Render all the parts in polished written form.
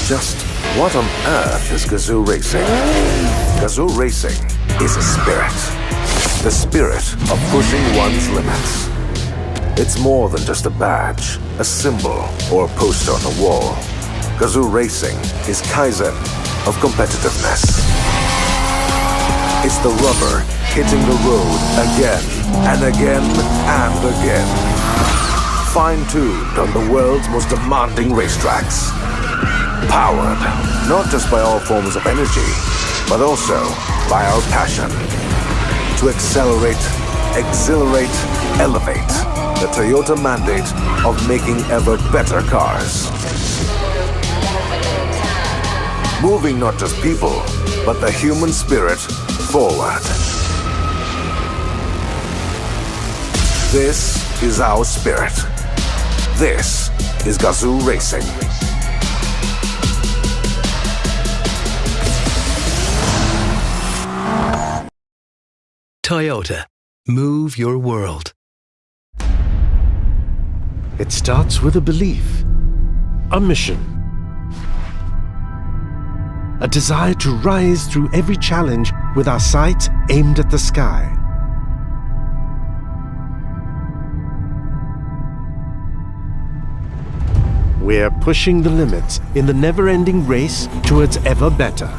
Just what on earth is Gazoo Racing? Gazoo Racing is a spirit. The spirit of pushing one's limits. It's more than just a badge, a symbol, or a poster on the wall. Gazoo Racing is Kaizen of competitiveness. It's the rubber hitting the road again and again and again. Fine-tuned on the world's most demanding racetracks. Powered not just by all forms of energy, but also by our passion to accelerate, exhilarate, elevate the Toyota mandate of making ever better cars. Moving not just people, but the human spirit forward. This is our spirit. This is Gazoo Racing. Toyota. Move your world. It starts with a belief, a mission, a desire to rise through every challenge with our sights aimed at the sky. We're pushing the limits in the never-ending race towards ever better.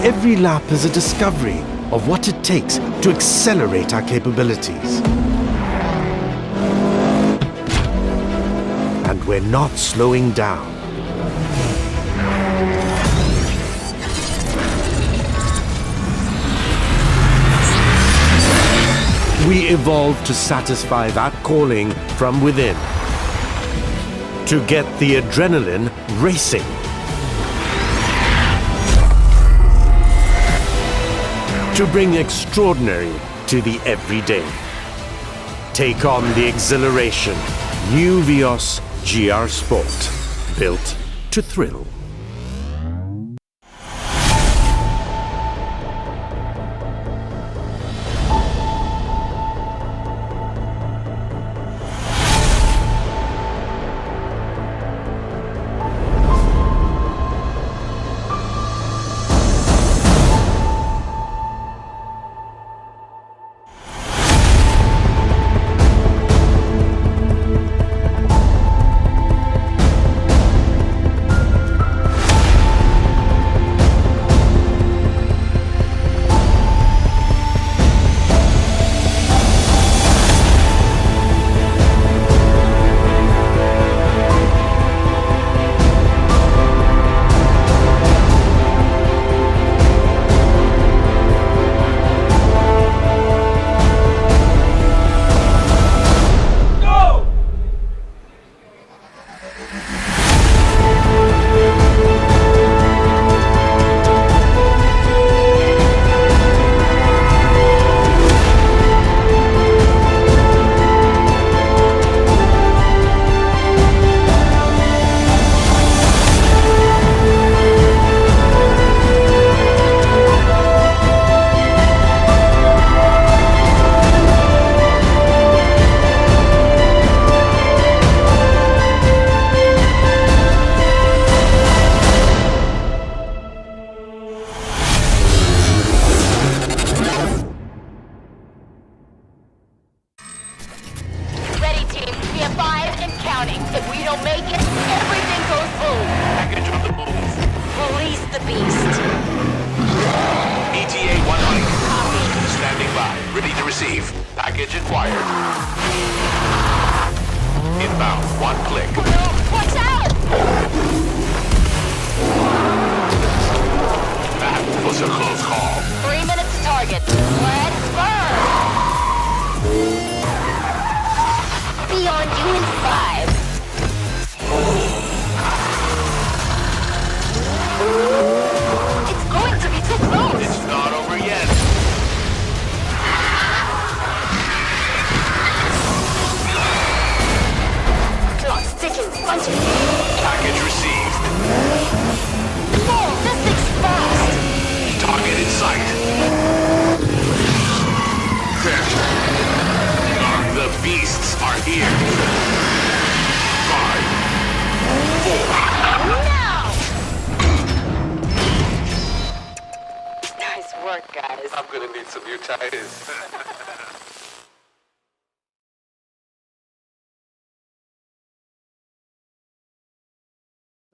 Every lap is a discovery of what it takes to accelerate our capabilities. And we're not slowing down. We evolve to satisfy that calling from within. To get the adrenaline racing. To bring extraordinary to the everyday. Take on the exhilaration. New Vios GR Sport. Built to thrill.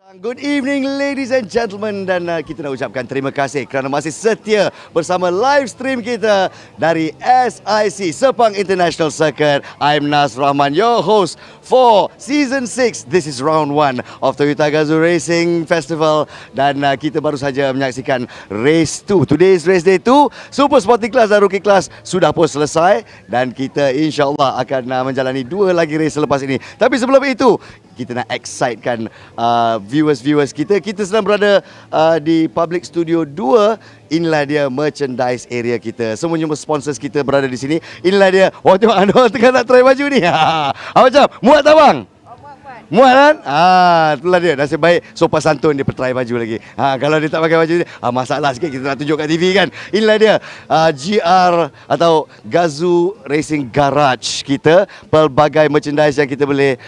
Good evening ladies and gentlemen, dan kita nak ucapkan terima kasih kerana masih setia bersama live stream kita dari SIC Sepang International Circuit. I'm Nas Rahman, your host for Season 6. This is round 1 of Toyota Gazoo Racing Festival, dan kita baru saja menyaksikan race 2. Today is race day 2. Super Sporting Class dan Rookie Class sudah pun selesai, dan kita insyaAllah akan menjalani 2 lagi race selepas ini. Tapi sebelum itu, kita nak excitekan viewers kita. Kita sedang berada di Public Studio 2. Inilah dia merchandise area kita. Semuanya sponsors kita berada di sini. Inilah dia. Wah, tengok Anwar tengah nak try baju ni. Apa macam? Muat tak bang? Muat kan? Itulah dia. Nasib baik sopan santun dia try baju lagi. Kalau dia tak pakai baju ni, masalah sikit kita nak tunjuk kat TV kan. Inilah dia GR atau Gazoo Racing Garage kita. Pelbagai merchandise yang kita boleh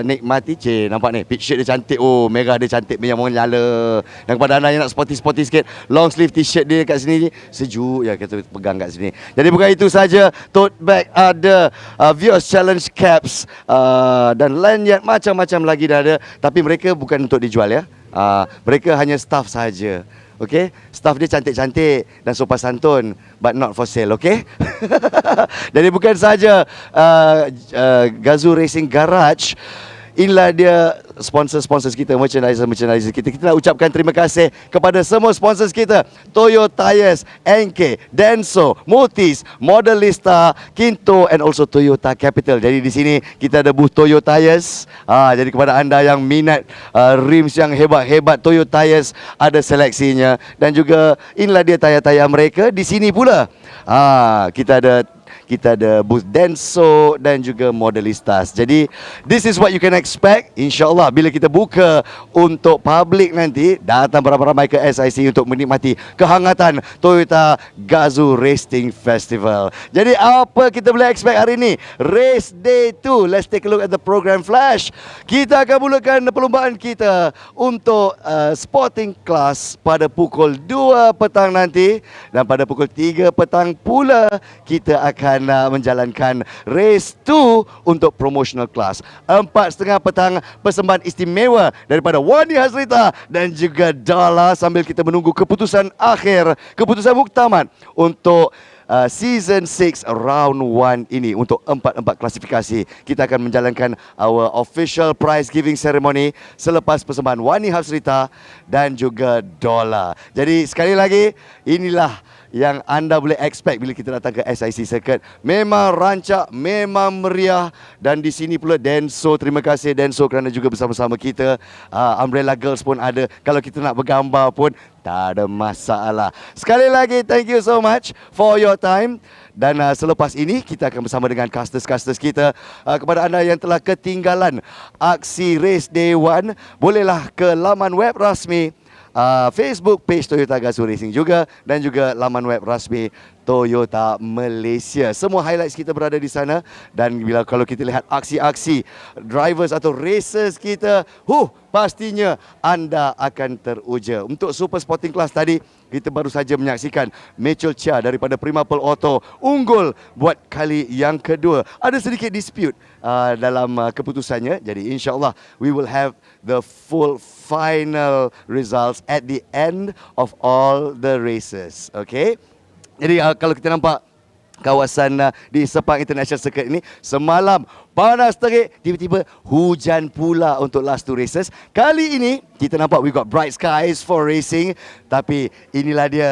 nikmati. Nampak ni, pitch shirt dia cantik. Oh, merah dia cantik, yang menyala. Dan kepada anda yang nak sporty sikit, long sleeve t-shirt dia kat sini sejuk ya, kita pegang kat sini. Jadi bukan itu saja, tote bag ada, Vios Challenge caps, dan lanyard macam-macam lagi dah ada. Tapi mereka bukan untuk dijual ya. Mereka hanya staff saja. Okay, staff dia cantik-cantik dan sopan santun, but not for sale, okay? Jadi bukan saja Gazoo Racing Garage. Inilah dia sponsors kita, merchandise kita. Kita nak ucapkan terima kasih kepada semua sponsors kita. Toyo Tires, NK, Denso, Multis, Modelista, Kinto, and also Toyota Capital. Jadi di sini kita ada booth Toyo Tires. Jadi kepada anda yang minat rims yang hebat-hebat, Toyo Tires ada seleksinya. Dan juga inilah dia tayar-tayar mereka. Di sini pula kita ada booth Denso dan juga Modelistas. Jadi this is what you can expect. InsyaAllah bila kita buka untuk public nanti, datang beramai-ramai ke SIC untuk menikmati kehangatan Toyota Gazoo Racing Festival. Jadi apa kita boleh expect hari ini? Race Day 2. Let's take a look at the program flash. Kita akan mulakan perlombaan kita untuk Sporting Class pada pukul 2 petang nanti, dan pada pukul 3 petang pula kita akan menjalankan race 2 untuk promotional class. 4:30 petang persembahan istimewa daripada Wany Hasrita dan juga DOLLA, sambil kita menunggu keputusan akhir, keputusan muktamad untuk Season 6 Round 1 ini. Untuk 4 klasifikasi, kita akan menjalankan our official prize giving ceremony selepas persembahan Wany Hasrita dan juga DOLLA. Jadi sekali lagi, inilah yang anda boleh expect bila kita datang ke SIC Circuit. Memang rancak, memang meriah. Dan di sini pula Denso, terima kasih Denso kerana juga bersama-sama kita. Umbrella Girls pun ada. Kalau kita nak bergambar pun tak ada masalah. Sekali lagi, thank you so much for your time. Dan selepas ini kita akan bersama dengan casters-casters kita. Kepada anda yang telah ketinggalan aksi Race Day 1, bolehlah ke laman web rasmi Facebook page Toyota Gazoo Racing juga, dan juga laman web rasmi Toyota Malaysia. Semua highlights kita berada di sana. Dan kalau kita lihat aksi-aksi drivers atau racers kita, pastinya anda akan teruja. Untuk Super Sporting Class tadi, kita baru saja menyaksikan Mitchell Chia daripada Primapol Auto unggul buat kali yang kedua. Ada sedikit dispute dalam keputusannya. Jadi insyaAllah we will have the full final results at the end of all the races. Okay? Jadi kalau kita nampak kawasan di Sepang International Circuit ini, semalam panas terik, tiba-tiba hujan pula untuk last 2 races. Kali ini kita nampak we got bright skies for racing, tapi inilah dia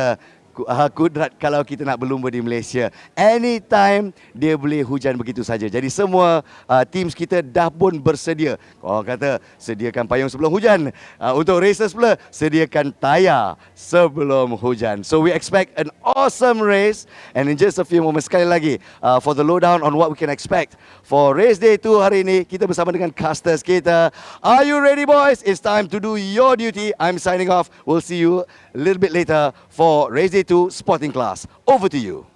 kudrat kalau kita nak berlumba di Malaysia. Anytime dia boleh hujan begitu saja. Jadi semua teams kita dah pun bersedia. Orang kata sediakan payung sebelum hujan. Untuk races pula, sediakan tayar sebelum hujan. So we expect an awesome race. And in just a few moments, sekali lagi for the lowdown on what we can expect for race day 2 hari ini, kita bersama dengan casters kita. Are you ready, boys? It's time to do your duty. I'm signing off. We'll see you a little bit later for race day 2 Sporting Class. Over to you.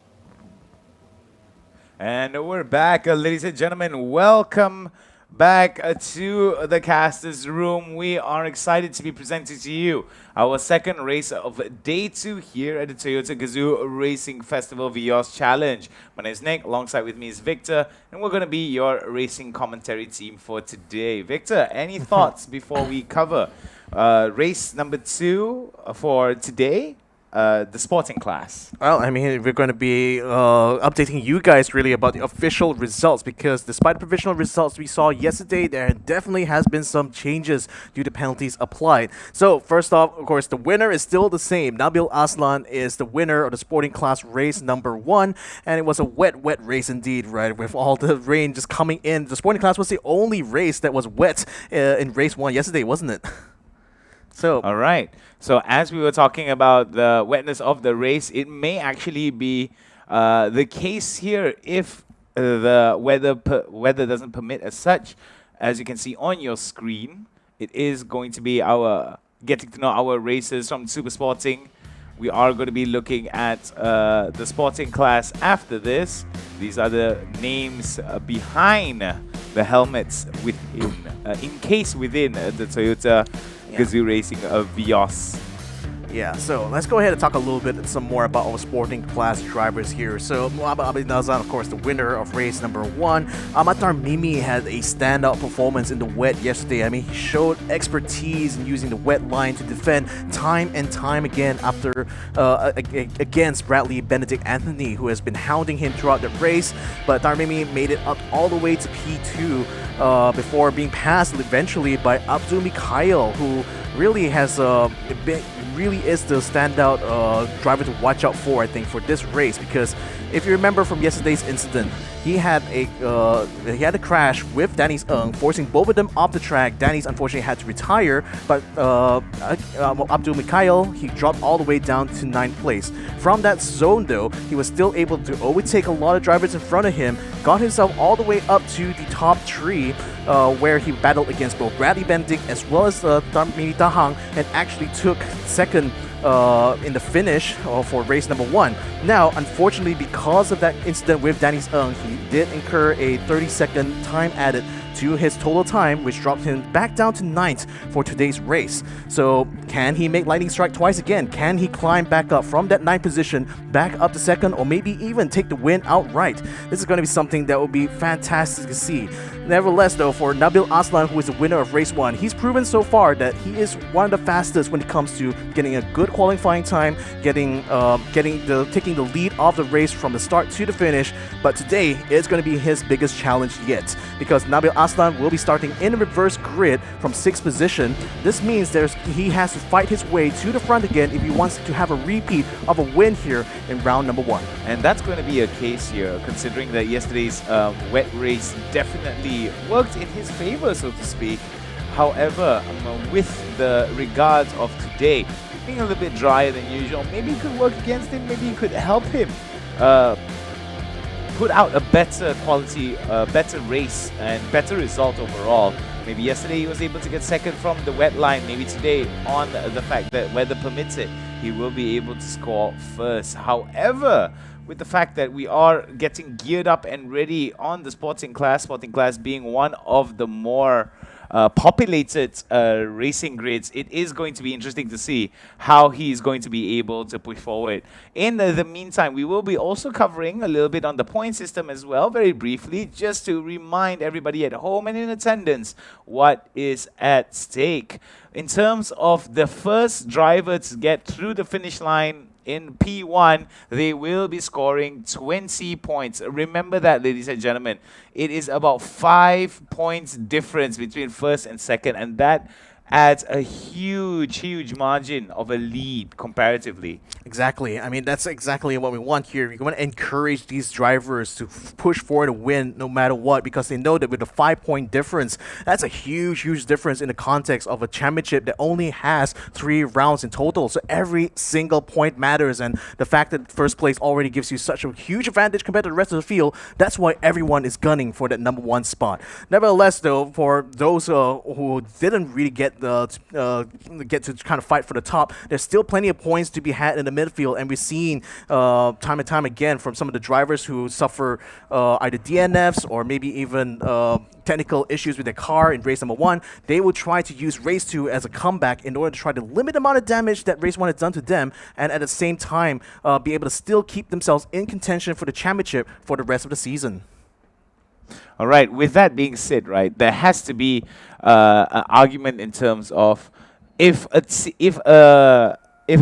And we're back, ladies and gentlemen. Welcome back to the casters room. We are excited to be presenting to you our second race of day 2 here at the Toyota Gazoo Racing Festival Vios Challenge. My name is Nick, alongside with me is Victor, and we're going to be your racing commentary team for today. Victor, any thoughts before we cover race number 2 for today? The sporting class. Well, I mean, we're going to be updating you guys really about the official results, because despite the provisional results we saw yesterday, there definitely has been some changes due to penalties applied. So first off, of course, the winner is still the same. Nabil Aslan is the winner of the sporting class race number 1, and it was a wet race indeed, right? With all the rain just coming in. The sporting class was the only race that was wet in race 1 yesterday, wasn't it? So, all right. So as we were talking about the wetness of the race, it may actually be the case here if the weather doesn't permit as such. As you can see on your screen, it is going to be our getting to know our racers from Super Sporting. We are going to be looking at the sporting class after this. These are the names behind the helmets within, encased within the Toyota Gazoo Racing Vios. Yeah, so let's go ahead and talk a little bit some more about our sporting class drivers here. So Muhammad Abid Nazan, of course, the winner of race number 1. Amatar Mimi had a standout performance in the wet yesterday. I mean, he showed expertise in using the wet line to defend time and time again after against Bradley Benedict Anthony, who has been hounding him throughout the race. But Tarmimi made it up all the way to P2 before being passed eventually by Abdul Mikhail, who really has really is the standout driver to watch out for, I think, for this race, because if you remember from yesterday's incident, he had a crash with Danny's Ng, forcing both of them off the track. Danny's unfortunately had to retire, but Abdul Mikhail, he dropped all the way down to 9th place. From that zone though, he was still able to overtake a lot of drivers in front of him, got himself all the way up to the top 3, where he battled against both Bradley Benedict as well as Mini Tahang, and actually took second in the finish for race number 1. Now, unfortunately, because of that incident with Danny's Ng, he did incur a 30-second time added to his total time, which dropped him back down to 9th for today's race. So, can he make lightning strike twice again? Can he climb back up from that 9th position back up to 2nd, or maybe even take the win outright? This is going to be something that will be fantastic to see. Nevertheless, though, for Nabil Aslan, who is the winner of race 1, he's proven so far that he is one of the fastest when it comes to getting a good qualifying time, taking the lead of the race from the start to the finish. But today is going to be his biggest challenge yet, because Nabil Aslan will be starting in a reverse grid from 6th position. This means he has to fight his way to the front again if he wants to have a repeat of a win here in round number 1. And that's going to be a case here, considering that yesterday's wet race definitely worked in his favor, so to speak. However, with the regards of today being a little bit drier than usual, maybe it could work against him, maybe it could help him put out a better quality, better race and better result overall. Maybe yesterday he was able to get second from the wet line. Maybe today, on the fact that weather permits it, he will be able to score first. However, with the fact that we are getting geared up and ready on the sporting class being one of the more populated racing grids, it is going to be interesting to see how he's going to be able to push forward. In the meantime, we will be also covering a little bit on the point system as well, very briefly, just to remind everybody at home and in attendance what is at stake. In terms of the first driver to get through the finish line in P1, they will be scoring 20 points. Remember that, ladies and gentlemen. It is about 5 points difference between first and second, and that adds a huge margin of a lead comparatively. Exactly. I mean, that's exactly what we want here. We want to encourage these drivers to push forward a win no matter what, because they know that with a 5-point difference, that's a huge difference in the context of a championship that only has 3 rounds in total. So every single point matters, and the fact that first place already gives you such a huge advantage compared to the rest of the field, that's why everyone is gunning for that number 1 spot. Nevertheless, though, for those who didn't really get get to kind of fight for the top. There's still plenty of points to be had in the midfield, and we've seen time and time again from some of the drivers who suffer either DNFs or maybe even technical issues with their car in race number 1. They will try to use race 2 as a comeback in order to try to limit the amount of damage that race 1 has done to them, and at the same time be able to still keep themselves in contention for the championship for the rest of the season. All right, with that being said, right, there has to be an argument in terms of if a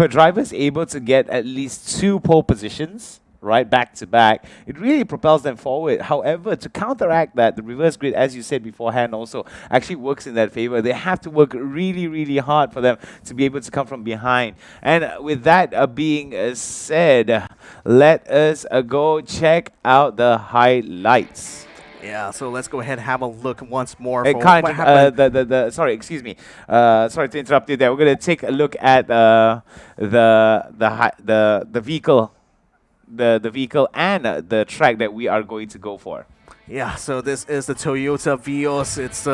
driver is able to get at least 2 pole positions, right, back to back, it really propels them forward. However, to counteract that, the reverse grid, as you said beforehand, also actually works in that favor. They have to work really, really hard for them to be able to come from behind. And with that being said, let us go check out the highlights. Yeah, so let's go ahead and have a look once more. It For kind what of, happened. sorry, excuse me. Sorry to interrupt you there. We're going to take a look at the vehicle. The vehicle and the track that we are going to go for. Yeah, so this is the Toyota Vios. It's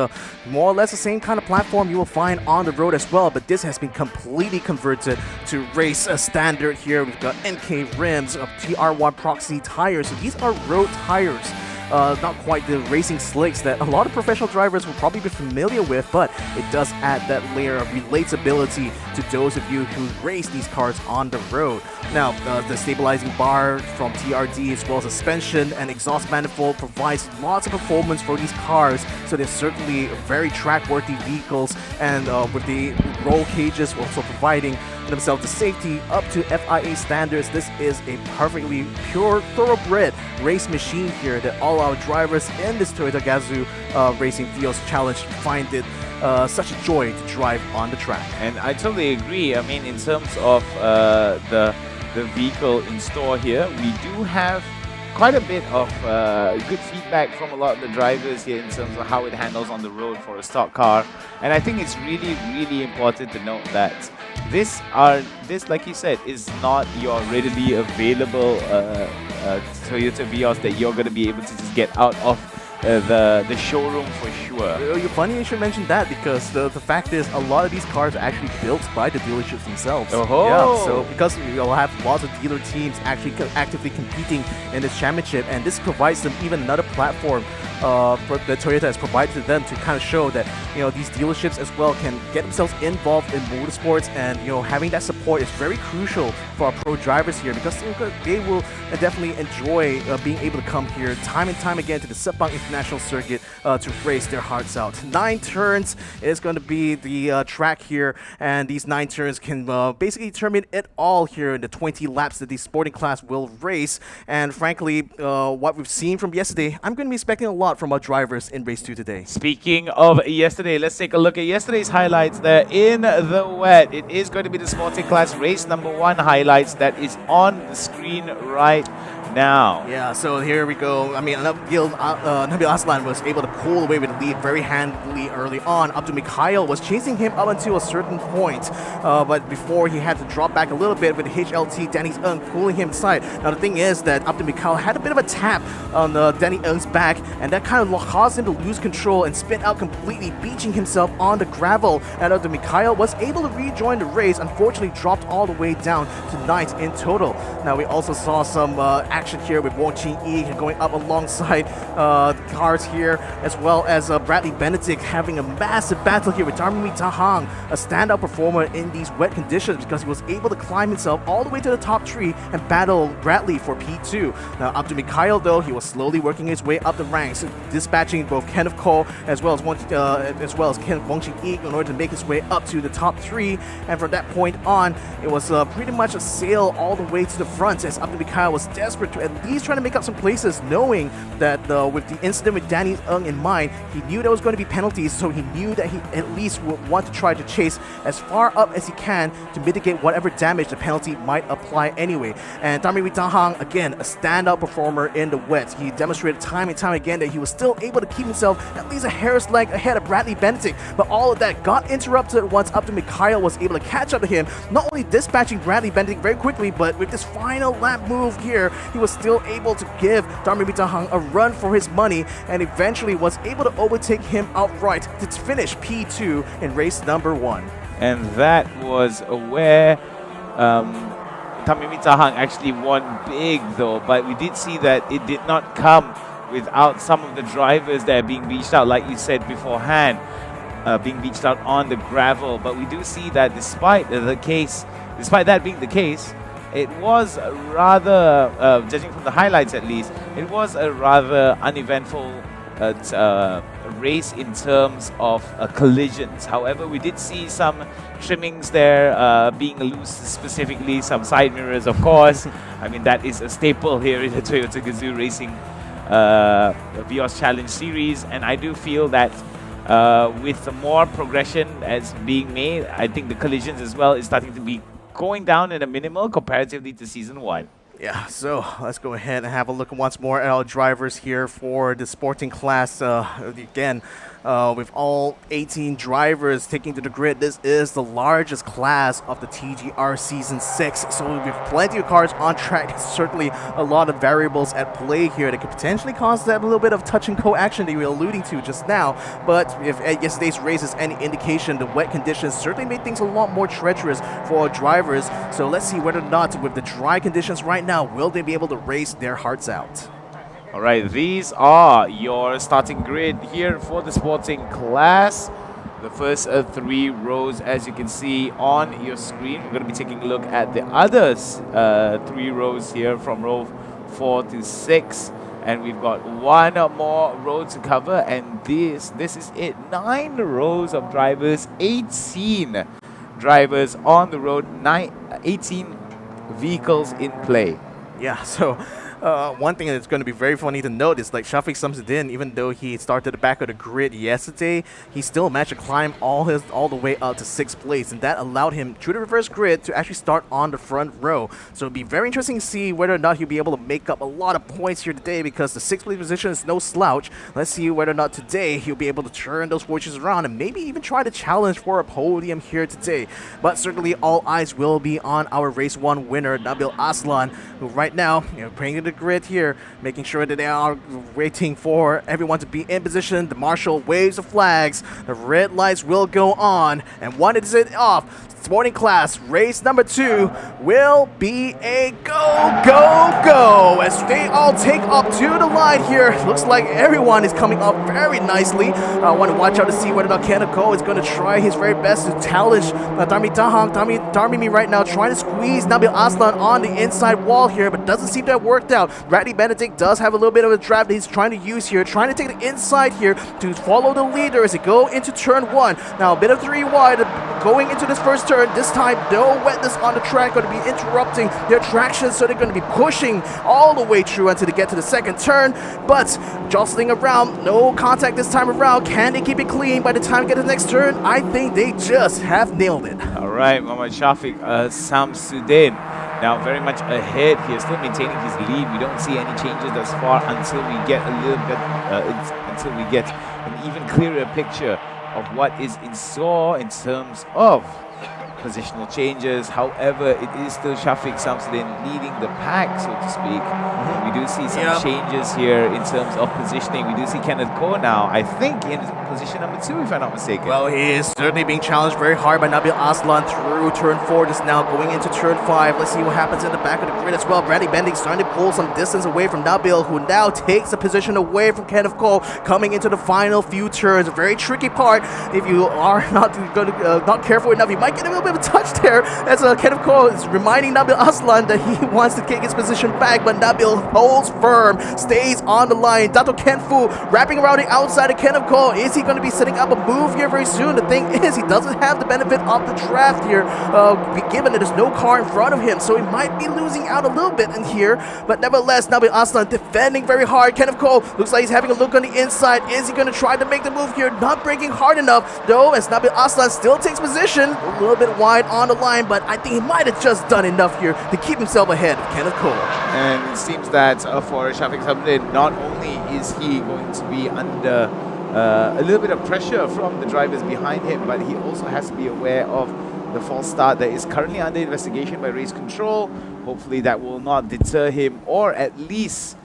more or less the same kind of platform you will find on the road as well, but this has been completely converted to race standard here. We've got NK rims, TR1 proxy tires. So these are road tires. Not quite the racing slicks that a lot of professional drivers will probably be familiar with, but it does add that layer of relatability to those of you who race these cars on the road. Now, the stabilizing bar from TRD as well as suspension and exhaust manifold provides lots of performance for these cars, so they're certainly very track-worthy vehicles, and with the roll cages also providing themselves the safety up to FIA standards. This is a perfectly pure, thoroughbred race machine here that all our drivers in this Toyota Gazoo Racing Vios Challenge find it such a joy to drive on the track. And I totally agree. I mean, in terms of the vehicle in store here, we do have quite a bit of good feedback from a lot of the drivers here in terms of how it handles on the road for a stock car. And I think it's really, really important to note that this, like you said, is not your readily available Toyota Vios that you're going to be able to just get out of the showroom for sure. You're funny you should mention that, because the fact is a lot of these cars are actually built by the dealerships themselves. Oh-ho. Yeah, so because you'll have lots of dealer teams actually actively competing in this championship, and this provides them even another platform that Toyota has provided to them to kind of show that these dealerships as well can get themselves involved in motorsports, and having that support is very crucial for our pro drivers here, because they will definitely enjoy being able to come here time and time again to the Sepang International Circuit to race their hearts out. 9 turns is going to be the track here, and these 9 turns can basically determine it all here in the 20 laps that the sporting class will race. And frankly, what we've seen from yesterday, I'm going to be expecting a lot from our drivers in race 2 today. Speaking of yesterday, let's take a look at yesterday's highlights there in the wet. It is going to be the sporting class race number 1 highlights that is on the screen right now. Yeah, so here we go. I mean, Nabil Aslan was able to pull away with the lead very handily early on. Abdul Mikhail was chasing him up until a certain point, but before he had to drop back a little bit with HLT Danny Ng pulling him inside. Now the thing is that Abdul Mikhail had a bit of a tap on Danny Ng's back, and that kind of caused him to lose control and spin out completely, beaching himself on the gravel. And Abdul Mikhail was able to rejoin the race, unfortunately dropped all the way down to 9th in total. Now we also saw some action here with Wong Chin Yi going up alongside the cars here, as well as Bradley Benedict having a massive battle here with Darmi Tahang, a standout performer in these wet conditions, because he was able to climb himself all the way to the top 3 and battle Bradley for P2. Now Abdul Mikhail, though, he was slowly working his way up the ranks, dispatching both Kenneth Cole as well as Wong Chin Yi in order to make his way up to the top 3. And from that point on, it was pretty much a sail all the way to the front, as Abdul Mikhail was desperate to at least try to make up some places, knowing that with the incident with Danny Ng in mind, he knew there was going to be penalties, so he knew that he at least would want to try to chase as far up as he can to mitigate whatever damage the penalty might apply anyway. And Darmi Witahang, again, a standout performer in the wet. He demonstrated time and time again that he was still able to keep himself at least a hair's length ahead of Bradley Benedict, but all of that got interrupted once Abdul Mikhail was able to catch up to him, not only dispatching Bradley Benedict very quickly, but with this final lap move here, he was still able to give Darmi Bitahang a run for his money and eventually was able to overtake him outright to finish P2 in race number 1. And that was where Tamimi Tahang actually won big though, but we did see that it did not come without some of the drivers that are being beached out, like you said beforehand, being beached out on the gravel. But we do see that despite that being the case, it was rather, judging from the highlights at least, it was a rather uneventful race in terms of collisions. However, we did see some trimmings there being loose, specifically some side mirrors, of course. I mean, that is a staple here in the Toyota Gazoo Racing Vios Challenge Series, and I do feel that with more progression as being made, I think the collisions as well is starting to be going down at a minimal comparatively to Season 1. Yeah, so let's go ahead and have a look once more at our drivers here for the sporting class. Again, with all 18 drivers taking to the grid, this is the largest class of the TGR Season 6. So with plenty of cars on track, certainly a lot of variables at play here that could potentially cause that a little bit of touch and go action that you were alluding to just now. But if yesterday's race is any indication, the wet conditions certainly made things a lot more treacherous for our drivers. So let's see whether or not with the dry conditions right now, will they be able to race their hearts out? All right, these are your starting grid here for the sporting class. The first 3 rows, as you can see on your screen. We're going to be taking a look at the other 3 rows here from row 4 to 6. And we've got 1 more row to cover, and this is it. 9 rows of drivers, 18 drivers on the road, 18 vehicles in play. Yeah, so one thing that's going to be very funny to note is like Shafiq Samsudin, even though he started at the back of the grid yesterday, he still managed to climb all the way up to 6th place, and that allowed him through the reverse grid to actually start on the front row. So it'll be very interesting to see whether or not he'll be able to make up a lot of points here today, because the 6th place position is no slouch. Let's see whether or not today he'll be able to turn those fortunes around and maybe even try to challenge for a podium here today. But certainly all eyes will be on our race 1 winner, Nabil Aslan, who right now, bringing the grid here, making sure that they are waiting for everyone to be in position. The marshal waves the flags, the red lights will go on, and one is it off. Sporting class race number 2 will be a go, go, go as they all take up to the line here. Looks like everyone is coming up very nicely. I want to watch out to see whether or not Kaneko is going to try his very best to challenge Darmi Tahang. Darmi right now trying to squeeze Nabil Aslan on the inside wall here, but doesn't seem to have worked out. Bradley Benedict does have a little bit of a draft that he's trying to use here, trying to take the inside here to follow the leader as they go into turn 1. Now a bit of 3 wide going into this first turn. This time, no wetness on the track, going to be interrupting their traction, so they're going to be pushing all the way through until they get to the second turn. But jostling around, no contact this time around. Can they keep it clean by the time they get to the next turn? I think they just have nailed it. All right, Mohammad Shafiq Samsudin now very much ahead here, still maintaining his lead. We don't see any changes thus far until we get a little bit, until we get an even clearer picture of what is in store in terms of positional changes. However, it is still Shafiq Samsudin leading the pack, so to speak. We do see some changes here in terms of positioning. We do see Kenneth Ko now, I think, in position number 2, if I'm not mistaken. Well, he is certainly being challenged very hard by Nabil Aslan through turn 4, just now going into turn 5. Let's see what happens in the back of the grid as well. Bradley Bending starting to pull some distance away from Nabil, who now takes a position away from Kenneth Ko, coming into the final few turns. A very tricky part. If you are not careful enough, you might get a little bit of a touch there, as Kenneth Ko is reminding Nabil Aslan that he wants to take his position back, but Nabil holds firm, stays on the line. Dato Kenfu wrapping around the outside of Kenneth Ko. Is he going to be setting up a move here very soon? The thing is, he doesn't have the benefit of the draft here, given that there's no car in front of him, so he might be losing out a little bit in here. But nevertheless, Nabil Aslan defending very hard. Kenneth Ko looks like he's having a look on the inside. Is he going to try to make the move here? Not breaking hard enough, though, as Nabil Aslan still takes position, a little bit wide on the line, but I think he might have just done enough here to keep himself ahead of Kenneth Ko. And it seems that for Shafiq Samsudin, not only is he going to be under a little bit of pressure from the drivers behind him, but he also has to be aware of the false start that is currently under investigation by Race Control, hopefully that will not deter him, or at least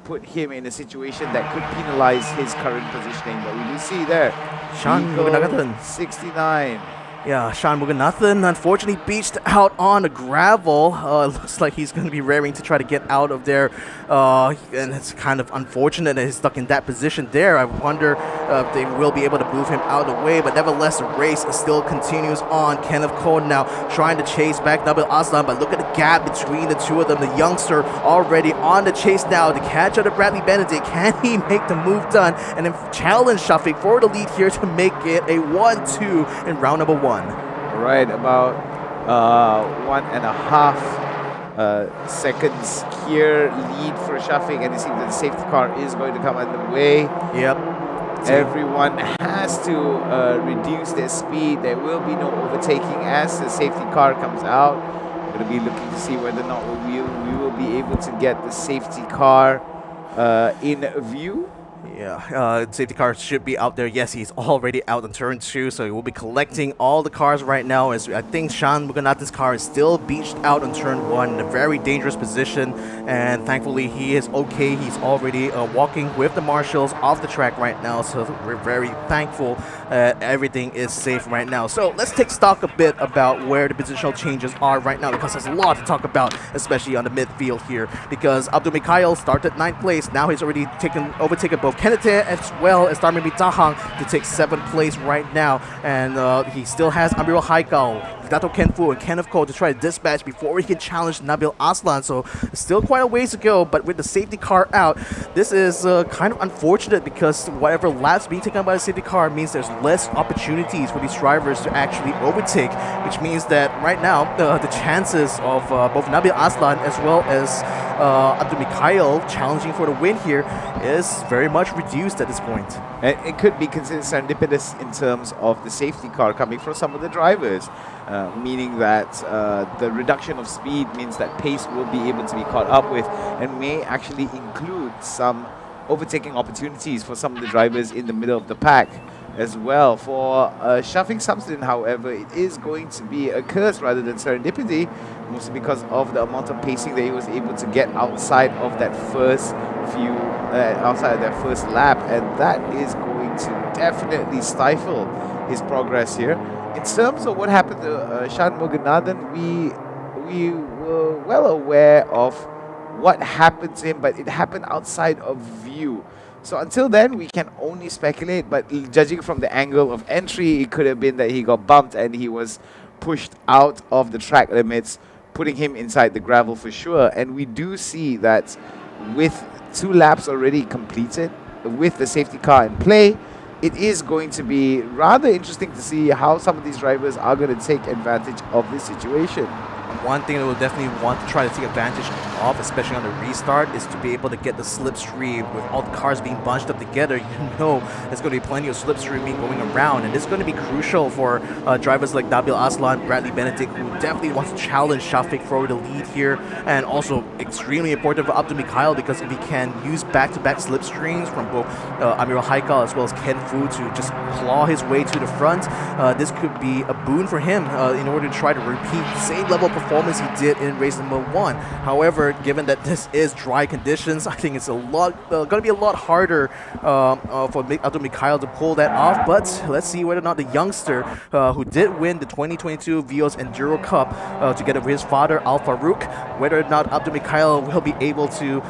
put him in a situation that could penalize his current positioning. But we do see there, Sean Nico, Muganathan. 69. Yeah, Sean Muganathan unfortunately beached out on the gravel. Looks like he's going to be raring to try to get out of there. And it's kind of unfortunate that he's stuck in that position there. I wonder if they will be able to move him out of the way. But nevertheless, the race still continues on. Kenneth Cole now trying to chase back Nabil Aslan. But look at the gap between the two of them. The youngster already on the chase now to catch up to Bradley Benedict. Can he make the move done? And then challenge Shafiq for the lead here to make it a 1-2 in round number 1. Right, about 1.5 seconds here lead for Shafiq, and it seems that the safety car is going to come underway. Yep. Everyone has to reduce their speed. There will be no overtaking as the safety car comes out. We're going to be looking to see whether or not we will be able to get the safety car in view. Yeah, safety car should be out there. Yes, he's already out on turn 2, so he will be collecting all the cars right now. As I think Sean Muganathan's car is still beached out on turn 1 in a very dangerous position, and thankfully he is okay. He's already walking with the marshals off the track right now, so we're very thankful everything is safe right now. So let's take stock a bit about where the positional changes are right now, because there's a lot to talk about, especially on the midfield here, because Abdul Mikhail started 9th place. Now he's already overtaken both Kenneth as well as Darmin Bitahang to take 7th place right now, and he still has Amirul Haikal, Dato Kenfu, and Kenneth Cole to try to dispatch before he can challenge Nabil Aslan. So still quite a ways to go, but with the safety car out, this is kind of unfortunate, because whatever laps being taken by the safety car means there's less opportunities for these drivers to actually overtake, which means that right now the chances of both Nabil Aslan as well as Abdul Mikhail challenging for the win here is very much reduced at this point. And it could be considered serendipitous in terms of the safety car coming from some of the drivers, meaning that the reduction of speed means that pace will be able to be caught up with, and may actually include some overtaking opportunities for some of the drivers in the middle of the pack as well. For Shafiq Samsudin, however, it is going to be a curse rather than serendipity, mostly because of the amount of pacing that he was able to get outside of that first outside of that first lap, and that is going to definitely stifle his progress here. In terms of what happened to Sean Muganathan, we were well aware of what happened to him, but it happened outside of view. So until then, we can only speculate, but judging from the angle of entry, it could have been that he got bumped and he was pushed out of the track limits, putting him inside the gravel for sure. And we do see that with 2 laps already completed, with the safety car in play, it is going to be rather interesting to see how some of these drivers are going to take advantage of this situation. One thing that we'll definitely want to try to take advantage of, especially on the restart, is to be able to get the slipstream with all the cars being bunched up together. You know there's going to be plenty of slipstreaming going around, and it's going to be crucial for drivers like Nabil Aslan, Bradley Benedict, who definitely wants to challenge Shafiq for the lead here, and also extremely important for Abdul Mikhail, because if he can use back-to-back slipstreams from both Amirul Haikal as well as Ken Fu to just claw his way to the front, this could be a boon for him in order to try to repeat the same level of performance he did in race number 1. However, given that this is dry conditions, I think it's a lot going to be a lot harder for Abdul Mikhail to pull that off. But let's see whether or not the youngster who did win the 2022 Vios Enduro Cup together with his father Al Farouk, whether or not Abdul Mikhail will be able to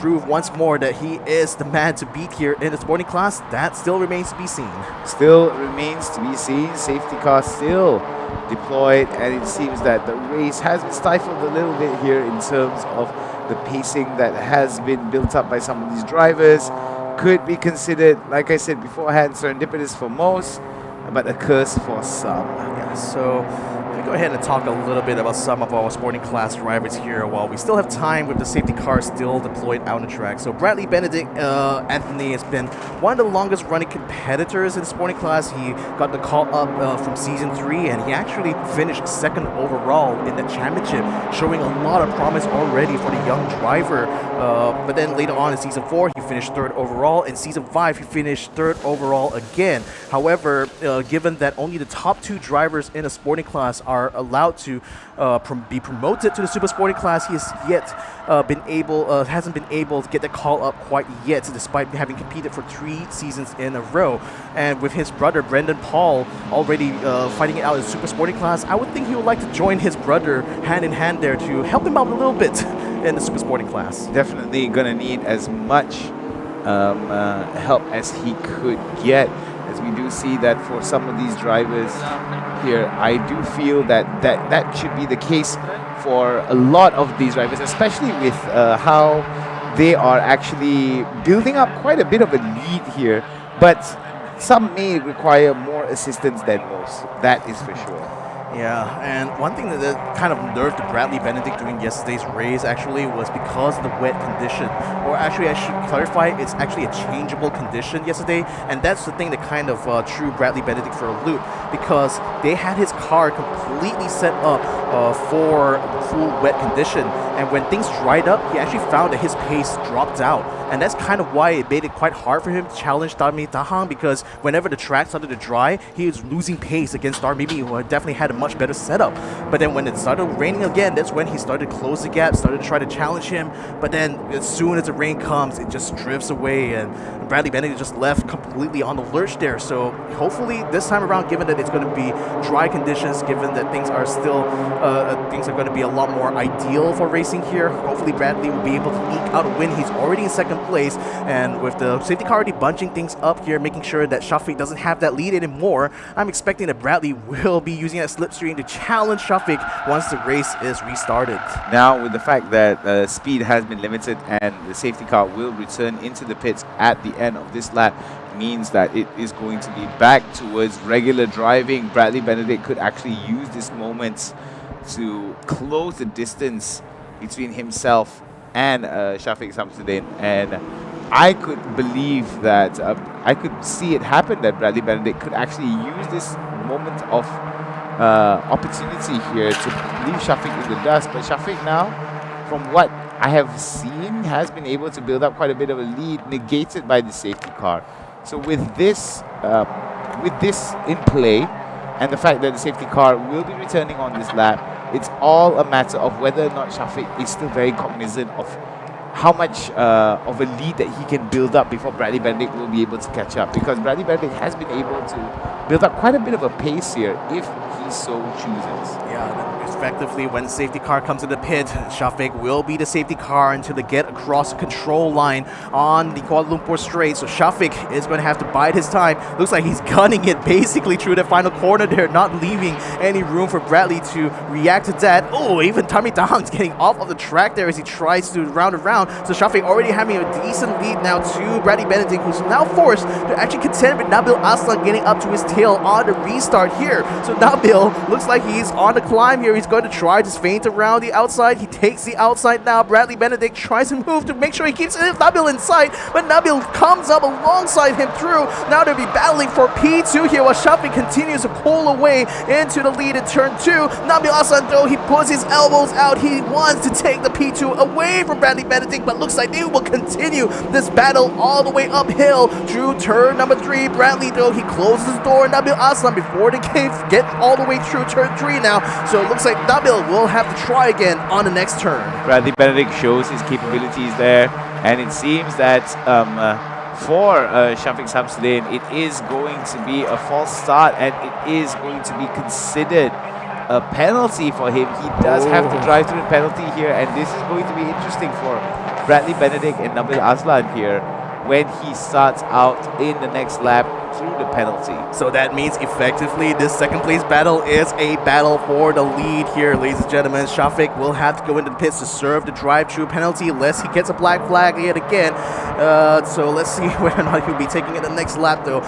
prove once more that he is the man to beat here in the sporting class. That still remains to be seen. Still remains to be seen. Safety car still deployed, and it seems that the race has been stifled a little bit here in terms of the pacing that has been built up by some of these drivers. Could be considered, like I said beforehand, serendipitous for most, but a curse for some. Yeah, so let me go ahead and talk a little bit about some of our sporting class drivers here while we still have time with the safety car still deployed out on the track. So Bradley Benedict Anthony has been one of the longest running competitors in the sporting class. He got the call up from season 3, and he actually finished 2nd overall in the championship, showing a lot of promise already for the young driver. But then later on in season 4, he finished 3rd overall. In season 5, he finished 3rd overall again. However, given that only the top 2 drivers in a sporting class are allowed to be promoted to the super sporting class, he has hasn't been able to get the call up quite yet, despite having competed for 3 seasons in a row. And with his brother Brendan Paul already fighting it out in the super sporting class, I would think he would like to join his brother hand in hand there to help him out a little bit in the super sporting class. Definitely gonna need as much help as he could get, as we do see that for some of these drivers here. I do feel that should be the case for a lot of these drivers, especially with how they are actually building up quite a bit of a lead here, but some may require more assistance than most, that is for sure. Yeah, and one thing that kind of nerved Bradley Benedict during yesterday's race actually was because of the wet condition. Or actually, I should clarify, it's actually a changeable condition yesterday, and that's the thing that kind of threw Bradley Benedict for a loop, because they had his car completely set up for full wet condition, and when things dried up, he actually found that his pace dropped out, and that's kind of why it made it quite hard for him to challenge Darmi Tahang, because whenever the track started to dry, he was losing pace against Darmi, who definitely had a much better setup. But then when it started raining again, that's when he started to close the gap, started to try to challenge him. But then as soon as the rain comes, it just drifts away, and Bradley Benedict just left completely on the lurch there. So hopefully this time around, given that it's going to be dry conditions, given that things are still things are going to be a lot more ideal for racing here, hopefully Bradley will be able to eke out a win. He's already in second place, and with the safety car already bunching things up here, making sure that Shafiq doesn't have that lead anymore, I'm expecting that Bradley will be using that slipstream to challenge Shafiq once the race is restarted. Now, with the fact that speed has been limited and the safety car will return into the pits at the end of this lap, means that it is going to be back towards regular driving. Bradley Benedict could actually use this moment to close the distance between himself and Shafiq Samsudin, and I could believe that I could see it happen that Bradley Benedict could actually use this moment of opportunity here to leave Shafiq in the dust. But Shafiq now, from what I have seen, has been able to build up quite a bit of a lead, negated by the safety car. So with this in play, and the fact that the safety car will be returning on this lap, it's all a matter of whether or not Shafiq is still very cognizant of how much of a lead that he can build up before Bradley Benedict will be able to catch up. Because Bradley Benedict has been able to build up quite a bit of a pace here if he so chooses. Yeah, effectively, when the safety car comes in the pit, Shafiq will be the safety car until they get across the control line on the Kuala Lumpur straight. So Shafiq is going to have to bide his time. Looks like he's gunning it basically through the final corner there, not leaving any room for Bradley to react to that. Oh, even Darmi Tahang's getting off of the track there as he tries to round around. So Shafiq already having a decent lead now to Bradley Benedict, who's now forced to actually contend with Nabil Aslan getting up to his tail on the restart here. So Nabil looks like he's on the climb here. He's going to try to feint around the outside. He takes the outside now. Bradley Benedict tries to move to make sure he keeps Nabil in sight, but Nabil comes up alongside him through. Now they'll be battling for P2 here while Shafiq continues to pull away into the lead in turn 2. Nabil Aslan, though, he puts his elbows out. He wants to take the P2 away from Bradley Benedict, but looks like they will continue this battle all the way uphill through turn number 3. Bradley, though, he closes the door. Nabil Aslan before they can get all the way through turn 3 now. So it looks like Nabil will have to try again on the next turn. Bradley Benedict shows his capabilities there, and it seems that for Shafiq Samsudin, it is going to be a false start, and it is going to be considered a penalty for him. He does have to drive through the penalty here, and this is going to be interesting for Bradley Benedict and Nabil Aslan here when he starts out in the next lap through the penalty. So that means effectively this second place battle is a battle for the lead here, ladies and gentlemen. Shafiq will have to go into the pits to serve the drive-through penalty unless he gets a black flag yet again. So let's see whether or not he'll be taking it the next lap though.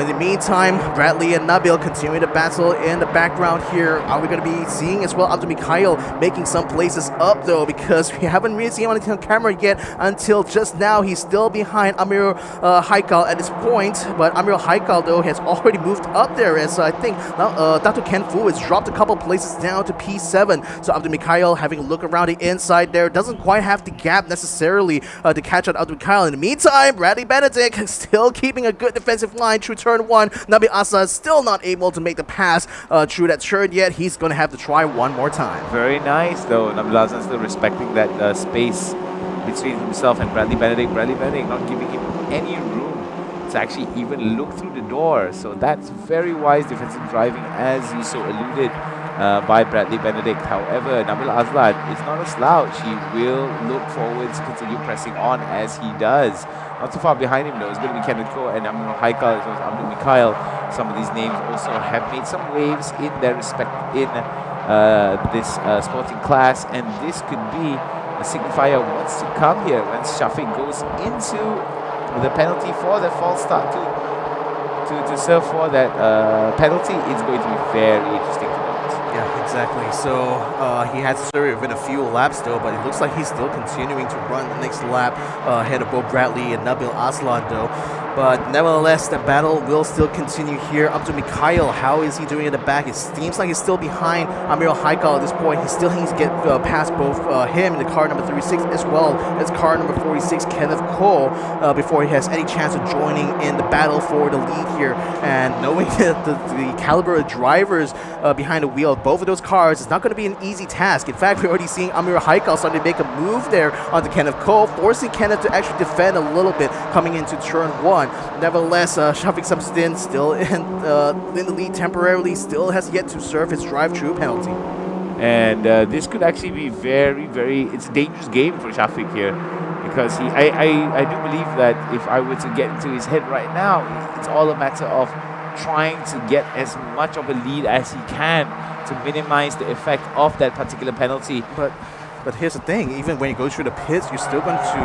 In the meantime, Bradley and Nabil continue to battle in the background here. Are we going to be seeing as well Abdul Mikhail making some places up though, because we haven't really seen him on camera yet until just now. He's still behind Amir Haikal at this point, but Amir Haikal, though, has already moved up there, as I think Dr. Ken Fu has dropped a couple places down to P7. So Abdul Mikhail having a look around the inside there, doesn't quite have the gap necessarily to catch out Abdul Mikhail. In the meantime, Bradley Benedict still keeping a good defensive line through turn 1. Nabil Aslan still not able to make the pass through that turn yet. He's going to have to try one more time. Very nice, though. Nabil Aslan still respecting that space between himself and Bradley Benedict. Bradley Benedict not giving him any room to actually even look through the door. So that's very wise defensive driving, as you so alluded, by Bradley Benedict. However, Nabil Aslan is not a slouch. He will look forwards, continue pressing on as he does. Not too far behind him, though, it's going to be Kenneth Ko and Amir Haikal as well as Abdul Mikhail. Some of these names also have made some waves in their respect in this sporting class, and this could be a signifier of what's to come here when Shafiq goes into the penalty for the false start to serve for that penalty. It's going to be very interesting to note. Yeah, exactly. So he has to serve within a few laps though, but it looks like he's still continuing to run the next lap ahead of both Bradley and Nabil Aslan though. But nevertheless, the battle will still continue here. Up to Mikhail, how is he doing at the back? It seems like he's still behind Amir Haikal at this point. He still needs to get past both him in the car number 36 as well as car number 46, Kenneth Cole, before he has any chance of joining in the battle for the lead here. And knowing that the caliber of drivers behind the wheel of both of those cars, it's not going to be an easy task. In fact, we're already seeing Amir Haikal starting to make a move there onto Kenneth Cole, forcing Kenneth to actually defend a little bit coming into turn 1. Nevertheless, Shafiq Samsudin still in the lead temporarily, still has yet to serve his drive-through penalty. And this could actually be it's a dangerous game for Shafiq here, because I do believe that if I were to get into his head right now, it's all a matter of trying to get as much of a lead as he can to minimize the effect of that particular penalty. But here's the thing, even when you go through the pits, you're still going to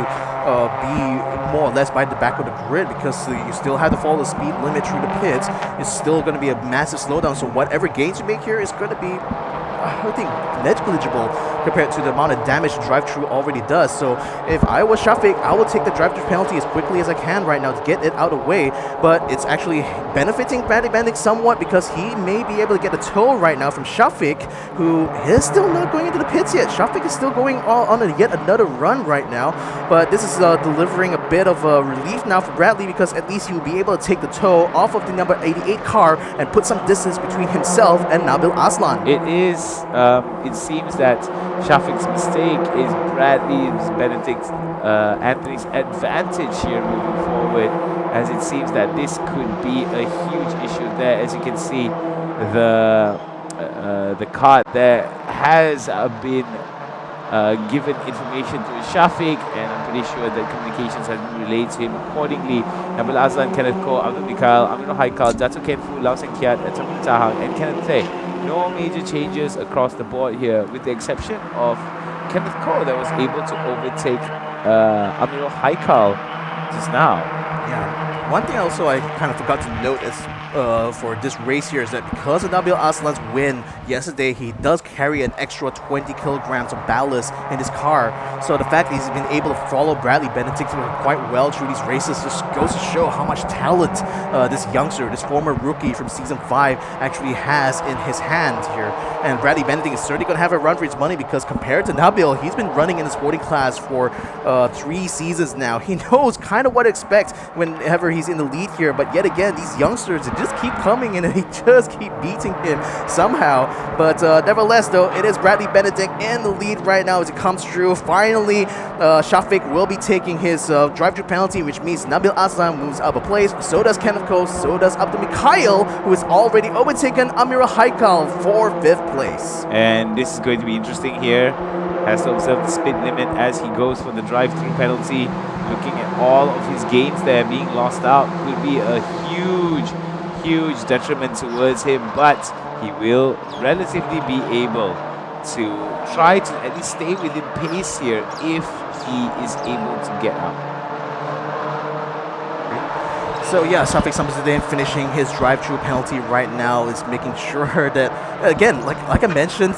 be more or less by the back of the grid, because you still have to follow the speed limit through the pits. It's still going to be a massive slowdown, so whatever gains you make here is going to be, I think, negligible compared to the amount of damage the drive-through already does. So if I was Shafiq, I would take the drive-through penalty as quickly as I can right now to get it out of the way. But it's actually benefiting Bradley Benedict somewhat, because he may be able to get a tow right now from Shafiq, who is still not going into the pits yet. Shafiq is still going on yet another run right now. But this is delivering a bit of relief now for Bradley, because at least he will be able to take the tow off of the number 88 car and put some distance between himself and Nabil Aslan. It seems that Shafiq's mistake is Benedict's, Anthony's advantage here moving forward, as it seems that this could be a huge issue there. As you can see, the card there has been given information to Shafiq, and I'm pretty sure that communications have been relayed to him accordingly. Nabil Aslan, Kenneth Ko, Abdul Mikhail, Amir Haikal, Dato Ken Fu, Lau Sen Kiat, Tamil Tahang, and Kenneth Thay. No major changes across the board here, with the exception of Kenneth Ko that was able to overtake Amir Haikal just now. Yeah. One thing also I kind of forgot to note is for this race here is that because of Nabil Aslan's win yesterday, he does carry an extra 20 kilograms of ballast in his car. So the fact that he's been able to follow Bradley Benedict quite well through these races just goes to show how much talent this youngster, this former rookie from Season 5 actually has in his hand here. And Bradley Benedict is certainly going to have a run for his money, because compared to Nabil, he's been running in the sporting class for 3 seasons now. He knows kind of what to expect whenever he's in the lead here, but yet again, these youngsters, they just keep coming in and they just keep beating him somehow. But nevertheless, though, it is Bradley Benedict in the lead right now as it comes through. Finally, Shafiq will be taking his drive-through penalty, which means Nabil Aslan moves up a place. So does Kenneth Ko, so does Abdul Mikhail, who has already overtaken Amir Haikal for 5th place. And this is going to be interesting here. Has to observe the speed limit as he goes for the drive-through penalty. Looking at all of his gains there being lost out could be a huge detriment towards him, but he will relatively be able to try to at least stay within pace here if he is able to get out. So yeah, Shafiq Samsuddin finishing his drive-through penalty right now is making sure that, again, like I mentioned,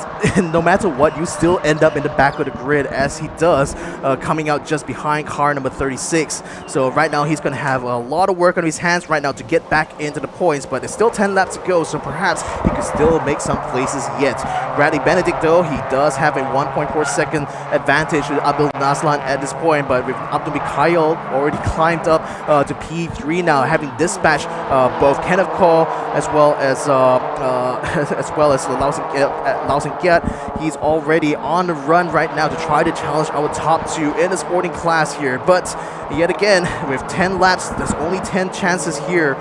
no matter what, you still end up in the back of the grid as he does, coming out just behind car number 36. So right now he's going to have a lot of work on his hands right now to get back into the points, but there's still 10 laps to go, so perhaps he could still make some places yet. Bradley Benedict, though, he does have a 1.4 second advantage with Abdul Naslan at this point, but with Abdul Mikhail already climbed up to P3 now, having dispatched both Kenneth Cole as well as Lausen Kiat. He's already on the run right now to try to challenge our top two in the sporting class here. But yet again, with 10 laps, there's only 10 chances here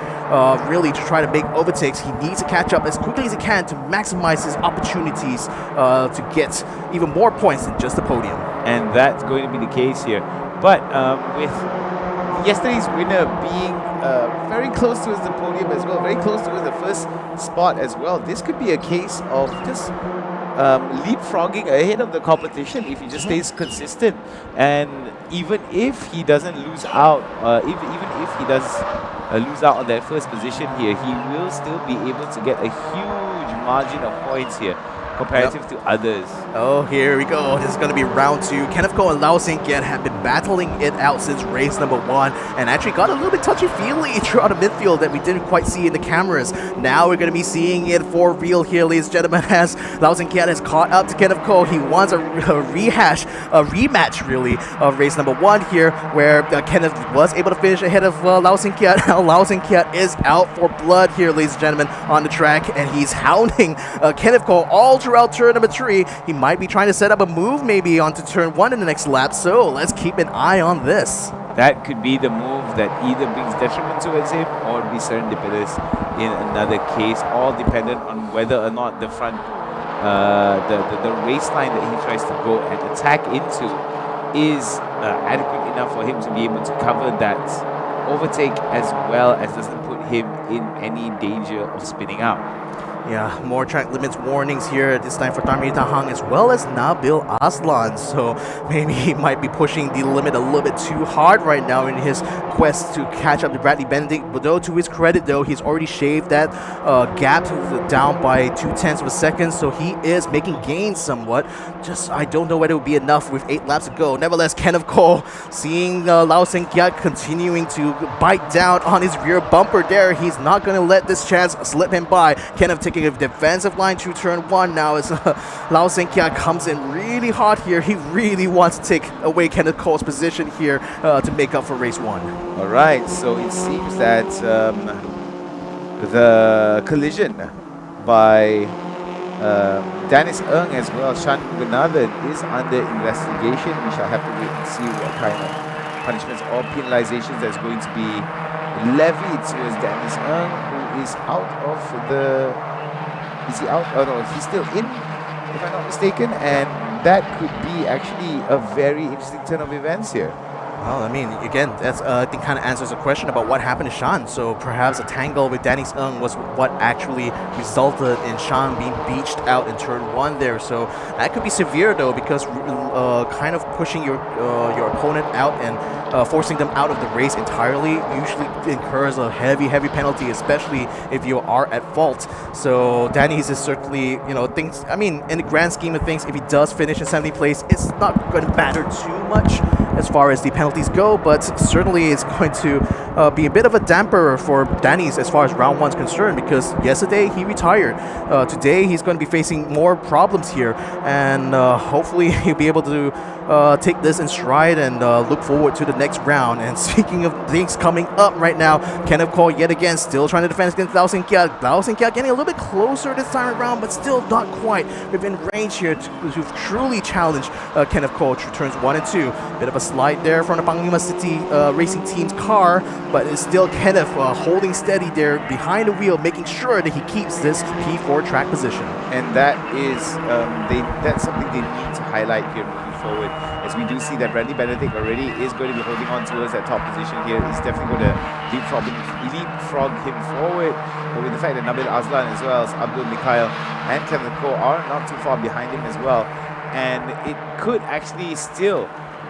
really to try to make overtakes. He needs to catch up as quickly as he can to maximize his opportunities to get even more points than just the podium. And that's going to be the case here. But with yesterday's winner being very close to the podium as well, very close to the first spot as well, this could be a case of just leapfrogging ahead of the competition if he just stays consistent. And even if he doesn't lose out, even if he does lose out on that first position here, he will still be able to get a huge margin of points here comparative to others. Oh, here we go. This is going to be round 2. Kenneth Cole and Lau Xinqian have been battling it out since race number 1 and actually got a little bit touchy-feely throughout the midfield that we didn't quite see in the cameras. Now we're going to be seeing it for real here, ladies and gentlemen, as Lau Xinqian has caught up to Kenneth Cole. He wants a rematch, really, of race number 1 here, where Kenneth was able to finish ahead of Lau Xinqian. Now Lau Xinqian is out for blood here, ladies and gentlemen, on the track, and he's hounding Kenneth Cole all throughout turn number 3. He might be trying to set up a move maybe onto turn 1 in the next lap, so let's keep an eye on this. That could be the move that either brings detriment towards him or be serendipitous in another case, all dependent on whether or not the front, the race line that he tries to go and attack into is adequate enough for him to be able to cover that overtake as well as doesn't put him in any danger of spinning out. Yeah, more track limits warnings here, this time for Tamir Tahang as well as Nabil Aslan. So maybe he might be pushing the limit a little bit too hard right now in his quest to catch up to Bradley Benedict. But though, to his credit though, he's already shaved that gap down by 0.2 of a second. So he is making gains somewhat. Just, I don't know whether it will be enough with 8 laps to go. Nevertheless, Kenneth Cole seeing Lau Xinqian continuing to bite down on his rear bumper there. He's not going to let this chance slip him by. Kenneth taking a defensive line through turn 1 now as Lau Xinqian comes in really hot here. He really wants to take away Kenneth Cole's position here to make up for race 1. Alright, so it seems that the collision by Dennis Ng as well as Shan Muganathan is under investigation. We shall have to wait and see what kind of punishments or penalizations that's going to be levied towards Dennis Ng, who is out of the... Is he out? Oh no, he's still in, if I'm not mistaken, and that could be actually a very interesting turn of events here. Well, I mean, again, that's I think kind of answers the question about what happened to Shan. So perhaps a tangle with Danny Ng was what actually resulted in Shan being beached out in turn 1 there. So that could be severe though, because kind of pushing your opponent out and forcing them out of the race entirely usually incurs a heavy penalty, especially if you are at fault. So Danny's is certainly, you know, things. I mean, in the grand scheme of things, if he does finish in 70th place, it's not going to matter too much as far as the penalties go, but certainly it's going to be a bit of a damper for Danny's as far as round 1 is concerned, because yesterday he retired. Today he's going to be facing more problems here, and hopefully he'll be able to take this in stride and look forward to the next round. And speaking of things coming up right now, Kenneth Cole yet again still trying to defend against Lau Xinqian. Lau Xinqian getting a little bit closer this time around, but still not quite within range here to truly challenge Kenneth Cole through turns 1 and 2. Bit of a slide there from the Panglima City Racing Team's car, but it's still Kenneth holding steady there behind the wheel, making sure that he keeps this P4 track position. And that is that's something they need to highlight here moving forward, as we do see that Bradley Benedict already is going to be holding on towards that top position here. He's definitely going to leapfrog him forward, but with the fact that Nabil Aslan as well as Abdul Mikhail and Kenneth Cole are not too far behind him as well, and it could actually still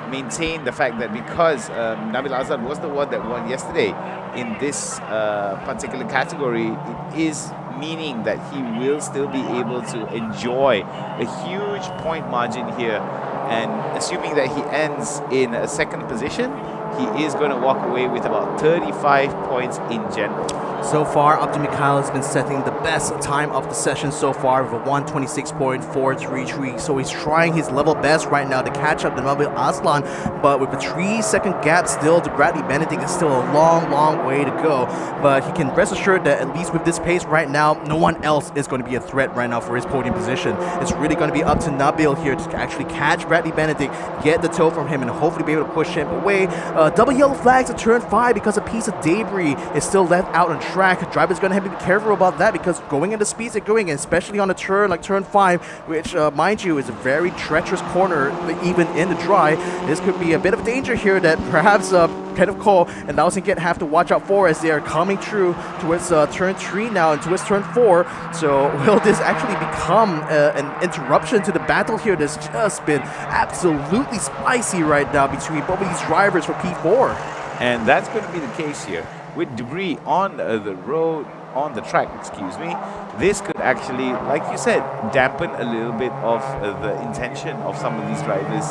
maintain the fact that because Nabil Aslan was the one that won yesterday, in this particular category, it is meaning that he will still be able to enjoy a huge point margin here. And assuming that he ends in a second position, he is going to walk away with about 35 points in general. So far, Abdi Mikhail has been setting the best time of the session so far with a 126.433. So he's trying his level best right now to catch up to Nabil Aslan, but with a 3-second gap still to Bradley Benedict, is still a long, long way to go. But he can rest assured that at least with this pace right now, no one else is going to be a threat right now for his podium position. It's really going to be up to Nabil here to actually catch Bradley Benedict, get the toe from him, and hopefully be able to push him away. Double yellow flags at turn 5 because a piece of debris is still left out on track. Driver's going to have to be careful about that because going at the speeds they're going, especially on a turn like turn 5, which mind you is a very treacherous corner even in the dry, this could be a bit of danger here that perhaps Kenneth Cole and Lao Sinkiat have to watch out for as they are coming through towards turn 3 now and towards turn 4. So will this actually become an interruption to the battle here that's just been absolutely spicy right now between both of these drivers for P4? And that's going to be the case here. With debris on the road, on the track, excuse me, this could actually, like you said, dampen a little bit of the intention of some of these drivers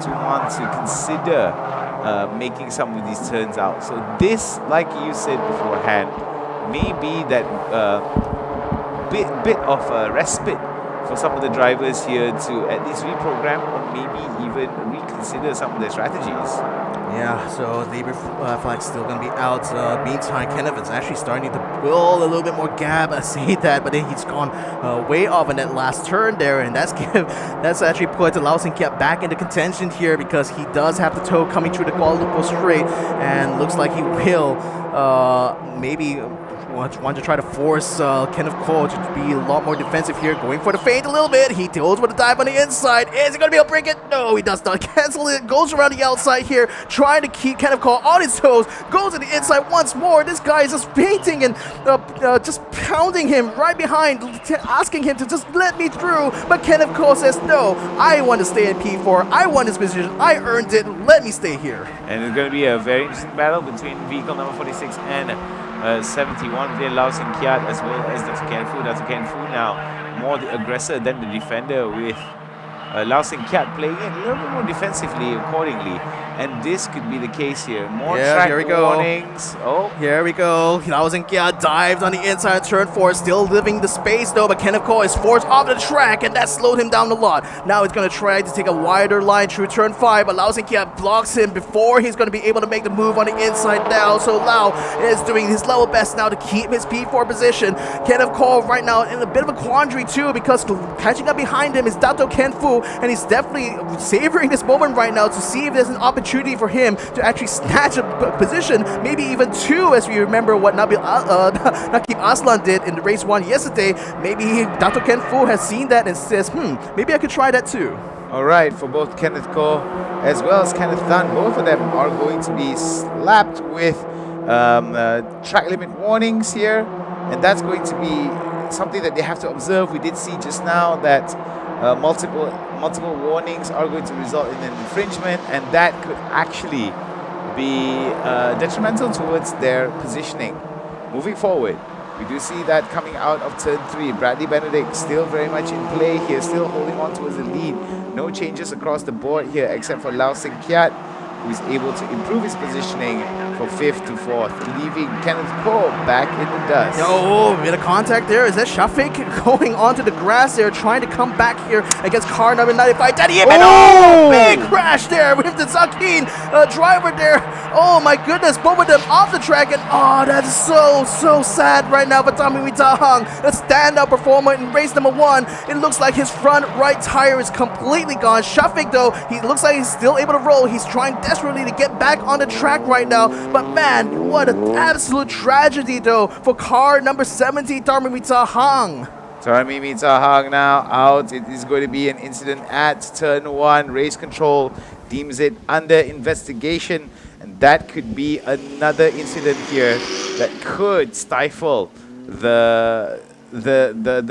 to want to consider making some of these turns out. So this, like you said beforehand, may be that bit of a respite for some of the drivers here to at least reprogram or maybe even reconsider some of their strategies. Yeah, so the flag's still going to be out. Meantime, Kenneth is actually starting to build a little bit more gap. I say that, but then he's gone way off in that last turn there, and that's actually put Lao Sinkiat back into contention here because he does have the toe coming through the Kuala Lumpur straight, and looks like he will maybe want to try to force Kenneth Cole to be a lot more defensive here, going for the fade a little bit. He goes for the dive on the inside. Is he going to be able to break it? No, he does not. Cancel it. Goes around the outside here, trying to keep Kenneth Cole on his toes. Goes to the inside once more. This guy is just painting and just pounding him right behind, asking him to just let me through. But Kenneth Cole says, no, I want to stay in P4. I want this position. I earned it. Let me stay here. And it's going to be a very interesting battle between vehicle number 46 and 71 there, Lao Sinkiat, as well as Dr. Ken Fu. Dr. Ken Fu now more the aggressor than the defender, with Lao Sinkiat playing it a little bit more defensively accordingly. And this could be the case here. More track warnings. Oh, here we go. Lao Sinkiat dived on the inside of turn 4, still living the space though, but Kenneth Cole is forced off the track, and that slowed him down a lot. Now he's going to try to take a wider line through turn 5, but Lao Sinkiat blocks him before he's going to be able to make the move on the inside now. So Lao is doing his level best now to keep his P4 position. Kenneth Cole right now in a bit of a quandary too, because catching up behind him is Dato Ken Fu, and he's definitely savoring this moment right now to see if there's an opportunity for him to actually snatch a position, maybe even 2, as we remember what Naqib Aslan did in the race 1 yesterday. Maybe Dato Ken Fu has seen that and says, maybe I could try that too. All right, for both Kenneth Cole as well as Kenneth Tan, both of them are going to be slapped with track limit warnings here, and that's going to be something that they have to observe. We did see just now that multiple warnings are going to result in an infringement, and that could actually be detrimental towards their positioning. Moving forward, we do see that coming out of turn 3. Bradley Benedict still very much in play here, still holding on towards the lead. No changes across the board here except for Lao Sinkiat, who is able to improve his positioning from 5th to 4th, leaving Kenneth Cole back in the dust. Oh, bit of contact there. Is that Shafiq going onto the grass there, trying to come back here against car number 95? Oh, big crash there with the Zakin driver there. Oh my goodness, both of them off the track, and oh, that is so sad right now for Tommy Witahang, a standout performer in race number 1. It looks like his front right tire is completely gone. Shafiq though, he looks like he's still able to roll. He's trying desperately to get back on the track right now, but man, what an absolute tragedy though for car number 70, Tommy Witahang. Tarmi Mitahang now out. It is going to be an incident at turn 1. Race control deems it under investigation, and that could be another incident here that could stifle the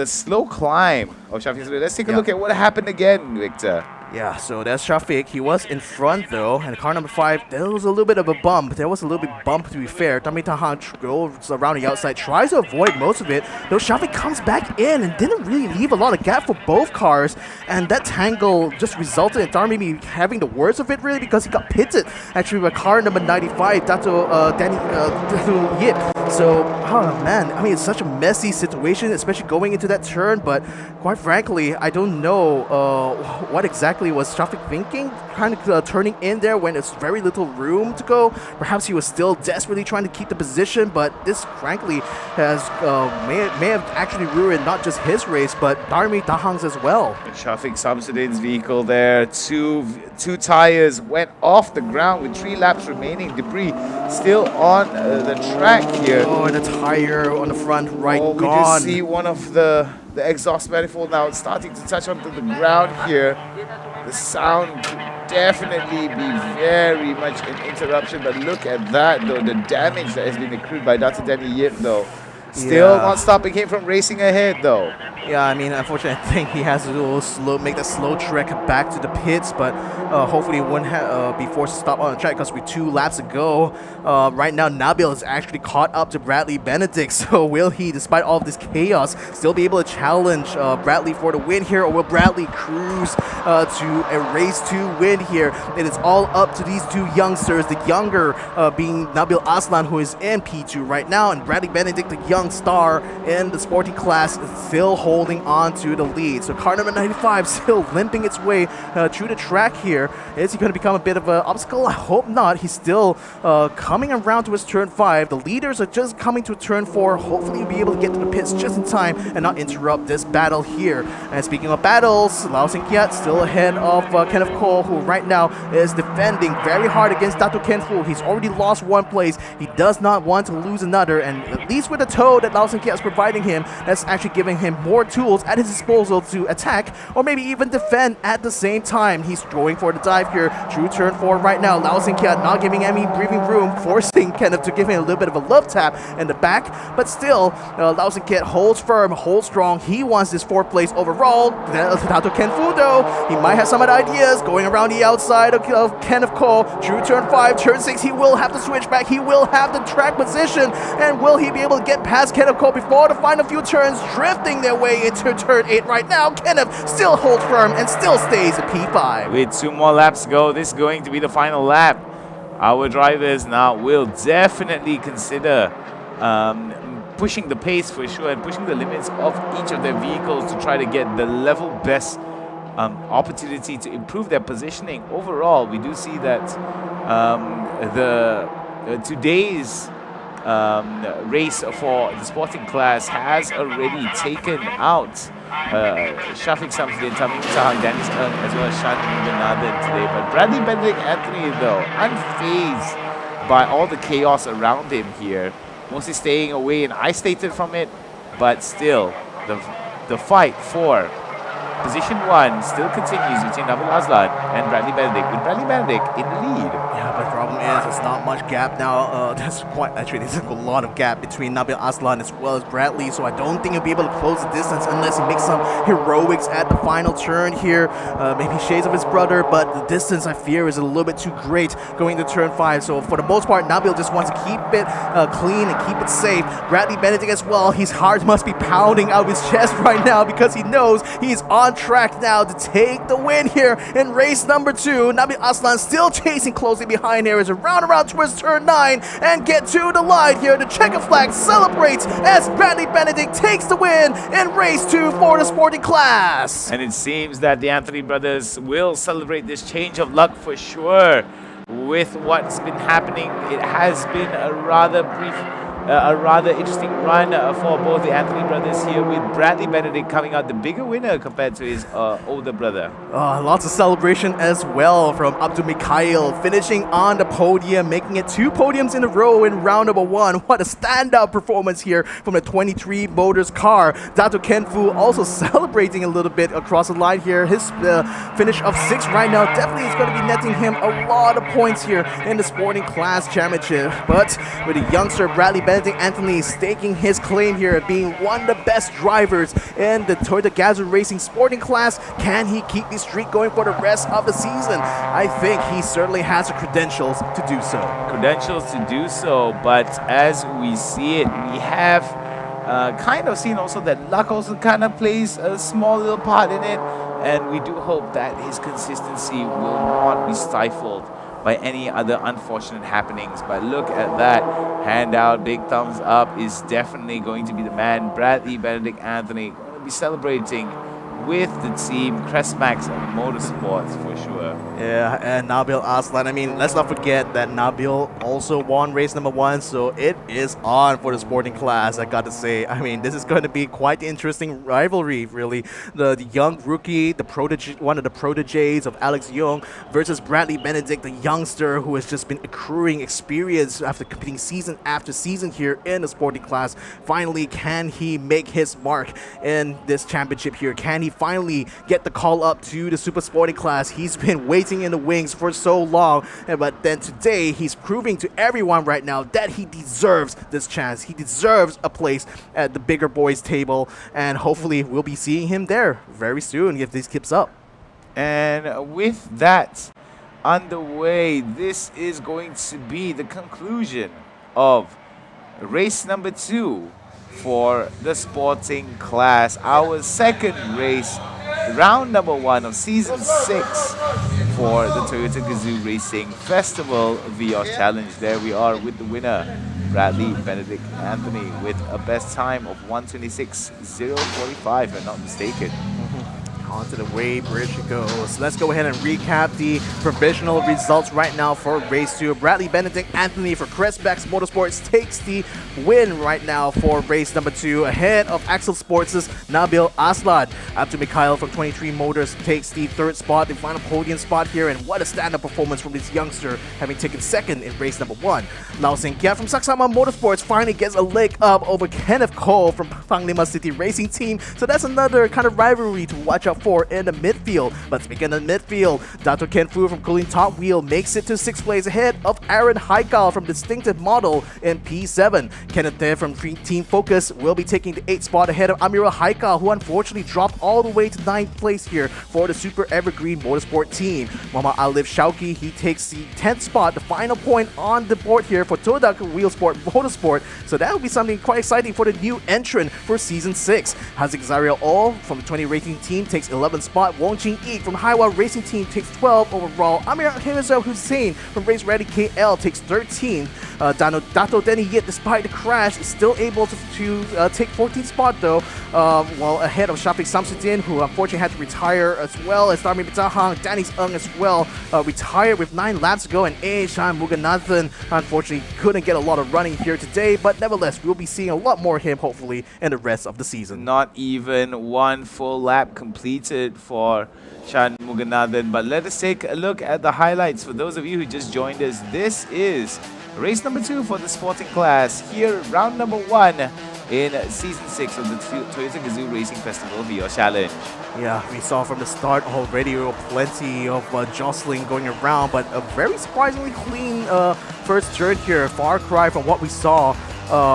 slow climb of Shafiq. Let's take a look at what happened again, Victor. Yeah, so that's Shafiq. He was in front though, and car number 5, there was a little bit of a bump. There was a little bit bump to be fair. Tammy Tahan goes around the outside, tries to avoid most of it, though Shafiq comes back in and didn't really leave a lot of gap for both cars, and that tangle just resulted in Tarmimi having the worst of it really because he got pitted actually by car number 95, Danny Yip. So, oh man, I mean it's such a messy situation, especially going into that turn, but quite frankly, I don't know what exactly was Shafiq thinking, kind of turning in there when there's very little room to go. Perhaps he was still desperately trying to keep the position, but this frankly has may have actually ruined not just his race, but Darmi Tahang's as well. Shafiq Samsudin's vehicle there, two tires went off the ground with 3 laps remaining. Debris still on the track here. Oh, and the tire on the front right we gone. do see one of the exhaust manifold now starting to touch onto the ground here. The sound could definitely be very much an interruption, but look at that though, the damage that has been accrued by Dr. Danny Yip though. Still not stopping him from racing ahead though. Yeah, I mean, unfortunately, I think he has to make the slow trek back to the pits, but hopefully he wouldn't be forced to stop on the track because we're 2 laps ago. Right now, Nabil is actually caught up to Bradley Benedict, so will he, despite all of this chaos, still be able to challenge Bradley for the win here, or will Bradley cruise to a race 2 win here? It is all up to these 2 youngsters, the younger being Nabil Aslan, who is in P2 right now, and Bradley Benedict, the young star in the sporting class, is still holding on to the lead. So car number 95 still limping its way through the track here. Is he going to become a bit of an obstacle? I hope not. He's still coming around to his turn 5. The leaders are just coming to turn 4. Hopefully he'll be able to get to the pits just in time and not interrupt this battle here. And speaking of battles, Lau Sin Kiat still ahead of Kenneth Cole, who right now is defending very hard against Dato Ken Fu. He's already lost 1 place. He does not want to lose another, and at least with the tow that Lau Sin Kiat is providing him, that's actually giving him more tools at his disposal to attack or maybe even defend at the same time. He's going for the dive here through turn 4 right now. Lau Sin Kiat not giving any breathing room, forcing Kenneth to give him a little bit of a love tap in the back, but still Lau Sin Kiat holds firm, holds strong. He wants this 4th place overall. Dato Ken Fu though, he might have some other ideas going around the outside of Kenneth Cole through turn 5, turn 6. He will have to switch back, he will have the track position, and will he be able to get past Kenneth Cole before the final few turns, drifting their way into turn 8 right now? Kenneth still holds firm and still stays at P5. With 2 more laps to go, this is going to be the final lap. Our drivers now will definitely consider pushing the pace for sure and pushing the limits of each of their vehicles to try to get the level best opportunity to improve their positioning. Overall, we do see that today's race for the sporting class has already taken out Shafiq Samsudin, Tamim Tahang, Dennis Ng, as well as Shan Benadin today. But Bradley Benedict Anthony, though, unfazed by all the chaos around him here, mostly staying away and isolated from it, but still, the fight for position 1 still continues between Nabil Aslan and Bradley Benedict, with Bradley Benedict in the lead. Yeah, but the problem is there's not much gap now. There's a lot of gap between Nabil Aslan as well as Bradley, so I don't think he'll be able to close the distance unless he makes some heroics at the final turn here. Maybe shades of his brother, but the distance I fear is a little bit too great going to turn 5. So for the most part, Nabil just wants to keep it clean and keep it safe. Bradley Benedict as well, his heart must be pounding out of his chest right now because he knows he's on track now to take the win here in race number 2. Nabil Aslan still chasing closely behind here as a round towards turn 9 and get to the line here. The checker flag celebrates as Bradley Benedict takes the win in race 2 for the sporting class. And it seems that the Anthony brothers will celebrate this change of luck for sure. With what's been happening, it has been a rather interesting run for both the Anthony brothers here, with Bradley Benedict coming out the bigger winner compared to his older brother. Lots of celebration as well from Abdul Mikhail, finishing on the podium, making it 2 podiums in a row in round number 1. What a standout performance here from the 23 Motors car. Dato Ken Fu also celebrating a little bit across the line here. His finish of 6th right now definitely is going to be netting him a lot of points here in the sporting class championship. But with the youngster Bradley Benedict Benedict Anthony staking his claim here at being one of the best drivers in the Toyota Gazoo Racing sporting class. Can he keep the streak going for the rest of the season? I think he certainly has the credentials to do so. Credentials to do so, but as we see it, we have kind of seen also that luck also kind of plays a small little part in it, and we do hope that his consistency will not be stifled by any other unfortunate happenings. But look at that handout, big thumbs up is definitely going to be the man. Bradley Benedict Anthony going to be celebrating with the team Crestmax Motorsports for sure. Yeah, and Nabil Aslan. I mean, let's not forget that Nabil also won race number 1, so it is on for the sporting class, I got to say. I mean, this is going to be quite the interesting rivalry, really. The young rookie, the protege, one of the proteges of Alex Young, versus Bradley Benedict, the youngster who has just been accruing experience after competing season after season here in the sporting class. Finally, can he make his mark in this championship here? Can he finally get the call up to the super sporting class? He's been waiting in the wings for so long, but then today he's proving to everyone right now that he deserves this chance. He deserves a place at the bigger boys table, and hopefully we'll be seeing him there very soon if this keeps up. And with that underway, this is going to be the conclusion of race number 2 for the sporting class, our second race, round number 1 of season 6 for the Toyota Gazoo Racing Festival Vios Challenge. There we are with the winner, Bradley Benedict Anthony, with a best time of 1:26.045, if I'm not mistaken. Onto the way bridge it goes. Let's go ahead and recap the provisional results right now for race 2. Bradley Benedict Anthony for Crestmax Motorsports takes the win right now for race number 2, ahead of Axel Sports' Nabil Aslan. Abdul Mikhail from 23 Motors takes the 3rd spot, the final podium spot here, and what a stand-up performance from this youngster, having taken 2nd in race number 1. Lau Seng-Kia from Saksama Motorsports finally gets a leg up over Kenneth Cole from Panglima City Racing Team, so that's another kind of rivalry to watch out for in the midfield. But speaking of midfield, Dato Ken Fu from Kulin Top Wheel makes it to 6th place ahead of Aaron Haikal from Distinctive Model in P7. Kenneth There from Team Focus will be taking the 8th spot ahead of Amira Haikal, who unfortunately dropped all the way to 9th place here for the Super Evergreen Motorsport team. Muhammad Alif Shauki, he takes the 10th spot, the final point on the board here for Todak Wheelsport Motorsport. So that will be something quite exciting for the new entrant for Season 6. Hazik Zariel All from the 20 Racing Team takes 11th spot. Wong Jing Yi from Haiwa Racing Team takes 12 overall. Amir Himazal Hussein from Race Ready KL takes 13. Dato Denny Yit, despite the crash, is still able to take 14th spot though, while ahead of Shafiq Samsudin, who unfortunately had to retire, as well as Darmi Bitahang, Danny's Ung as well, retired with 9 laps to go, and Shan Muganathan unfortunately couldn't get a lot of running here today, but nevertheless, we'll be seeing a lot more of him hopefully in the rest of the season. Not even one full lap completed for Shan Muganathan, but let us take a look at the highlights for those of you who just joined us. This is race number 2 for the sporting class, here round number 1 in season 6 of the Toyota Gazoo Racing Festival Vios Challenge. Yeah, we saw from the start already plenty of jostling going around, but a very surprisingly clean first turn here. Far cry from what we saw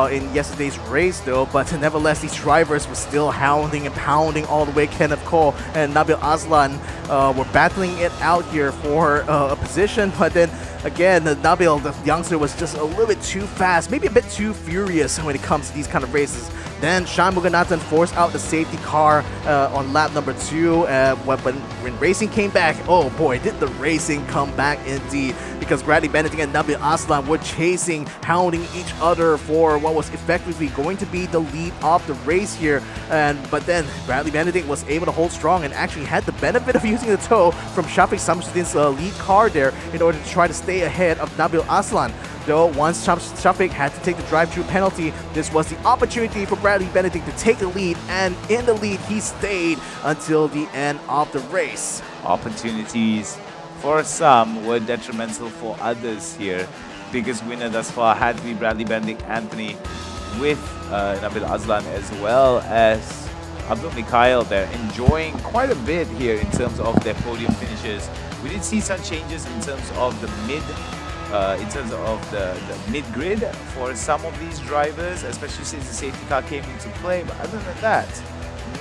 in yesterday's race though, but nevertheless these drivers were still hounding and pounding all the way. Kenneth Cole and Nabil Aslan were battling it out here for a position, but then again, Nabil, the youngster, was just a little bit too fast, maybe a bit too furious when it comes to these kind of races. Then Shan Muganathan forced out the safety car on lap number 2. But when racing came back, oh boy, did the racing come back indeed. Because Bradley Benedict and Nabil Aslan were chasing, hounding each other for what was effectively going to be the lead of the race here. But then Bradley Benedict was able to hold strong and actually had the benefit of using the tow from Shafiq Samsudin's lead car there in order to try to stay ahead of Nabil Aslan. Though once Shafiq had to take the drive-through penalty, this was the opportunity for Bradley Benedict to take the lead, and in the lead he stayed until the end of the race. Opportunities for some were detrimental for others here. Biggest winner thus far had to be Bradley Benedict Anthony, with Nabil Aslan as well as Abdul Mikhail there, enjoying quite a bit here in terms of their podium finishes. We did see some changes in terms of the mid in terms of the mid-grid for some of these drivers, especially since the safety car came into play. But other than that,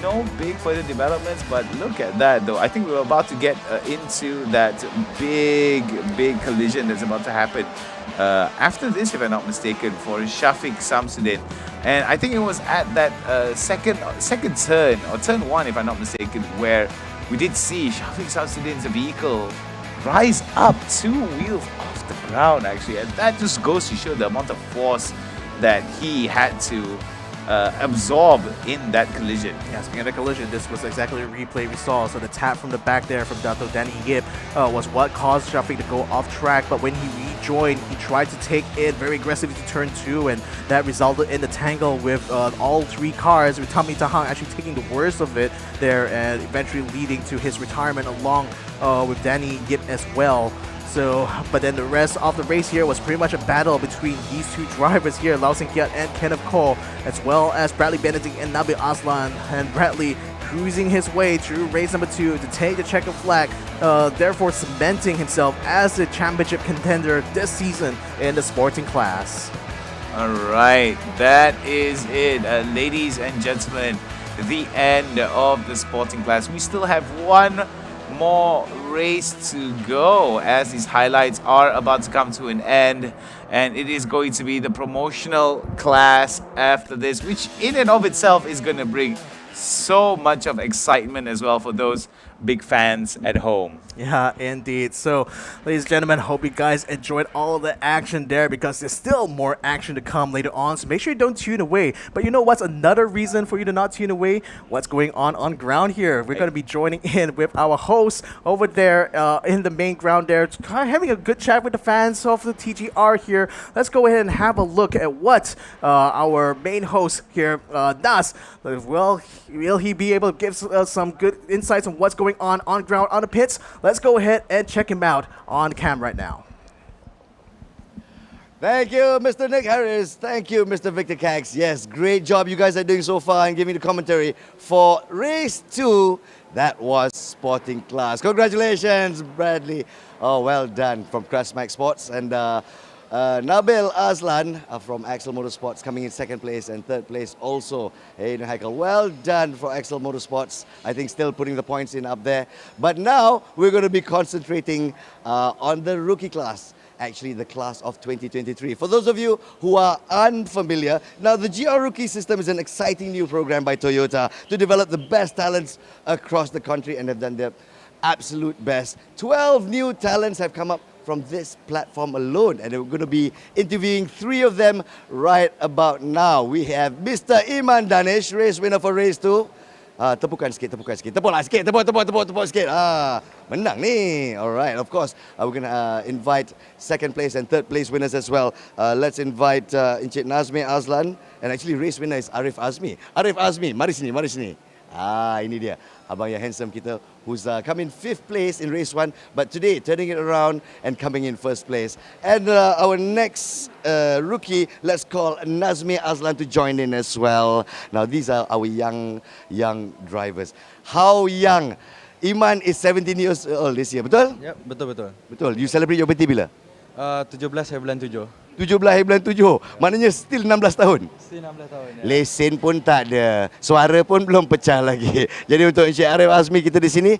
no big further developments. But look at that, though. I think we're about to get into that big collision that's about to happen after this, if I'm not mistaken, for Shafiq Samsudin. And I think it was at that second turn, or turn 1, if I'm not mistaken, where we did see Shafiq Samsudin's vehicle rise up 2 wheels off the ground, actually. And that just goes to show the amount of force that he had to absorb in that collision. Yeah, speaking of the collision, this was exactly a replay we saw. So the tap from the back there from Dato Danny Yip was what caused Shafiq to go off track. But when he rejoined, he tried to take it very aggressively to turn 2, and that resulted in the tangle with all 3 cars, with Tommy Tahang actually taking the worst of it there, and eventually leading to his retirement along with Danny Yip as well. So, but then the rest of the race here was pretty much a battle between these 2 drivers here, Lau Sing Kiat and Kenneth Cole, as well as Bradley Benedict and Nabil Aslan. And Bradley cruising his way through race number 2 to take the checkered flag, therefore cementing himself as the championship contender this season in the sporting class. All right, that is it, ladies and gentlemen. The end of the sporting class. We still have one more race to go, as these highlights are about to come to an end, and it is going to be the promotional class after this, which in and of itself is going to bring so much of excitement as well for those big fans at home. Yeah, indeed. So, ladies and gentlemen, hope you guys enjoyed all the action there, because there's still more action to come later on. So make sure you don't tune away. But you know what's another reason for you to not tune away? What's going on ground here? We're going to be joining in with our hosts over there in the main ground there, having a good chat with the fans of the TGR here. Let's go ahead and have a look at what our main host here, Nas, will he be able to give us some good insights on what's going on ground on the pits? Let's go ahead and check him out on cam right now. Thank you, Mr. Nick Harris. Thank you, Mr. Victor Cax. Yes, great job you guys are doing so far and giving the commentary for race 2. That was sporting class. Congratulations, Bradley. Oh, well done from Climactic Sports. And Nabil Aslan from Axel Motorsports coming in 2nd place, and 3rd place also Hayden Heikel. Well done for Axel Motorsports. I think still putting the points in up there. But now we're going to be concentrating on the rookie class. Actually, the class of 2023. For those of you who are unfamiliar, now the GR Rookie System is an exciting new program by Toyota to develop the best talents across the country, and they've done their absolute best. 12 new talents have come up from this platform alone, and we're going to be interviewing 3 of them right about now. We have Mr. Iman Danish, race winner for race 2. Tepukan sikit. Tepuklah sikit. Tepuk sikit. Menang ni. Alright, of course, we're going to invite 2nd place and 3rd place winners as well. Let's invite Encik Nazmi Azlan, and actually race winner is Arif Azmi. Arif Azmi, mari sini. Ini dia, abang yang handsome kita, who's come in 5th place in race 1, but today turning it around and coming in 1st place. And our next rookie, let's call Nazmi Azlan to join in as well. Now these are our young drivers. How young? Iman is 17 years old this year, betul? Yep, betul. Betul. You celebrate your birthday bila? 17 hari bulan 7. 17 hari bulan 7. Maknanya still 16 tahun. Still 16 tahun ya. Lesen pun tak ada. Suara pun belum pecah lagi. Jadi untuk Encik Arif Azmi kita di sini,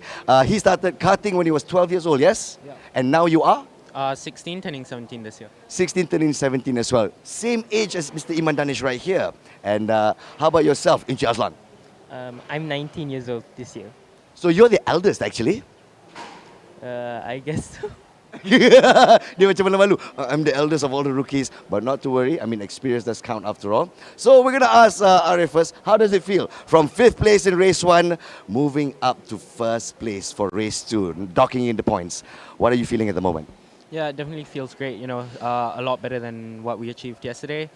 he started karting when he was 12 years old, yes? Yeah. And now you are? 16 turning 17 this year. 16 turning 17 as well. Same age as Mr. Iman Danish right here. And how about yourself, Encik Azlan? I'm 19 years old this year. So you're the eldest actually? I guess so. Dia macam malu-malu. I'm the eldest of all the rookies, but not to worry. I mean, experience does count after all. So we're going to ask Arif first, how does it feel from 5th place in race 1, moving up to 1st place for race 2, docking in the points? What are you feeling at the moment? Yeah, it definitely feels great. You know, a lot better than what we achieved yesterday.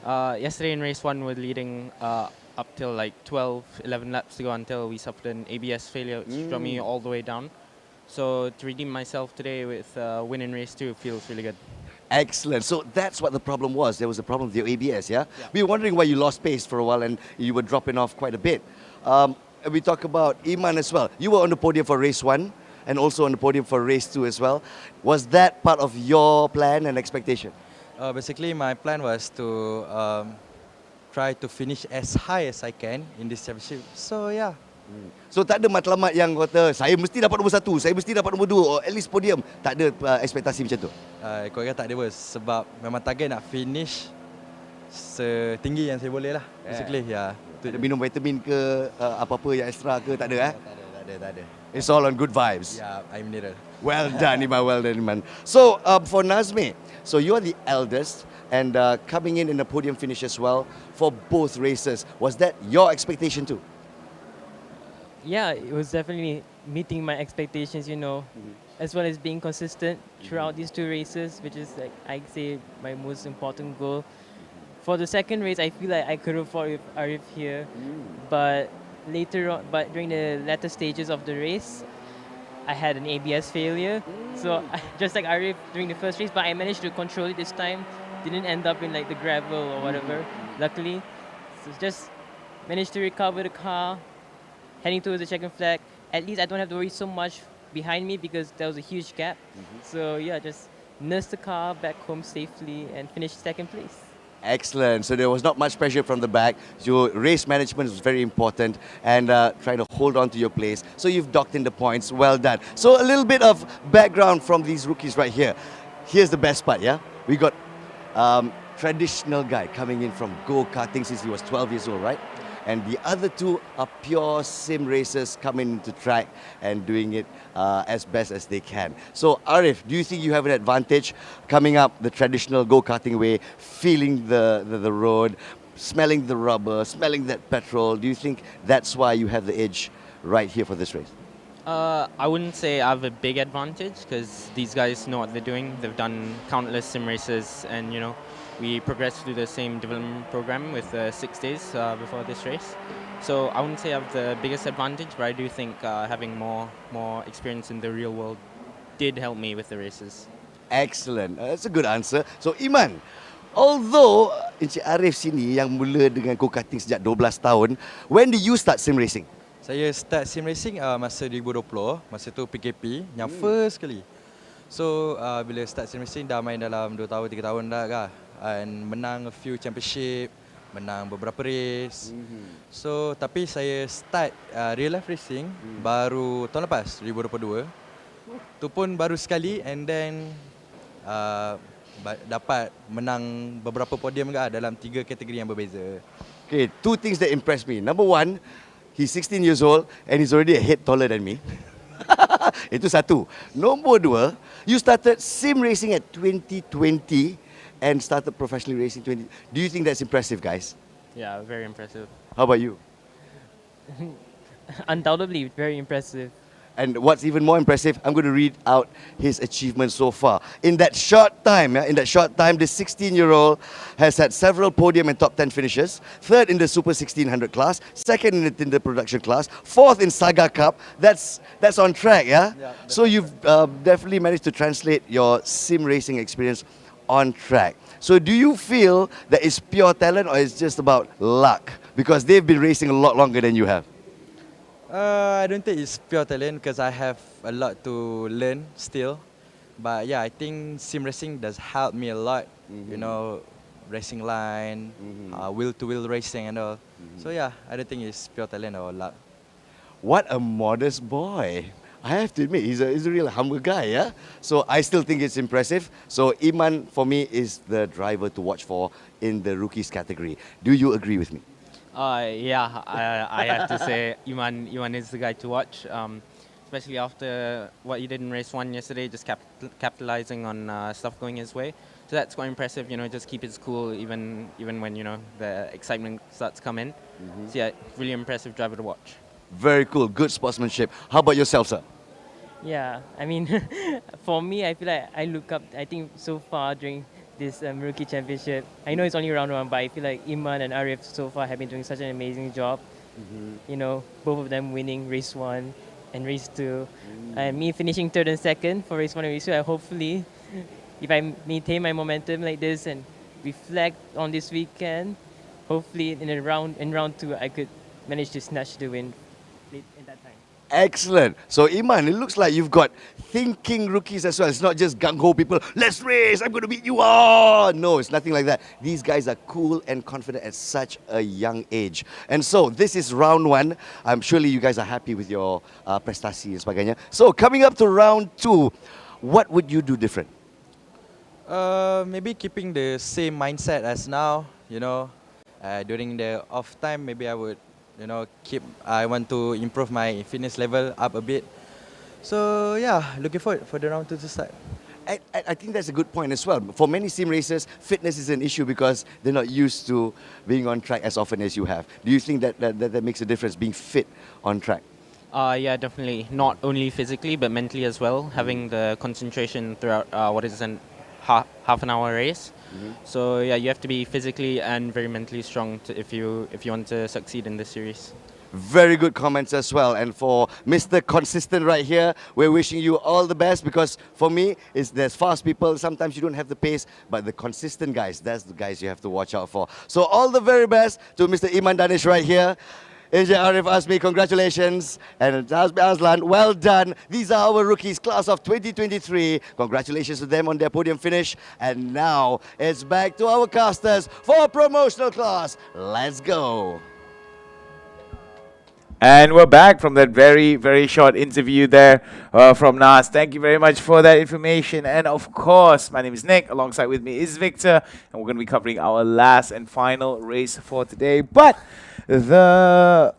Yesterday in race 1, we're leading up till like 12, 11 laps to go until we suffered an ABS failure, which brought me all the way down. So to redeem myself today with win in race 2 feels really good. Excellent. So that's what the problem was. There was a problem with your ABS, yeah? We were wondering why you lost pace for a while and you were dropping off quite a bit. We talk about Iman as well. You were on the podium for race 1. and also on the podium for race 2 as well. Was that part of your plan and expectation? Basically, my plan was to try to finish as high as I can in this championship. So yeah. So tak ada matlamat yang kata saya mesti dapat nombor 1, saya mesti dapat nombor 2 or at least podium. Tak ada ekspektasi macam tu. Kau kata tak ada bos, sebab memang target nak finish setinggi yang saya boleh lah. Basically, ya. Ada minum vitamin ke apa-apa yang extra ke tak ada Tak ada. It's all on good vibes. Yeah, I'm mineral. Well done, Iman. Well done, Iman. So for Nazmi, so you're the eldest and coming in a podium finish as well for both races. Was that your expectation too? Yeah, it was definitely meeting my expectations, as well as being consistent throughout these 2 races, which is like I'd say my most important goal. For the second race, I feel like I could have fought with Arif here, but during the latter stages of the race, I had an ABS failure. So just like Arif during the first race, but I managed to control it this time. Didn't end up in like the gravel or whatever, luckily. So just managed to recover the car, heading towards the checkered flag. At least I don't have to worry so much behind me because there was a huge gap. So yeah, just nursed the car back home safely and finished second place. Excellent. So there was not much pressure from the back. Your race management was very important and trying to hold on to your place. So you've docked in the points. Well done. So a little bit of background from these rookies right here. Here's the best part, yeah? We got traditional guy coming in from go-karting since he was 12 years old, right? And the other 2 are pure sim racers coming into track and doing it as best as they can. So Arif, do you think you have an advantage coming up the traditional go-karting way, feeling the road, smelling the rubber, smelling that petrol? Do you think that's why you have the edge right here for this race? I wouldn't say I have a big advantage because these guys know what they're doing. They've done countless sim races and, we progressed through the same development program with 6 days before this race. So I wouldn't say I have the biggest advantage, but I do think having more experience in the real world did help me with the races. Excellent. That's a good answer. So Iman, although Encik Arif sini yang mula dengan go-karting sejak 12 tahun, when did you start sim racing? Saya start sim racing masa 2020, masa tu PKP yang first kali. So bila start sim racing dah main dalam 2 tahun 3 tahun dah kah. And menang a few championship, menang beberapa race. So tapi saya start real life racing baru tahun lepas 2022. Tu pun baru sekali and then dapat menang beberapa podium juga dalam 3 kategori yang berbeza. Okay, 2 things that impressed me. Number 1, he's 16 years old and he's already a head taller than me. Itu satu. Nombor 2, you started sim racing at 2020 and started professionally racing 20. Do you think that's impressive, guys? Yeah, very impressive. How about you? Undoubtedly, very impressive. And what's even more impressive, I'm going to read out his achievements so far. In that short time, the 16-year-old has had several podium and top 10 finishes. 3rd in the Super 1600 class, 2nd in the Tinder production class, 4th in Saga Cup. That's on track, yeah? So you've definitely managed to translate your sim racing experience on track. So do you feel that it's pure talent or it's just about luck? Because they've been racing a lot longer than you have. I don't think it's pure talent because I have a lot to learn still. But yeah, I think sim racing does help me a lot. Racing line, wheel-to-wheel racing and all. So yeah, I don't think it's pure talent or luck. What a modest boy. I have to admit, he's a real humble guy, yeah? So I still think it's impressive. So Iman, for me, is the driver to watch for in the rookies category. Do you agree with me? Yeah, I have to say Iman is the guy to watch, especially after what he did in race 1 yesterday, just capitalizing on stuff going his way. So that's quite impressive, just keep his cool even when, the excitement starts to come in. So yeah, really impressive driver to watch. Very cool, good sportsmanship. How about yourself, sir? Yeah, I mean, for me, I feel like I look up, I think so far during this rookie championship. I know it's only round 1, but I feel like Iman and Arif so far have been doing such an amazing job. Both of them winning race 1 and race 2. And me finishing 3rd and 2nd for race 1 and race 2. I hopefully, if I maintain my momentum like this and reflect on this weekend, hopefully in round 2 I could manage to snatch the win. complete in that time. Excellent. So Iman, it looks like you've got thinking rookies as well. It's not just gung-ho people, let's race, I'm going to beat you all. No, it's nothing like that. These guys are cool and confident at such a young age. And so this is round one. I'm surely you guys are happy with your prestasi and sebagainya. So coming up to round two, what would you do different? Maybe keeping the same mindset as now, during the off time, maybe I would, I want to improve my fitness level up a bit. So yeah, looking forward for the round two to start. I think that's a good point as well. For many sim racers, fitness is an issue because they're not used to being on track as often as you have. Do you think that makes a difference, being fit on track? Yeah, definitely. Not only physically, but mentally as well. Having the concentration throughout what is an half an hour race. So yeah, you have to be physically and very mentally strong if you want to succeed in this series. Very good comments as well. And for Mr. Consistent right here, we're wishing you all the best because for me, there's fast people. Sometimes you don't have the pace, but the consistent guys, that's the guys you have to watch out for. So all the very best to Mr. Iman Danish right here. AJ Arif Asmi, congratulations. And Azmi Azlan, well done. These are our rookies, class of 2023. Congratulations to them on their podium finish. And now it's back to our casters for promotional class. Let's go. And we're back from that very, very short interview there from Nas. Thank you very much for that information. And of course, my name is Nick. Alongside with me is Victor. And we're going to be covering our last and final race for today. But the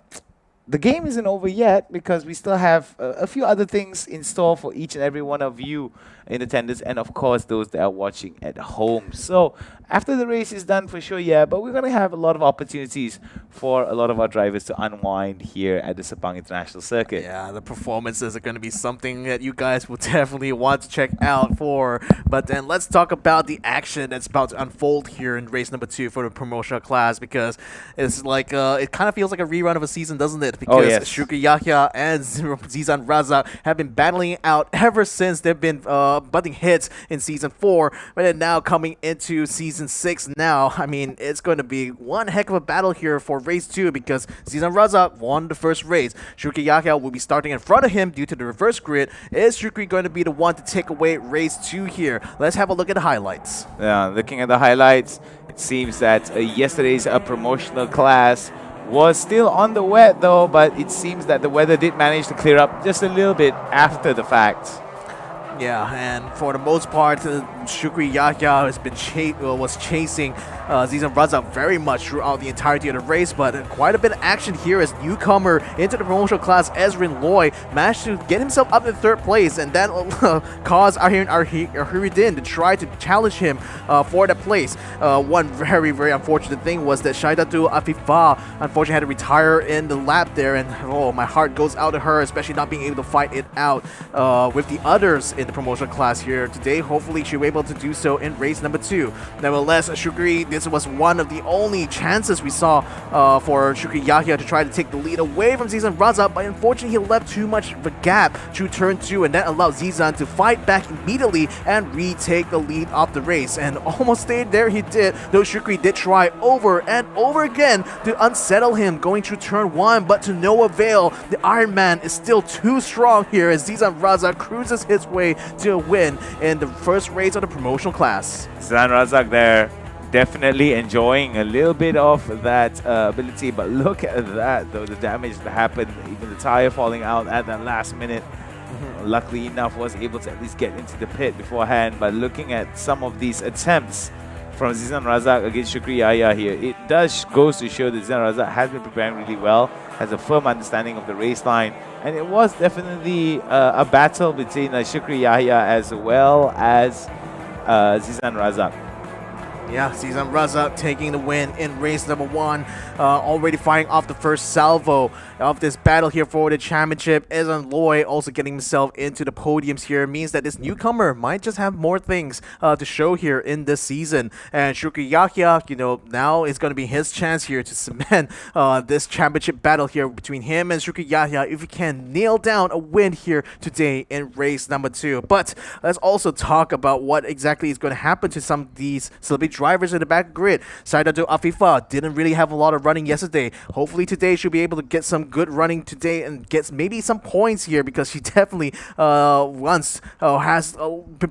game isn't over yet because we still have a few other things in store for each and every one of you in attendance, and of course those that are watching at home. So after the race is done, for sure, yeah, but we're going to have a lot of opportunities for a lot of our drivers to unwind here at the Sepang International Circuit. Yeah, the performances are going to be something that you guys will definitely want to check out for. But then let's talk about the action that's about to unfold here in race number 2 for the promotional class, because it's like it kind of feels like a rerun of a season, doesn't it? Because Shukri Yahya and Zizan Razak have been battling out ever since they've been butting heads in season 4, but then now coming into season 6 now, I mean, it's going to be one heck of a battle here for race 2 because Zizan Razak won the first race. Shukri Yahya will be starting in front of him due to the reverse grid. Is Shukri going to be the one to take away race 2 here? Let's have a look at the highlights. Yeah, looking at the highlights, it seems that yesterday's promotional class was still on the wet though, but it seems that the weather did manage to clear up just a little bit after the fact. Yeah, and for the most part, Shukri Yahya has been was chasing Zizan Razak very much throughout the entirety of the race, but quite a bit of action here as newcomer into the promotional class, Ezrin Loy, managed to get himself up in 3rd place, and that caused Ahiruddin to try to challenge him for that place. One very, very unfortunate thing was that Shaidatu Afifa unfortunately had to retire in the lap there, and oh, my heart goes out to her, especially not being able to fight it out with the others in the promotional class here today. Hopefully she'll be able to do so in race number 2. Nevertheless, Shukri, this was one of the only chances we saw for Shukri Yahya to try to take the lead away from Zizan Razak, but unfortunately he left too much of a gap through turn 2, and that allowed Zizan to fight back immediately and retake the lead of the race, and almost stayed there he did, though Shukri did try over and over again to unsettle him going through turn 1, but to no avail. The Iron Man is still too strong here as Zizan Razak cruises his way to a win in the first race of the promotional class. Zizan Razak there definitely enjoying a little bit of that ability, but look at that though, the damage that happened, even the tire falling out at that last minute. Luckily enough was able to at least get into the pit beforehand, but looking at some of these attempts from Zizan Razak against Shukri Yahya here, it goes to show that Zizan Razak has been preparing really well, has a firm understanding of the race line, and it was definitely a battle between Shukri Yahya as well as Zizan Razak. Yeah, Zizan Razak taking the win in race number 1, already firing off the first salvo of this battle here for the championship. Ezran Loy also getting himself into the podiums here means that this newcomer might just have more things to show here in this season. And Shukri Yahya, now is going to be his chance here to cement this championship battle here between him and Shukri Yahya if he can nail down a win here today in race number 2. But let's also talk about what exactly is going to happen to some of these celebrity drivers in the back grid. Saidatu Afifa didn't really have a lot of running yesterday. Hopefully today she'll be able to get some good running today and get maybe some points here, because she definitely has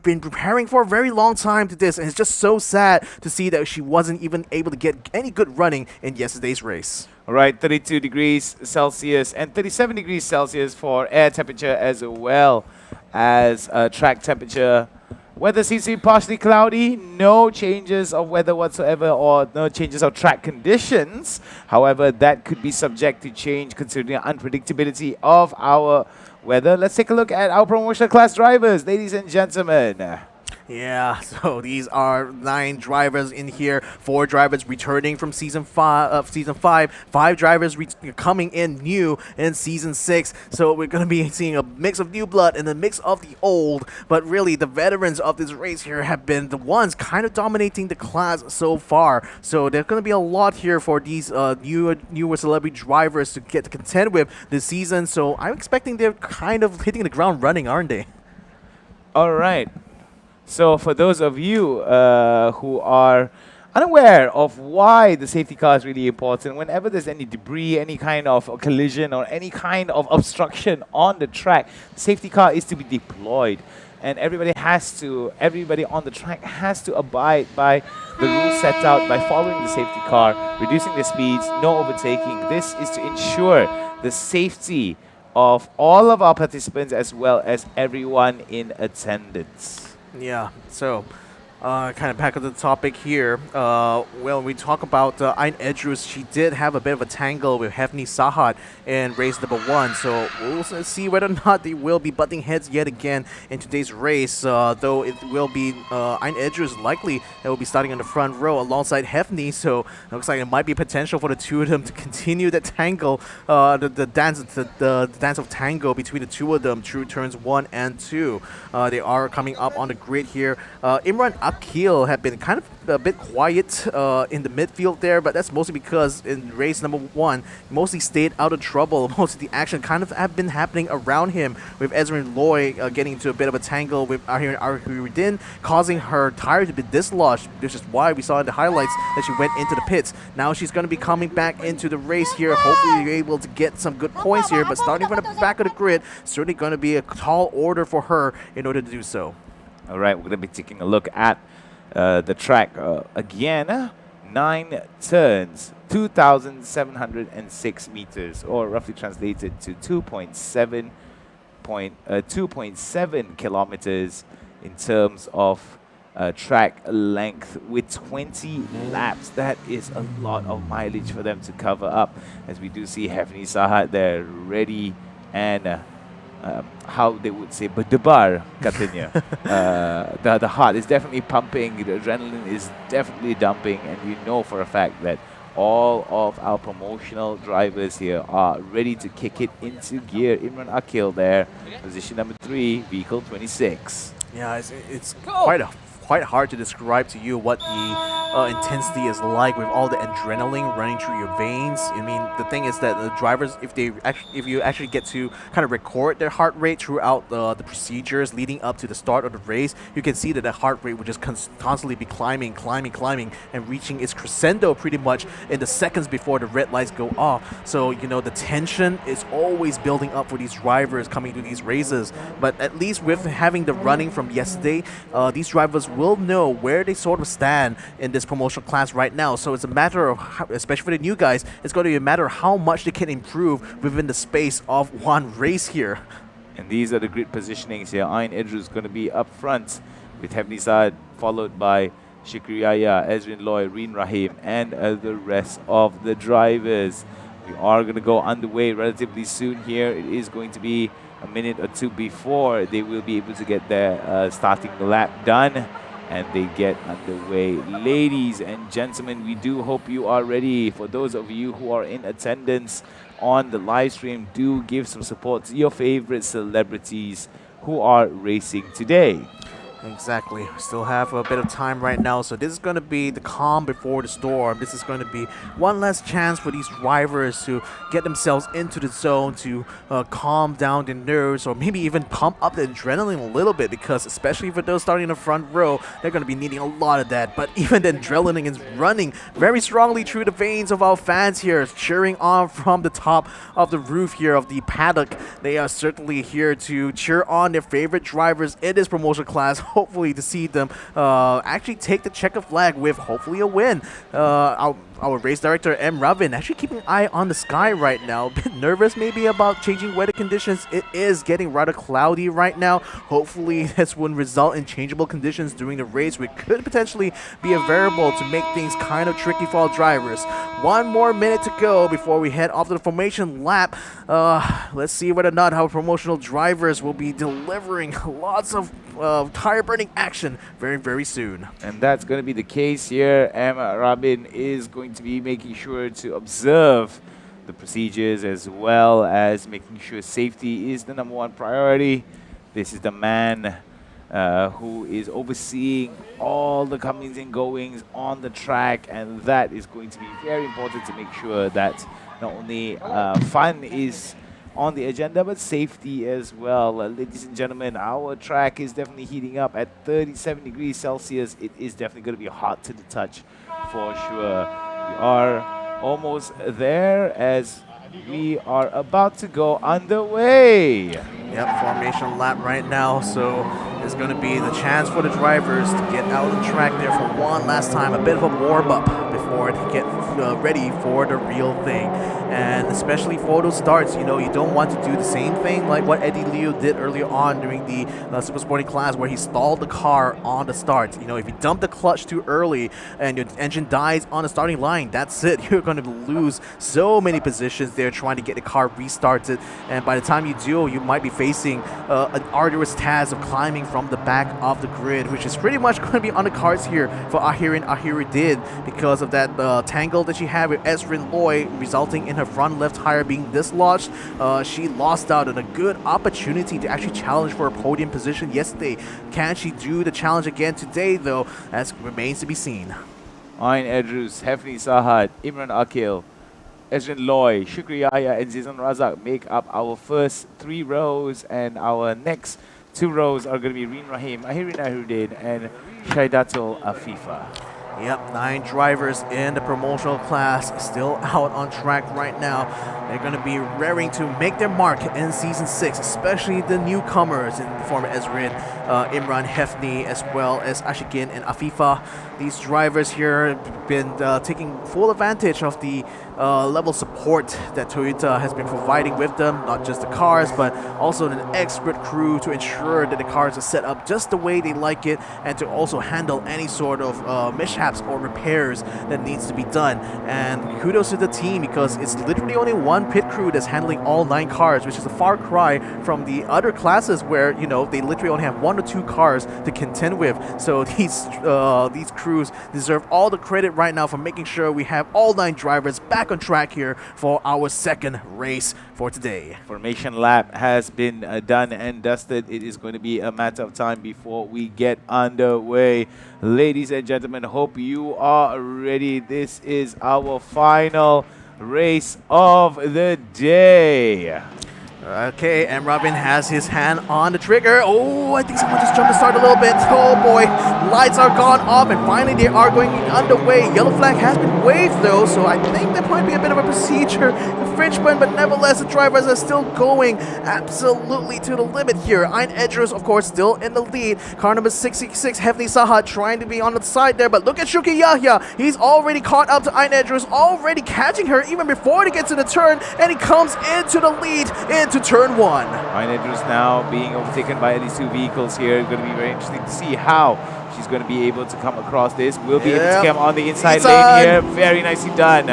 been preparing for a very long time to this, and it's just so sad to see that she wasn't even able to get any good running in yesterday's race. All right, 32 degrees Celsius and 37 degrees Celsius for air temperature as well as track temperature. Weather seems to be partially cloudy, no changes of weather whatsoever or no changes of track conditions. However, that could be subject to change considering the unpredictability of our weather. Let's take a look at our promotional class drivers, ladies and gentlemen. Yeah, so these are 9 drivers in here. 4 drivers returning from season 5. 5 drivers coming in new in season 6. So we're going to be seeing a mix of new blood and a mix of the old. But really, the veterans of this race here have been the ones kind of dominating the class so far. So there's going to be a lot here for these newer celebrity drivers to get to contend with this season. So I'm expecting they're kind of hitting the ground running, aren't they? All right. So for those of you who are unaware of why the safety car is really important, whenever there's any debris, any kind of collision or any kind of obstruction on the track, the safety car is to be deployed. And everybody on the track has to abide by the rules set out by following the safety car, reducing the speeds, no overtaking. This is to ensure the safety of all of our participants as well as everyone in attendance. Yeah, so kind of back on the topic here. When we talk about Ayn Edrus, she did have a bit of a tangle with Hefni Sahat in race number 1. So we'll see whether or not they will be butting heads yet again in today's race. Though it will be Ayn Edrus likely that will be starting on the front row alongside Hefni. So it looks like it might be potential for the two of them to continue the tangle, the dance of tango between the two of them through turns 1 and 2. They are coming up on the grid here. Imran Akil had been kind of a bit quiet in the midfield there, but that's mostly because in race number 1, he mostly stayed out of trouble. Most of the action kind of have been happening around him, with Ezrin Loy getting into a bit of a tangle with Ahirin Arhuridin, causing her tire to be dislodged, which is why we saw in the highlights that she went into the pits. Now she's going to be coming back into the race here. Hopefully you're able to get some good points here, but starting from the back of the grid, certainly going to be a tall order for her in order to do so. All right, we're going to be taking a look at the track again. 9 turns, 2,706 meters, or roughly translated to 2.7 kilometers in terms of track length with 20 laps. That is a lot of mileage for them to cover up, as we do see Hefni Sahat there ready and how they would say berdebar katanya. The heart is definitely pumping, the adrenaline is definitely dumping, and you know for a fact that all of our promotional drivers here are ready to kick it into gear. Imran Akil there, position number 3, vehicle 26. Yeah, it's quite hard to describe to you what the intensity is like with all the adrenaline running through your veins. I mean, the thing is that the drivers, if you actually get to kind of record their heart rate throughout the procedures leading up to the start of the race, you can see that the heart rate would just constantly be climbing, and reaching its crescendo pretty much in the seconds before the red lights go off. So, you know, the tension is always building up for these drivers coming to these races. But at least with having the running from yesterday, these drivers will know where they sort of stand in this promotional class right now. So it's a matter of, especially for the new guys, it's going to be a matter of how much they can improve within the space of one race here. And these are the grid positionings here. Ayn Edrus is going to be up front with Hefni Saad, followed by Shikriaya, Ezrin Loy, Reen Rahim, and the rest of the drivers. We are going to go underway relatively soon here. It is going to be a minute or two before they will be able to get their starting lap done, and they get underway. Ladies and gentlemen, we do hope you are ready. For those of you who are in attendance on the live stream, do give some support to your favorite celebrities who are racing today. Exactly. Still have a bit of time right now, so this is going to be the calm before the storm. This is going to be one last chance for these drivers to get themselves into the zone, to calm down their nerves, or maybe even pump up the adrenaline a little bit, because especially for those starting in the front row, they're going to be needing a lot of that. But even the adrenaline is running very strongly through the veins of our fans here, cheering on from the top of the roof here of the paddock. They are certainly here to cheer on their favorite drivers in this promotional class, hopefully to see them actually take the checker flag with hopefully a win. Our race director, M. Ravin, actually keeping an eye on the sky right now. A bit nervous maybe about changing weather conditions. It is getting rather cloudy right now. Hopefully this wouldn't result in changeable conditions during the race, which could potentially be a variable to make things kind of tricky for our drivers. 1 more minute to go before we head off to the formation lap. Let's see whether or not our promotional drivers will be delivering lots of tire burning action very, very soon. And that's going to be the case here. M. Rabin is going to be making sure to observe the procedures as well as making sure safety is the #1 priority. This is the man who is overseeing all the comings and goings on the track, and that is going to be very important to make sure that not only fun is on the agenda, but safety as well. Ladies and gentlemen, our track is definitely heating up at 37 degrees Celsius. It is definitely going to be hot to the touch for sure. We are almost there as we are about to go underway. Yep, formation lap right now, so it's going to be the chance for the drivers to get out on the track there for one last time, a bit of a warm-up before they get ready for the real thing. And especially for those starts, you know, you don't want to do the same thing like what Eddie Liu did earlier on during the Super Sporting class, where he stalled the car on the start. You know, if you dump the clutch too early and your engine dies on the starting line, that's it. You're going to lose so many positions there trying to get the car restarted. And by the time you do, you might be facing an arduous task of climbing from the back of the grid, which is pretty much going to be on the cards here for Ahirin Ahiruddin because of that tangle that she had with Ezrin Loy, resulting in her front left tire being dislodged. She lost out on a good opportunity to actually challenge for a podium position yesterday. Can she do the challenge again today, though? That remains to be seen. Ayn Edrus, Hefni Sahad, Imran Akil, Ezrin Loy, Shukri Yahya, and Zizan Razak make up our first 3 rows, and our next 2 rows are going to be Reen Rahim, Ahirin Ahiruddin, and Shaidatul Afifa. Yep, 9 drivers in the promotional class still out on track right now. They're going to be raring to make their mark in Season 6, especially the newcomers in the form of Ezrin, Imran, Hefni, as well as Ashikin and Afifa. These drivers here have been taking full advantage of the level of support that Toyota has been providing with them, not just the cars, but also an expert crew to ensure that the cars are set up just the way they like it, and to also handle any sort of mishaps or repairs that needs to be done. And kudos to the team, because it's literally only one pit crew that's handling all 9 cars, which is a far cry from the other classes where, you know, they literally only have 1 or 2 cars to contend with. So these crews deserve all the credit right now for making sure we have all 9 drivers back on track here for our second race for today. Formation lap has been done and dusted. It is going to be a matter of time before we get underway. Ladies and gentlemen, hope you are ready. This is our final race of the day. Okay, and Robin has his hand on the trigger. Oh, I think someone just jumped the start a little bit. Oh boy, lights are gone off, and finally they are going underway. Yellow flag has been waved though, so I think there might be a bit of a procedure infringement, but nevertheless the drivers are still going absolutely to the limit here. Ayn Edrus, of course, still in the lead. Car number 66, Hefni Sahat, trying to be on the side there, but look at Shuki Yahya. He's already caught up to Ayn Edrus, already catching her even before they get to the turn, and he comes into the lead into turn 1. Ayn Edrus now being overtaken by these 2 vehicles here. It's going to be very interesting to see how she's going to be able to come across this. We'll be able to come on the inside lane here. Very nicely done.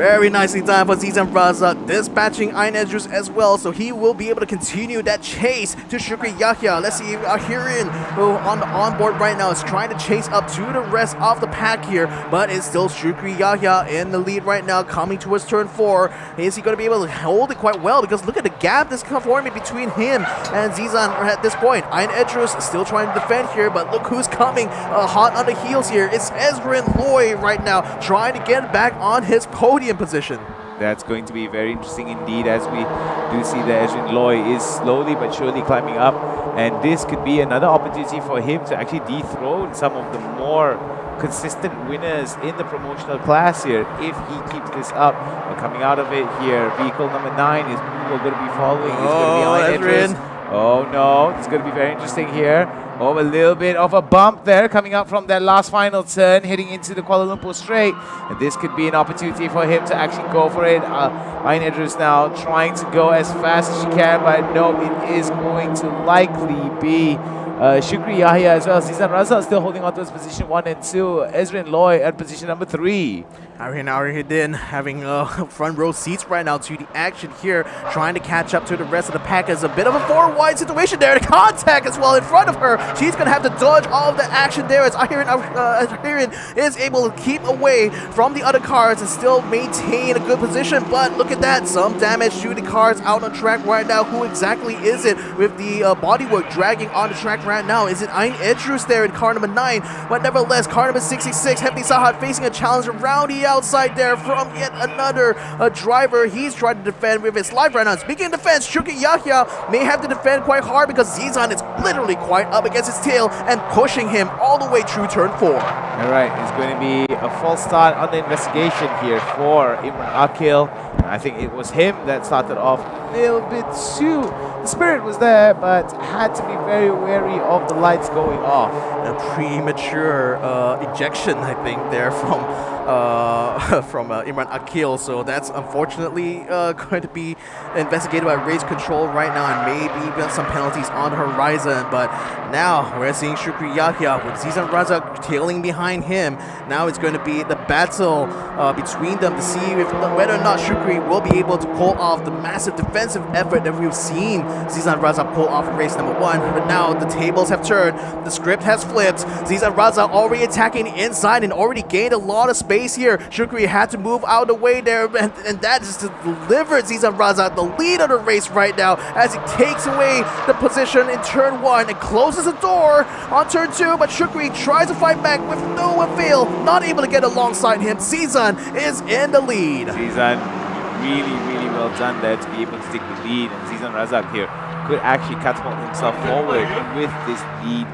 Very nicely done for Zizan Raza, dispatching Iron Edges as well, so he will be able to continue that chase to Shukri Yahya. Let's see if Ahirin, who on the onboard right now, is trying to chase up to the rest of the pack here, but it's still Shukri Yahya in the lead right now, coming towards turn 4. Is he going to be able to hold it quite well? Because look at the gap that's forming between him and Zizan at this point. Iron Edges still trying to defend here, but look who's coming hot on the heels here. It's Ezrin Loy right now, trying to get back on his podium position. That's going to be very interesting indeed, as we do see that Ezrin Loy is slowly but surely climbing up, and this could be another opportunity for him to actually dethrone some of the more consistent winners in the promotional class here if he keeps this up. But coming out of it here, vehicle number 9 is who we're going to be following. It's going to be Ezrin. Oh no, it's going to be very interesting here. Oh, a little bit of a bump there coming up from that last final turn, heading into the Kuala Lumpur Straight. And this could be an opportunity for him to actually go for it. Iron Edris now trying to go as fast as she can, but no, it is going to likely be Shukri Yahya as well. Zizan Raza still holding on to his position 1 and 2. Ezrin Loy at position number 3. Arin Arihidin having front row seats right now to the action here, trying to catch up to the rest of the pack. As a bit of a 4-wide situation there. The contact as well in front of her. She's going to have to dodge all of the action there as Ahirin is able to keep away from the other cars and still maintain a good position. But look at that, some damage to the cars out on track right now. Who exactly is it with the bodywork dragging on the track right now? Is it Ain Edrus there in car number 9? But nevertheless, car number 66, Hefty Sahat, facing a challenge around the outside there from yet another driver. He's trying to defend with his life right now. Speaking of defense, Shukri Yahya may have to defend quite hard because Zizan is literally quite up against his tail and pushing him all the way through turn 4. Alright, it's going to be a false start on the investigation here for Imran Akil. I think it was him that started off a little bit too. The spirit was there, but had to be very wary of the lights going off. A premature ejection, I think, there from Imran Akil. So that's unfortunately going to be investigated by race control right now, and maybe even some penalties on the horizon. But now we're seeing Shukri Yahya with Zizan Raza tailing behind him. Now it's going to be the battle between them to see whether or not Shukri will be able to pull off the massive defensive effort that we've seen Zizan Raza pull off in race number 1. But now the tables have turned, the script has flipped. Zizan Raza already attacking the inside and already gained a lot of space here. Shukri had to move out of the way there, and that just delivered Zizan Raza the lead of the race right now as he takes away the position in turn 1 and closes the door on turn 2. But Shukri tries to fight back with no avail, not able to get alongside him. Zizan is in the lead. Zizan really well done there to be able to take the lead, and Zizan Razak here could actually catapult himself forward with this lead.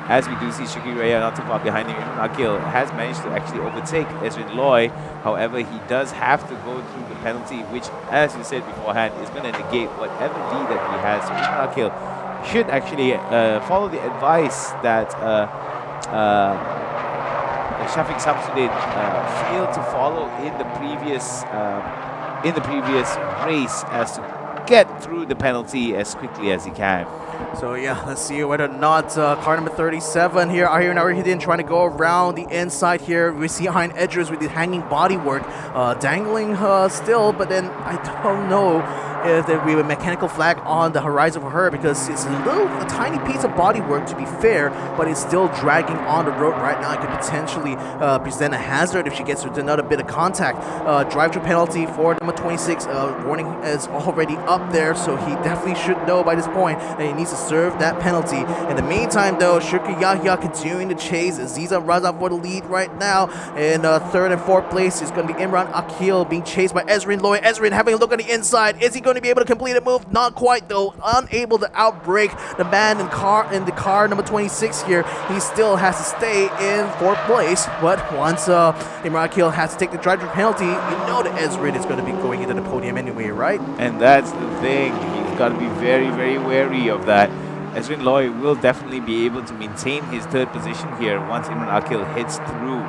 As we do see Shukri Raya not too far behind him, Akil has managed to actually overtake Ezrin Loy. However, he does have to go through the penalty, which, as you said beforehand, is going to negate whatever lead that he has. So Akil should actually follow the advice that Shafiq Samsudin failed to follow in the previous race, as to get through the penalty as quickly as he can. So yeah, let's see whether or not car number 37 here, Ahirin Arihidin, trying to go around the inside here. We see Hein Edgers with the hanging bodywork dangling still, but then I don't know if there will be a mechanical flag on the horizon for her, because it's a tiny piece of bodywork, to be fair, but it's still dragging on the road right now. It could potentially present a hazard if she gets another bit of contact. Drive-through penalty for number 26. Warning is already up there, so he definitely should know by this point that he needs to serve that penalty. In the meantime, though, Shukri Yahya continuing to chase Zizan Raza for the lead right now. In 3rd and 4th place is going to be Imran Akil being chased by Ezrin Loy. Ezrin having a look on the inside. Is he going to be able to complete a move? Not quite, though. Unable to outbrake the man in the car number 26 here. He still has to stay in 4th place. But once Imran Akil has to take the drive-through penalty, you know that Ezrin is going to be going into the podium anyway, right? And that's the thing. He's got to be very wary of that. Ezrin Loy will definitely be able to maintain his 3rd position here once Imran Akil hits through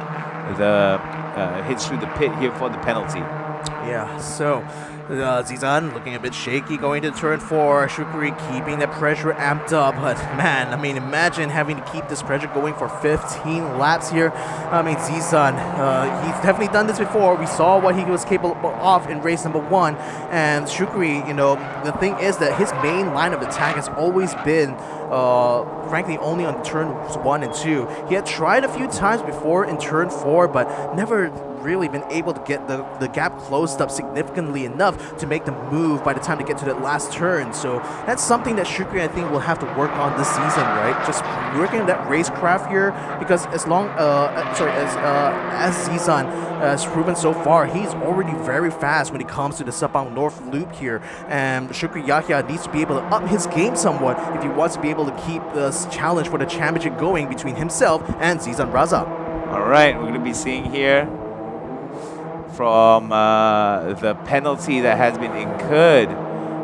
the pit here for the penalty. Yeah, so Zizan looking a bit shaky going to turn 4. Shukri keeping the pressure amped up. But man, I mean, imagine having to keep this pressure going for 15 laps here. I mean, Zizan, he's definitely done this before. We saw what he was capable of in race number 1. And Shukri, you know, the thing is that his main line of attack has always been, frankly, only on turns 1 and 2. He had tried a few times before in turn 4, but never really been able to get the gap closed up significantly enough to make the move by the time they get to that last turn. So that's something that Shukri, I think, will have to work on this season, right? Just working on that racecraft here, because as Zizan has proven so far, he's already very fast when it comes to the Sepang North Loop here, and Shukri Yahya needs to be able to up his game somewhat if he wants to be able to keep this challenge for the championship going between himself and Zizan Razak. All right, we're going to be seeing here from the penalty that has been incurred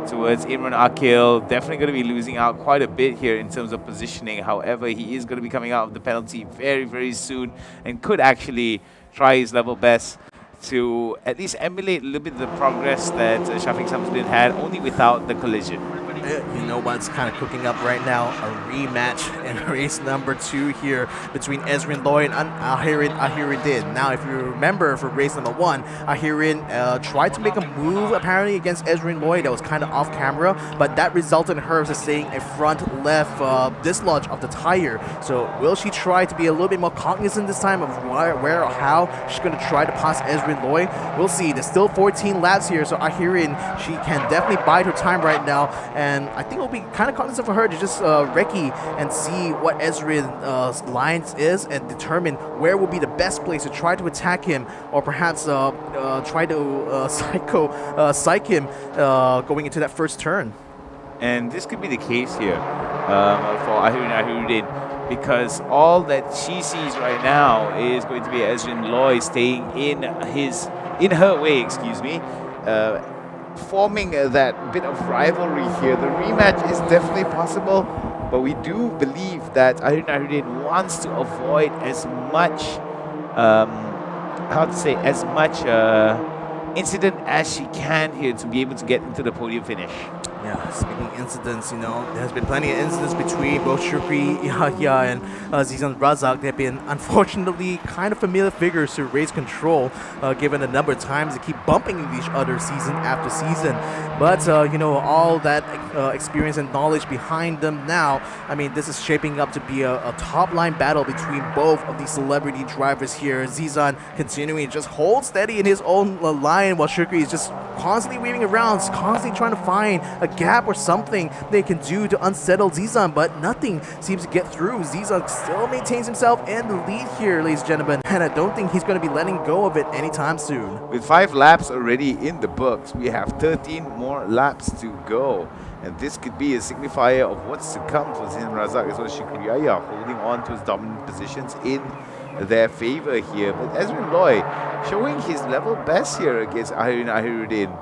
towards Imran Akil. Definitely going to be losing out quite a bit here in terms of positioning. However, he is going to be coming out of the penalty very, very soon and could actually try his level best to at least emulate a little bit of the progress that Shafiq Samsudin had, only without the collision. You know what's kind of cooking up right now? A rematch in race number 2 here between Ezrin Loy and Ahirin Ahiruddin. Now, if you remember for race number 1, Ahirin tried to make a move apparently against Ezrin Loy that was kind of off camera, but that resulted in her sustaining a front left dislodge of the tire. So will she try to be a little bit more cognizant this time of where or how she's going to try to pass Ezrin Loy? We'll see. There's still 14 laps here, so Ahirin, she can definitely bide her time right now. And I think it'll be kind of cognizant for her to just recce and see what Ezrin's lines is and determine where will be the best place to try to attack him, or perhaps try to psych him going into that first turn. And this could be the case here for Ahirin Ahiruddin, because all that she sees right now is going to be Ezrin Loy staying in her way, forming that bit of rivalry here. The rematch is definitely possible, but we do believe that Ahirin Ahiruddin wants to avoid as much, incident as she can here to be able to get into the podium finish. Yeah, speaking incidents, you know, there has been plenty of incidents between both Shukri Yahya and Zizan Razak. They have been, unfortunately, kind of familiar figures to race control, given the number of times they keep bumping into each other season after season. But, you know, all that experience and knowledge behind them now, I mean, this is shaping up to be a top-line battle between both of these celebrity drivers here. Zizan continuing to just hold steady in his own line, while Shukri is just constantly weaving around, constantly trying to find a gap or something they can do to unsettle Zizan, but nothing seems to get through. Zizan still maintains himself in the lead here, ladies and gentlemen, and I don't think he's going to be letting go of it anytime soon. With 5 laps already in the books, we have 13 more laps to go. And this could be a signifier of what's to come for Zizan Razak, as well as Shukri Yahya holding on to his dominant positions in their favor here. But Ezrin Loy showing his level best here against Ahirin Ahiruddin.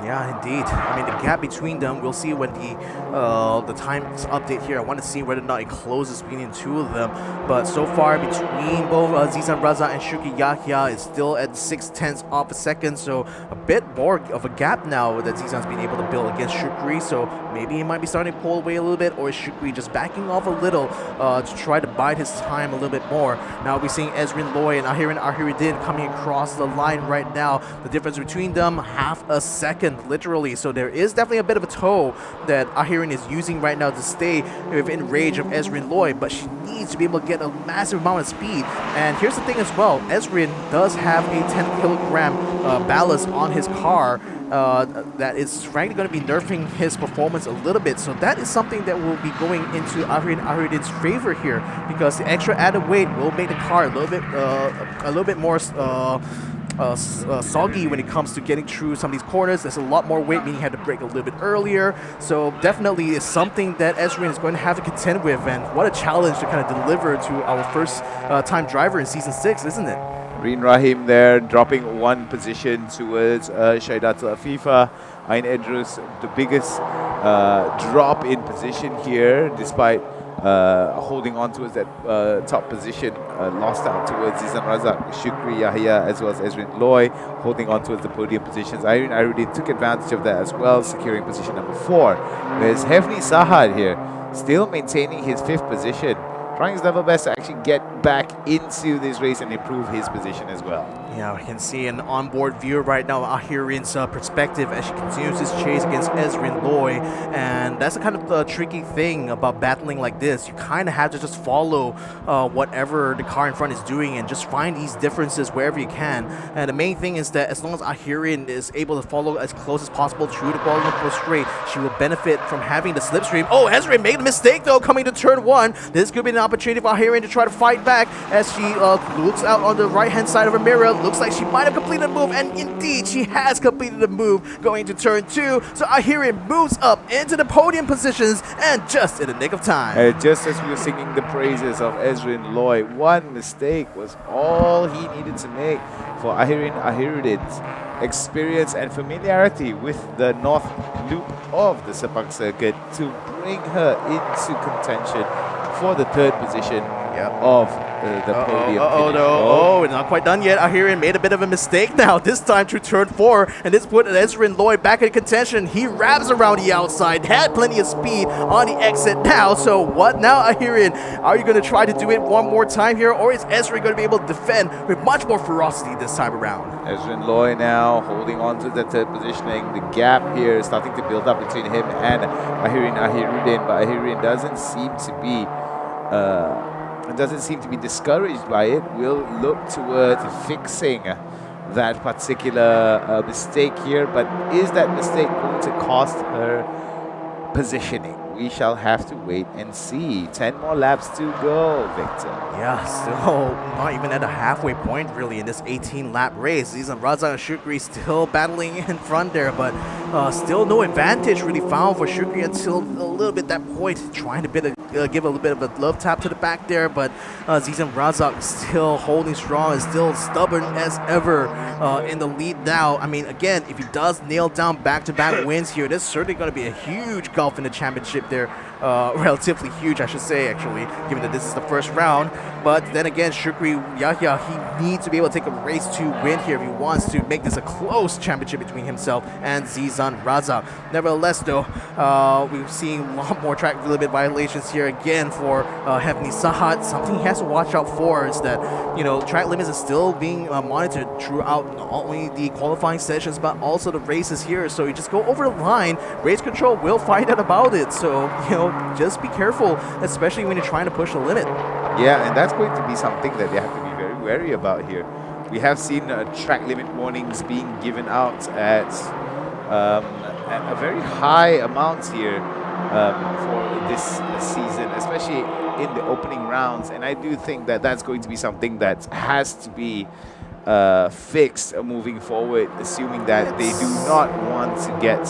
Yeah, indeed. I mean, the gap between them, we'll see when the times update here. I want to see whether or not it closes between the two of them. But so far, between both Zizan Razak and Shukri Yahya is still at 6/10 off a second. So a bit more of a gap now that Zizan's been able to build against Shukri. So maybe he might be starting to pull away a little bit, or is Shukri just backing off a little to try to bide his time a little bit more. Now we're seeing Ezrin Loy and Ahirin Ahiruddin coming across the line right now. The difference between them, half a second. Literally, so there is definitely a bit of a toe that Ahirin is using right now to stay within range of Ezrin Loy, but she needs to be able to get a massive amount of speed. And here's the thing as well, Ezrin does have a 10-kilogram ballast on his car that is frankly going to be nerfing his performance a little bit. So that is something that will be going into Ahirin Ahiruddin's favor here, because the extra added weight will make the car a little bit more soggy when it comes to getting through some of these corners. There's a lot more weight, meaning you have to brake a little bit earlier. So definitely it's something that Ezrin is going to have to contend with, and what a challenge to kind of deliver to our first time driver in Season 6, isn't it? Reen Rahim there dropping 1 position towards Shaidatul Afifa. Ain Edrus, the biggest drop in position here, despite holding on towards that top position, lost out towards Zizan Razak, Shukri Yahya, as well as Ezrin Loy, holding on towards the podium positions. Ahireen Ahirudin took advantage of that as well, securing position number 4. There's Hefni Sahad here, still maintaining his 5th position, trying his level best to actually get back into this race and improve his position as well. Yeah, we can see an onboard view right now, Ahireen's perspective as she continues this chase against Ezrin Loy. And that's the kind of tricky thing about battling like this. You kind of have to just follow whatever the car in front is doing and just find these differences wherever you can. And the main thing is that as long as Ahireen is able to follow as close as possible through the bottom of the straight, she will benefit from having the slipstream. Oh, Ezrin made a mistake though coming to turn 1. This could be an opportunity for Ahireen to try to fight back as she looks out on the right-hand side of her mirror. Looks like she might have completed a move, and indeed she has completed the move going to turn 2. So Ahireen moves up into the podium positions and just in the nick of time. Just as we were singing the praises of Ezrin Loy, one mistake was all he needed to make for Ahireen Ahirudin's experience and familiarity with the north loop of the Sepang circuit to bring her into contention for the 3rd position of the podium. Oh, not quite done yet. Ahireen made a bit of a mistake now, this time through turn 4, and this put Ezrin Loy back in contention. He wraps around the outside, had plenty of speed on the exit now. So what now, Ahireen? Are you going to try to do it one more time here, or is Ezrin going to be able to defend with much more ferocity this time around? Ezrin Loy now holding on to the 3rd positioning. The gap here is starting to build up between him and Ahireen Ahirudin, but Ahireen doesn't seem to be discouraged by it. Will look towards fixing that particular mistake here, but is that mistake going to cost her positioning? We shall have to wait and see. 10 more laps to go, Victor. Yeah, still not even at a halfway point really in this 18-lap race. Zizan Razak and Shukri still battling in front there, but still no advantage really found for Shukri until a little bit that point, trying to give a little bit of a love tap to the back there, but Zizan Razak still holding strong and still stubborn as ever in the lead now. I mean, again, if he does nail down back-to-back wins here, there's certainly going to be a huge gulf in the championship there. Relatively huge, I should say, actually, given that this is the 1st round. But then again, Shukri Yahya, he needs to be able to take a race to win here if he wants to make this a close championship between himself and Zizan Razak. Nevertheless, though, we've seen a lot more track limit violations here again for Hefni Sahad. Something he has to watch out for is that, you know, track limits are still being monitored throughout not only the qualifying sessions but also the races here. So you just go over the line, race control will find out about it. So, you know, just be careful, especially when you're trying to push the limit. Yeah, and that's going to be something that they have to be very wary about here. We have seen track limit warnings being given out at a very high amount here for this season, especially in the opening rounds. And I do think that that's going to be something that has to be fixed moving forward, assuming that they do not want to get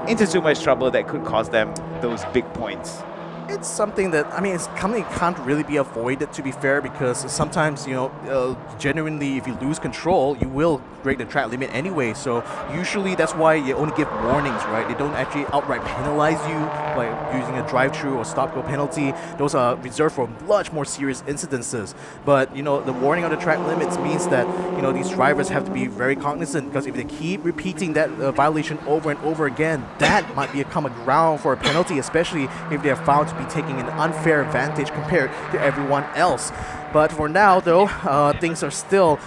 into too much trouble that could cost them those big points. It's something that, I mean, it's something that can't really be avoided, to be fair, because sometimes, you know, genuinely, if you lose control, you will break the track limit anyway. So usually that's why you only give warnings, right? They don't actually outright penalize you by using a drive-through or stop-go penalty. Those are reserved for much more serious incidences. But, you know, the warning on the track limits means that, you know, these drivers have to be very cognizant, because if they keep repeating that violation over and over again, that might become a ground for a penalty, especially if they are found to be taking an unfair advantage compared to everyone else. But for now, though, things are still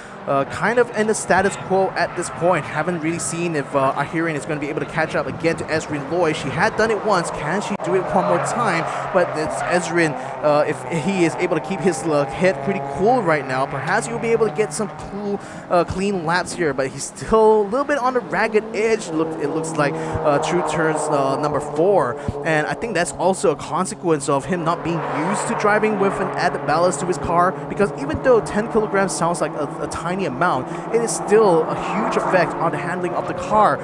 kind of in the status quo at this point. Haven't really seen if Ahireen is going to be able to catch up again to Ezrin Loy. She had done it once. Can she do it one more time? But it's Ezrin, if he is able to keep his head pretty cool right now, perhaps he'll be able to get some cool, clean laps here. But he's still a little bit on the ragged edge. It looks like through turns number 4. And I think that's also a consequence of him not being used to driving with an added ballast to his car. Because even though 10 kilograms sounds like a tiny amount, it is still a huge effect on the handling of the car.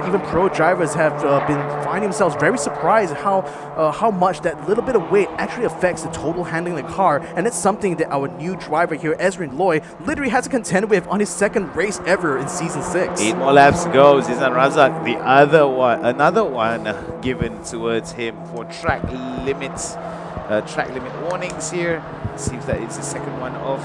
Even pro drivers have been finding themselves very surprised how much that little bit of weight actually affects the total handling of the car. And it's something that our new driver here, Ezrin Loy, literally has to contend with on his 2nd race ever in Season 6. 8 more laps to go. Zizan Razak, another one given towards him for track limits track limit warnings here. Seems that it's the second or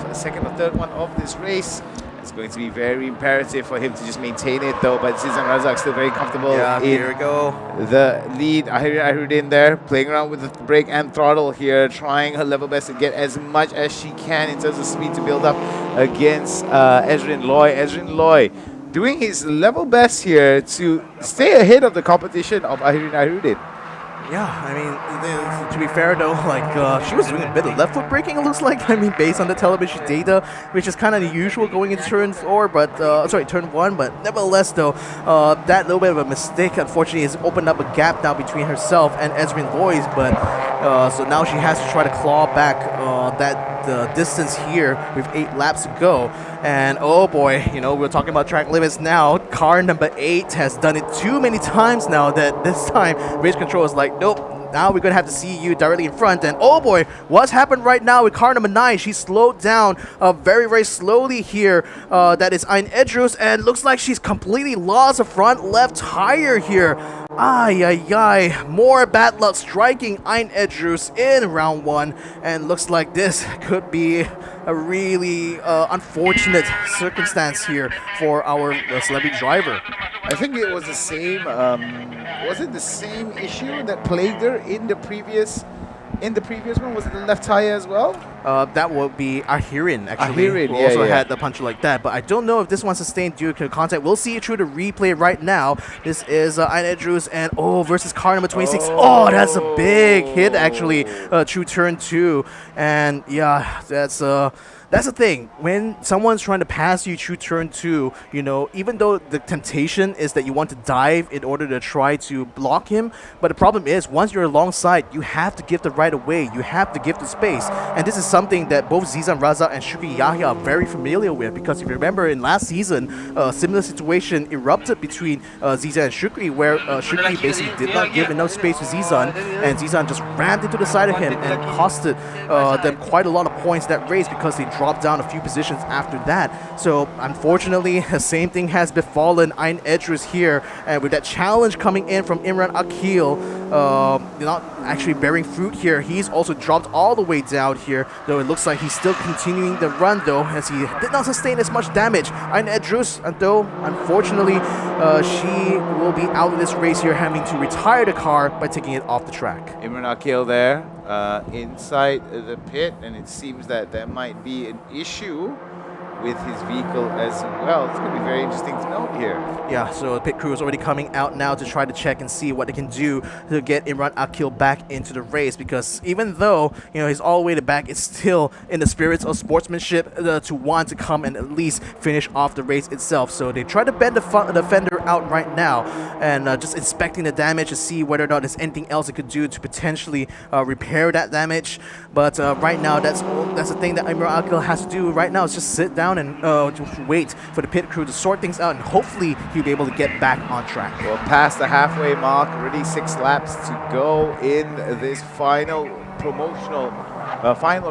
third one of this race. It's going to be very imperative for him to just maintain it though, but Zizan Razak still very comfortable in here we go. the lead. Ahirudin there, playing around with the brake and throttle here, trying her level best to get as much as she can in terms of speed to build up against Ezrin Loy. Ezrin Loy doing his level best here to stay ahead of the competition of Ahirudin. Yeah, I mean, to be fair though, like she was doing a bit of left foot braking, it looks like. I mean, based on the television data, which is kind of unusual going into turn 4, but turn 1. But nevertheless, though, that little bit of a mistake, unfortunately, has opened up a gap now between herself and Ezrin Loy's. But so now she has to try to claw back that distance here with 8 laps to go. And oh boy, you know, we're talking about track limits now. Car number 8 has done it too many times now that this time race control is like, nope, now we're going to have to see you directly in front. And oh boy, what's happened right now with car number 9? She slowed down very, very slowly here. That is Ayn Edrus, and looks like she's completely lost a front left tire here. Ay, ay, ay. More bad luck striking Ayn Edrus in round 1. And looks like this could be a really unfortunate circumstance here for our celebrity driver. I think it was the same. Was it the same issue that plagued her in the previous one? Was it the left tire as well? That would be Ahirin, actually. Ahirin, who yeah, also yeah. had the punch like that. But I don't know if this one sustained due to contact. We'll see it through the replay right now. This is Ayn Edrus and versus car number 26. Oh, that's a big hit actually through turn 2. And yeah, that's the thing. When someone's trying to pass you through turn 2, you know, even though the temptation is that you want to dive in order to try to block him, but the problem is once you're alongside, you have to give the right of way. You have to give the space. And this is something that both Zizan Razak and Shukri Yahya are very familiar with, because if you remember in last season, a similar situation erupted between Zizan and Shukri, where Shukri basically did not give enough space to Zizan, and Zizan just rammed into the side of him and costed them quite a lot of points that race because they dropped down a few positions after that. So unfortunately, the same thing has befallen Ayn Edrus here, and with that challenge coming in from Imran Akil, not actually bearing fruit here. He's also dropped all the way down here, though it looks like he's still continuing the run though, as he did not sustain as much damage. Ayn Edrus, though, unfortunately, she will be out of this race here, having to retire the car by taking it off the track. Imran Akil there inside the pit, and it seems that there might be an issue with his vehicle as well. It's going to be very interesting to note here. Yeah, so the pit crew is already coming out now to try to check and see what they can do to get Imran Akil back into the race, because even though, you know, he's all the way to back, it's still in the spirits of sportsmanship to want to come and at least finish off the race itself. So they try to bend the fender out right now and just inspecting the damage to see whether or not there's anything else it could do to potentially repair that damage. But right now, that's the thing that Imran Akil has to do right now, is just sit down and just wait for the pit crew to sort things out, and hopefully he'll be able to get back on track. Well, past the halfway mark, already 6 laps to go in this final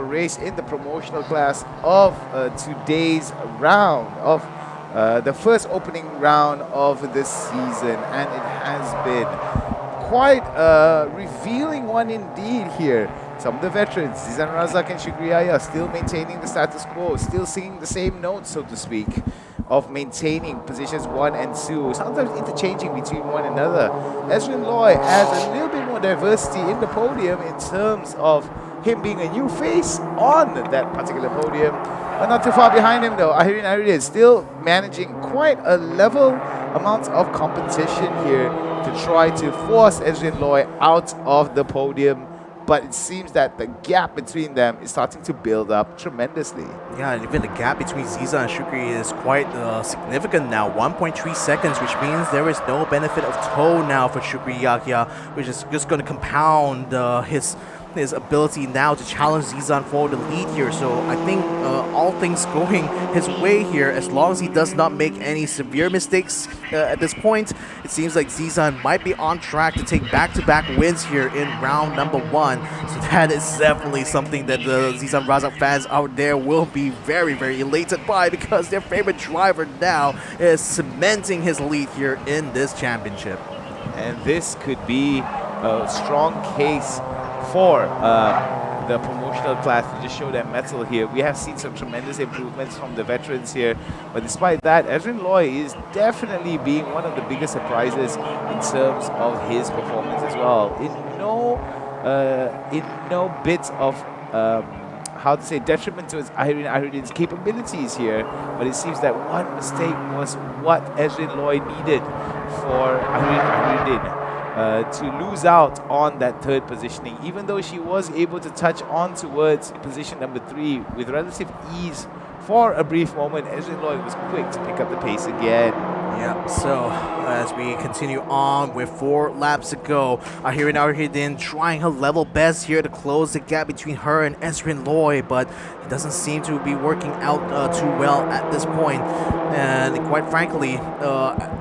race in the promotional class of today's round of the first opening round of this season, and it has been quite a revealing one indeed here. Some of the veterans, Zizan Razak and Shukriyaya, still maintaining the status quo, still singing the same notes, so to speak, of maintaining positions 1 and 2, sometimes interchanging between one another. Ezrin Loy adds a little bit more diversity in the podium in terms of him being a new face on that particular podium, but not too far behind him though. Ahirin is still managing quite a level amount of competition here to try to force Ezrin Loy out of the podium. But it seems that the gap between them is starting to build up tremendously. Yeah, and even the gap between Ziza and Shukri is quite significant now, 1.3 seconds, which means there is no benefit of tow now for Shukri Yahya, which is just going to compound his ability now to challenge Zizan for the lead here. So I think all things going his way here, as long as he does not make any severe mistakes at this point, it seems like Zizan might be on track to take back-to-back wins here in round number 1. So that is definitely something that the Zizan Razak fans out there will be very, very elated by, because their favorite driver now is cementing his lead here in this championship. And this could be a strong case for the promotional class to just show their mettle here. We have seen some tremendous improvements from the veterans here, but despite that, Ezrin Loy is definitely being one of the biggest surprises in terms of his performance as well. In no bit of how to say detriment to Ahireen Ahirudin's capabilities here, but it seems that one mistake was what Ezrin Loy needed for Ahireen Ahirudin to lose out on that third positioning, even though she was able to touch on towards position number 3 with relative ease for a brief moment. Ezrin Loy was quick to pick up the pace again. Yep, so as we continue on with 4 laps to go, Ahireen Ahirudin trying her level best here to close the gap between her and Ezrin Loy, but it doesn't seem to be working out too well at this point. And quite frankly,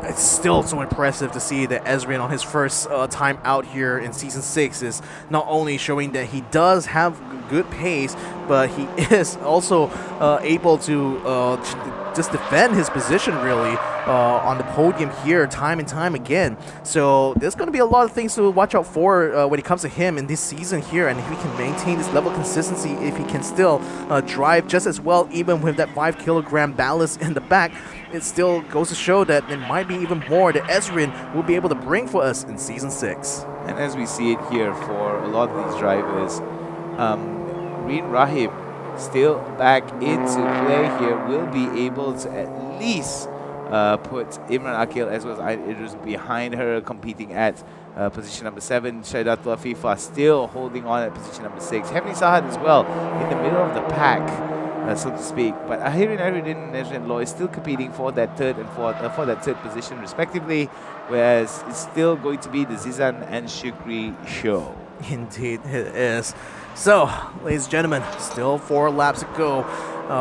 it's still so impressive to see that Ezrin on his first time out here in Season 6 is not only showing that he does have good pace, but he is also able to just defend his position really on the podium here time and time again. So there's going to be a lot of things to watch out for when it comes to him in this season here, and if he can maintain this level of consistency, if he can still drive just as well even with that 5-kilogram ballast in the back, it still goes to show that there might be even more that Ezrin will be able to bring for us in Season 6. And as we see it here for a lot of these drivers, Reen Rahim still back into play here, will be able to at least put Imran Akil as well as Idris behind her, competing at position number 7. Shaidatul Afifa still holding on at position number 6. Heavenly Sahad as well in the middle of the pack, so to speak. But Ahireen Ahirudin and Ezrin Loy still competing for that third and for that third position respectively, whereas it's still going to be the Zizan and Shukri show. Indeed, it is. So, ladies and gentlemen, still 4 laps to go.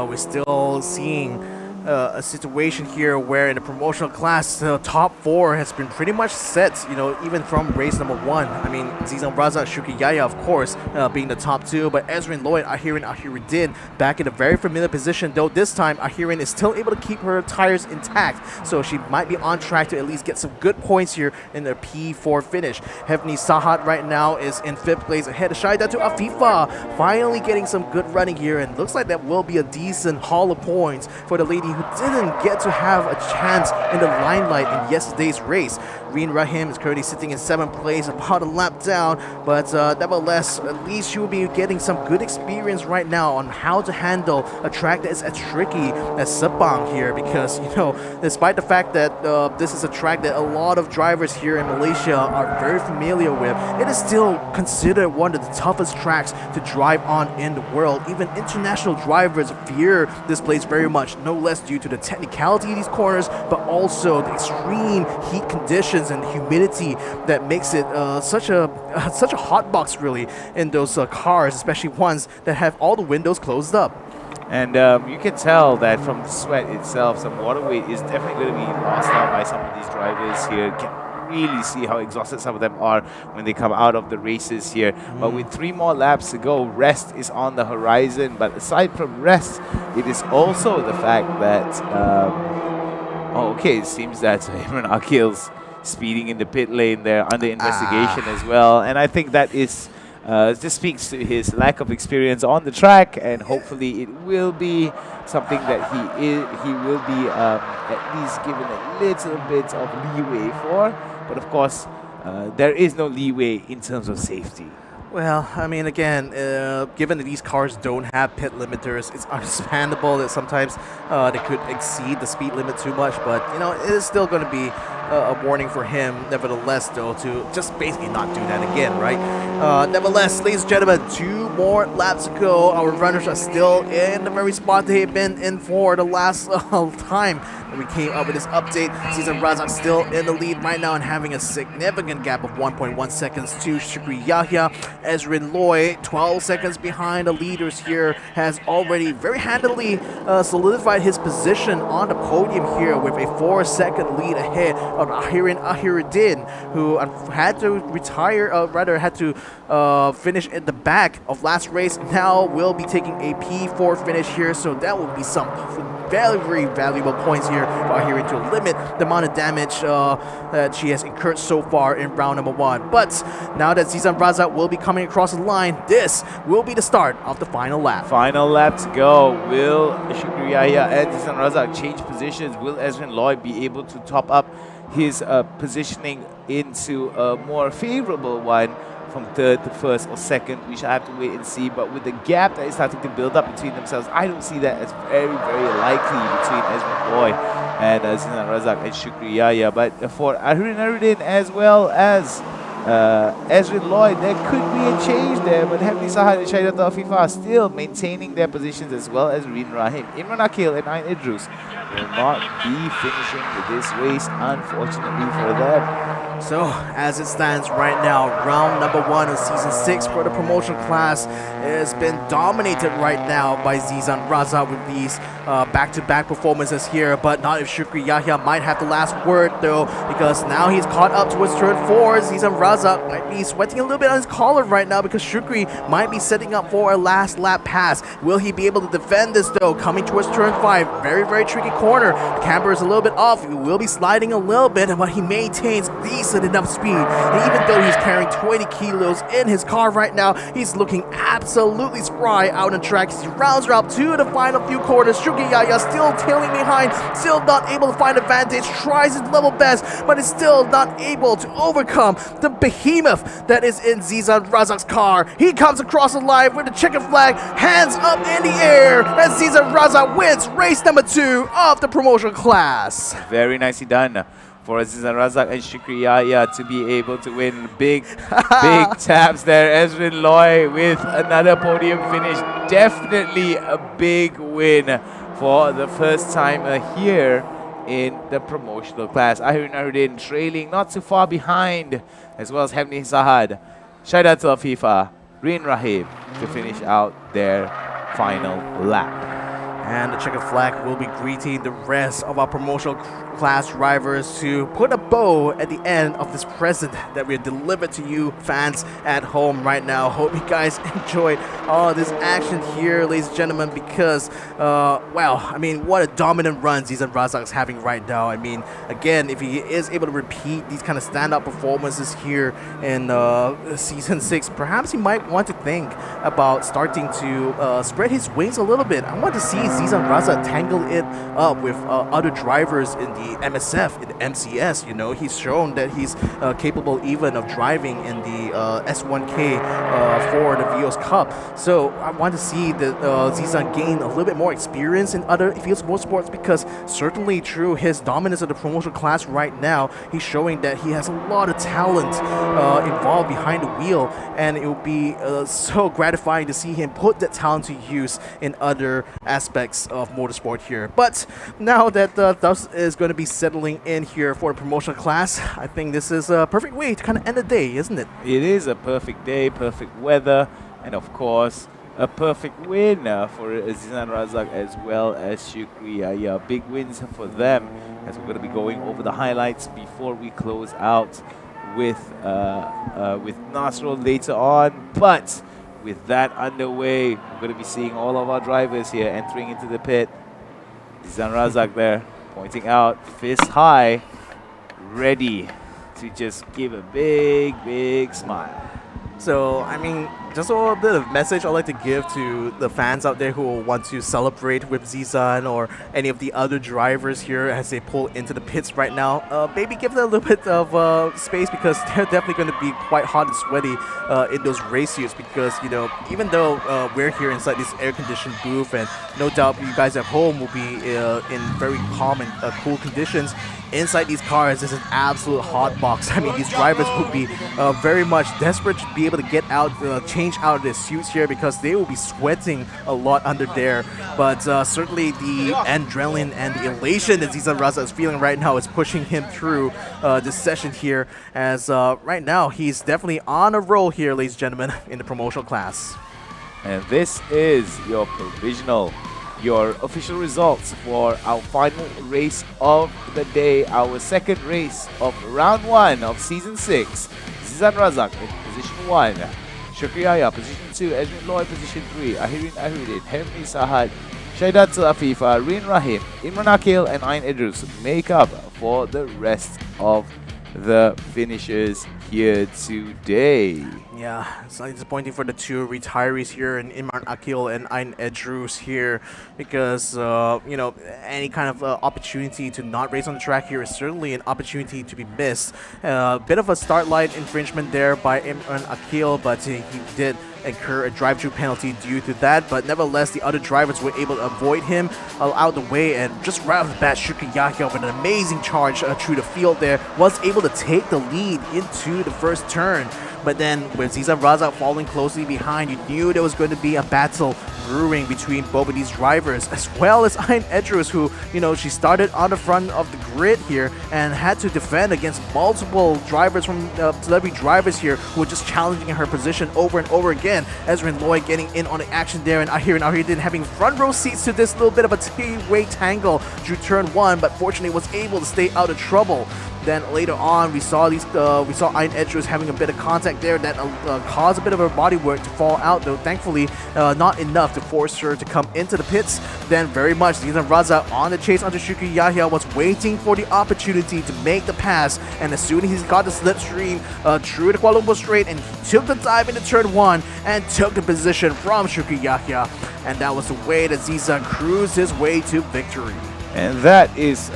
We're still seeing a situation here where in the promotional class, the top 4 has been pretty much set, you know, even from race number 1. I mean, Zizan Razak, Shukri Yaya, of course, being the top 2, but Ezrin Loy, Ahireen Ahirudin back in a very familiar position, though this time Ahireen is still able to keep her tires intact, so she might be on track to at least get some good points here in the P4 finish. Heavenly Sahad right now is in 5th place ahead of Shaidatul Afifa, finally getting some good running here, and looks like that will be a decent haul of points for the lady who didn't get to have a chance in the limelight in yesterday's race. Reen Rahim is currently sitting in 7th place, about a lap down, but nevertheless, at least she will be getting some good experience right now on how to handle a track that is as tricky as Sepang here, because, you know, despite the fact that this is a track that a lot of drivers here in Malaysia are very familiar with, it is still considered one of the toughest tracks to drive on in the world. Even international drivers fear this place very much, no less due to the technicality of these corners, but also the extreme heat conditions and humidity that makes it such a hot box really in those cars, especially ones that have all the windows closed up. And you can tell that from the sweat itself, some water weight is definitely going to be lost out by some of these drivers here. Can really see how exhausted some of them are when they come out of the races here. But with 3 more laps to go, rest is on the horizon. But aside from rest, it is also the fact that it seems that Imran Akil's speeding in the pit lane there under investigation as well, and I think that is just speaks to his lack of experience on the track, and hopefully it will be something that he will be at least given a little bit of leeway for. But of course, there is no leeway in terms of safety. Well, I mean, again, given that these cars don't have pit limiters, it's understandable that sometimes they could exceed the speed limit too much, but, you know, it is still going to be a warning for him, nevertheless, though, to just basically not do that again, right? Nevertheless, ladies and gentlemen, 2 more laps to go. Our runners are still in the very spot they've been in for the last time we came up with this update. Zizan Razak still in the lead right now and having a significant gap of 1.1 seconds to Shukri Yahya. Ezrin Loy, 12 seconds behind the leaders here, has already very handily solidified his position on the podium here with a 4-second lead ahead of Ahireen Ahirudin, who had to retire, had to finish at the back of last race now will be taking a P4 finish here, so that will be some very valuable points here for Ahiri to limit the amount of damage that she has incurred so far in round number 1. But now that Zizan Razak will be coming across the line, this will be the start of the final lap. Final lap to go. Will Shukri Yahya and Zizan Razak change positions? Will Ezrin Lloyd be able to top up his positioning into a more favorable one from third to first or second? We shall have to wait and see. But with the gap that is starting to build up between themselves, I don't see that as very likely between Ezrin Lloyd and Zizan Razak and Shukri Yahya. But for Ahiri Narudin as well as Ezrin Lloyd, there could be a change there, but Heavenly Sahad and Shaidatul Afifah are still maintaining their positions, as well as Rin Rahim. Imran Akil and Ayn Idrus will not be finishing this race, unfortunately for them. So, as it stands right now, round number 1 of Season 6 for the promotion class has been dominated right now by Zizan Razak with these back-to-back performances here, but not if Shukri Yahya might have the last word though, because now he's caught up towards turn 4. Zizan Razak might be sweating a little bit on his collar right now because Shukri might be setting up for a last lap pass. Will he be able to defend this though? Coming towards turn 5, very tricky corner. The camber is a little bit off. He will be sliding a little bit, but he maintains decent enough speed. And even though he's carrying 20 kilos in his car right now, he's looking absolutely spry out on track. He rounds her up to the final few corners. Shukri Yahya still tailing behind, still not able to find advantage, tries his level best, but is still not able to overcome the behemoth that is in Zizan Razak's car. He comes across the line with the checkered flag, hands up in the air, as Zizan Razak wins race number 2 of the promotion class. Very nicely done for Zizan Razak and Shukri Yahya to be able to win big taps there. Ezrin Lloyd with another podium finish. Definitely a big win for the first time here in the promotional class. Ahiri Narudin trailing not too far behind, as well as Heavenly Sahad, Shaidatul Afifah, Rin Rahim to finish out their final lap. And the checkered flag will be greeting the rest of our promotional class drivers to put a bow at the end of this present that we delivered to you fans at home right now. Hope you guys enjoyed all this action here, ladies and gentlemen, because, wow, I mean, what a dominant run Zizan Razak is having right now. I mean, again, if he is able to repeat these kind of stand-up performances here in Season 6, perhaps he might want to think about starting to spread his wings a little bit. I want to see Zizan Razak tangle it up with other drivers in the MSF, in the MCS. You know, he's shown that he's capable even of driving in the S1K for the Vios Cup. So I want to see that Zizan gain a little bit more experience in other fields of motorsports, because certainly through his dominance of the promotion class right now, he's showing that he has a lot of talent involved behind the wheel, and it will be so gratifying to see him put that talent to use in other aspects of motorsport here. But now that dust is going to be settling in here for the promotion class, I think this is a perfect way to kind of end the day, isn't it? It is a perfect day, perfect weather, and of course a perfect win for Zizan Razak as well as Shukri Yahya. Big wins for them, as we're going to be going over the highlights before we close out with Nasrul later on. But with that underway, we're going to be seeing all of our drivers here entering into the pit. Zizan Razak there pointing out, fist high, ready to just give a big smile. So, I mean, just a little bit of message I'd like to give to the fans out there who want to celebrate with Zizan or any of the other drivers here as they pull into the pits right now. Maybe give them a little bit of space, because they're definitely going to be quite hot and sweaty in those race suits, because, you know, even though we're here inside this air-conditioned booth, and no doubt you guys at home will be in very calm and cool conditions, inside these cars is an absolute hot box. I mean, these drivers will be very much desperate to be able to get out, change out of their suits here, because they will be sweating a lot under there. But certainly the adrenaline and the elation that Zizan Razak is feeling right now is pushing him through this session here, as right now he's definitely on a roll here, ladies and gentlemen, in the promotional class. And this is your provisional, your official results for our final race of the day, our second race of round 1 of Season 6. Zizan Razak in position 1, Shukriya, position 2. Ezrin Loy, position 3. Ahirin Ahirudin, Henry Sahad, Shaidatul Afifa, Rin Rahim, Imran Akil, and Ain Idrus make up for the rest of the finishers here today. Yeah, slightly disappointing for the two retirees here, and Imran Akil and Ain Edrus here, because you know, any kind of opportunity to not race on the track here is certainly an opportunity to be missed. Bit of a start light infringement there by Imran Akil, but he did incur a drive-through penalty due to that, but nevertheless the other drivers were able to avoid him out the way, and just right off the bat, Shukri Yahya with an amazing charge through the field there was able to take the lead into the first turn. But then with Zizan Razak following closely behind, you knew there was going to be a battle brewing between both of these drivers, as well as Ain Edrus, who, you know, she started on the front of the grid here and had to defend against multiple drivers from celebrity drivers here who were just challenging her position over and over again. Ezrin Loy getting in on the action there, and Ahirin having front row seats to this little bit of a three-way tangle through turn 1, but fortunately was able to stay out of trouble. Then later on, we saw Ain Edrus having a bit of contact there that caused a bit of her bodywork to fall out, though thankfully not enough to force her to come into the pits. Then very much Zizan Raza on the chase onto Shukri Yahya was waiting for the opportunity to make the pass, and as soon as he's got the slipstream through the Kuala Lumpur straight, and he took the dive into turn 1 and took the position from Shukri Yahya, and that was the way that Zizan cruised his way to victory. And that is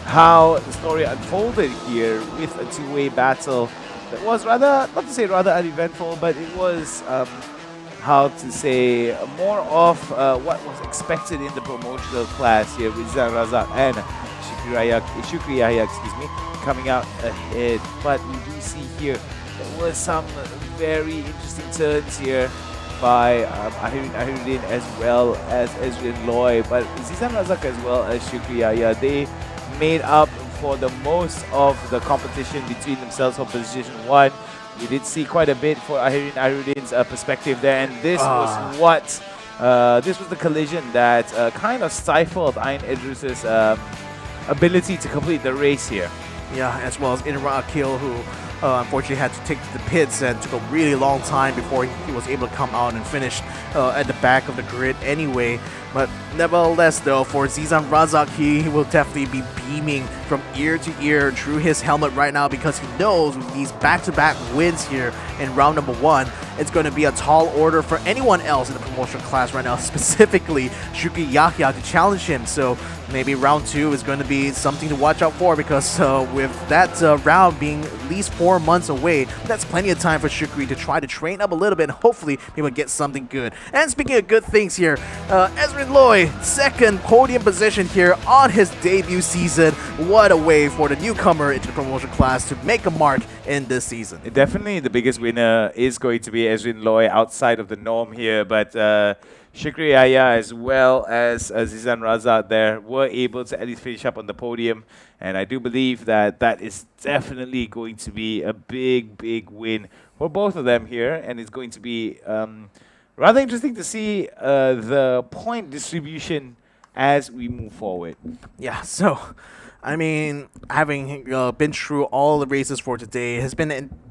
how the story unfolded here with a two-way battle that was rather, not to say rather uneventful, but it was, how to say, more of what was expected in the promotional class here with Zizan Razak and Shukri Yahya, coming out ahead. But we do see here there was some very interesting turns here by Ahiruddin as well as Ezrin Loy, but Zizan Razak as well as Shukri Yahya, they made up for the most of the competition between themselves for position 1. We did see quite a bit for Ahiruddin's perspective there, and this was what this was the collision that kind of stifled Ain Idrus's ability to complete the race here. Yeah, as well as Imran Akil, who unfortunately had to take to the pits and took a really long time before he was able to come out and finish at the back of the grid anyway. But nevertheless, though, for Zizan Razak, he will definitely be beaming from ear to ear through his helmet right now, because he knows with these back-to-back wins here in round number 1, it's going to be a tall order for anyone else in the promotional class right now, specifically Shukri Yahya, to challenge him. So maybe round 2 is going to be something to watch out for, because with that round being at least 4 months away, that's plenty of time for Shukri to try to train up a little bit and hopefully he will get something good. And speaking of good things here, Ezrin Loy, second podium position here on his debut season. What a way for the newcomer into the promotional class to make a mark in this season. Definitely the biggest winner is going to be Ezrin Loy outside of the norm here, but Shukri Yahya as well as Zizan Raza there were able to at least finish up on the podium, and I do believe that that is definitely going to be a big win for both of them here, and it's going to be rather interesting to see the point distribution as we move forward. Yeah, so I mean, having been through all the races for today,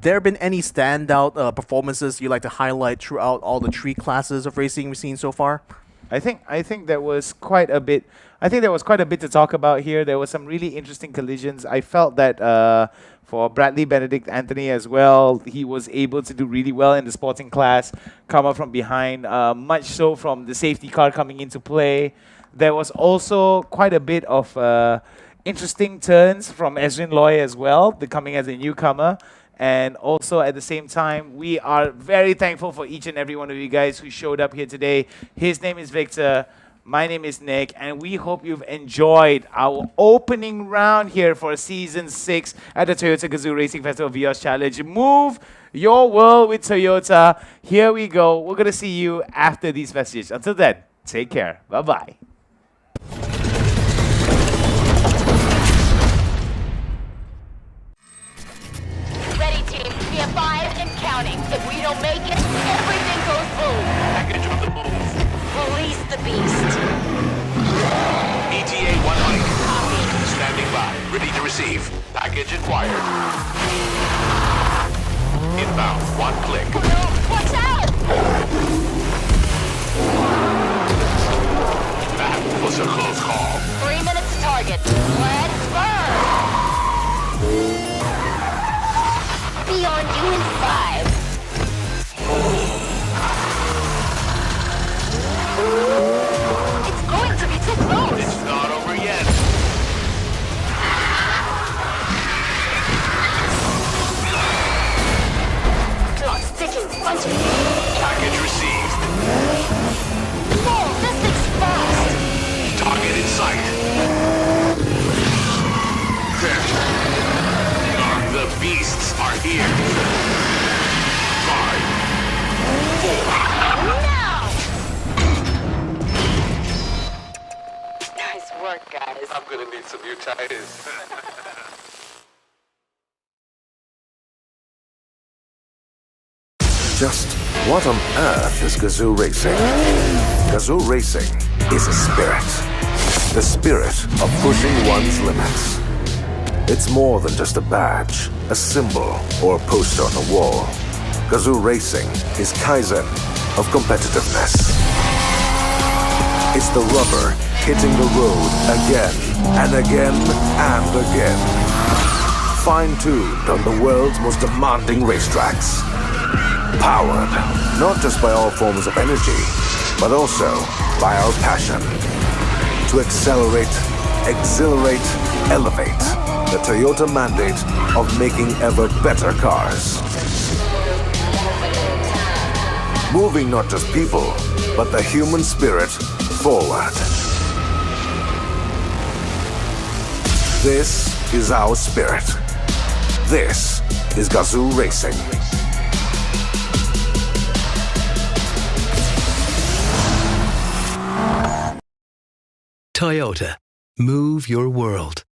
there been any standout performances you like to highlight throughout all the 3 classes of racing we've seen so far? I think there was quite a bit. I think there was quite a bit to talk about here. There were some really interesting collisions. I felt that for Bradley Benedict Anthony as well, he was able to do really well in the sporting class, come up from behind, much so from the safety car coming into play. There was also quite a bit of interesting turns from Ezrin Loy as well, coming as a newcomer. And also at the same time, we are very thankful for each and every one of you guys who showed up here today. His name is Victor. My name is Nick, and we hope you've enjoyed our opening round here for Season 6 at the Toyota Gazoo Racing Festival Vios Challenge. Move your world with Toyota. Here we go. We're going to see you after these messages. Until then, take care. Bye-bye. Ready, team. We have 5 and counting. If we don't make it, everything goes boom. Package on the move. Release the beast. ETA 1 mic. Standing by. Ready to receive. Package acquired. Inbound. 1 click. Watch out! need some new tires. Just what on earth is Gazoo Racing? Gazoo Racing is a spirit. The spirit of pushing one's limits. It's more than just a badge, a symbol, or a poster on the wall. Gazoo Racing is Kaizen of competitiveness. It's the rubber hitting the road again and again and again. Fine-tuned on the world's most demanding racetracks. Powered not just by all forms of energy, but also by our passion to accelerate, exhilarate, elevate the Toyota mandate of making ever better cars. Moving not just people, but the human spirit forward. This is our spirit. This is Gazoo Racing. Toyota. Move your world.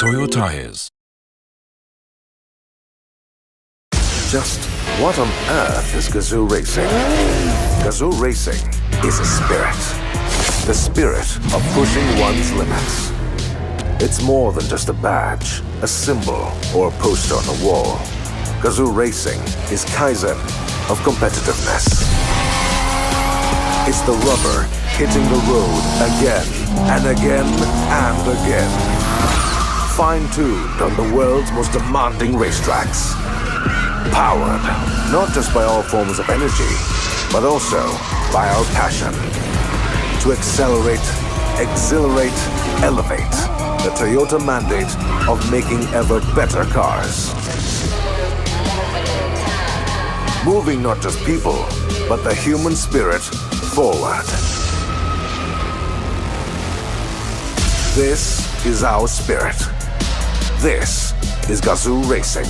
Toyo tires. Just what on earth is Gazoo Racing? Gazoo Racing is a spirit. The spirit of pushing one's limits. It's more than just a badge, a symbol, or a poster on the wall. Gazoo Racing is Kaizen of competitiveness. It's the rubber hitting the road again and again and again. Fine-tuned on the world's most demanding racetracks. Powered not just by all forms of energy, but also by our passion to accelerate, exhilarate, elevate the Toyota mandate of making ever better cars. Moving not just people, but the human spirit forward. This is our spirit. This is Gazoo Racing.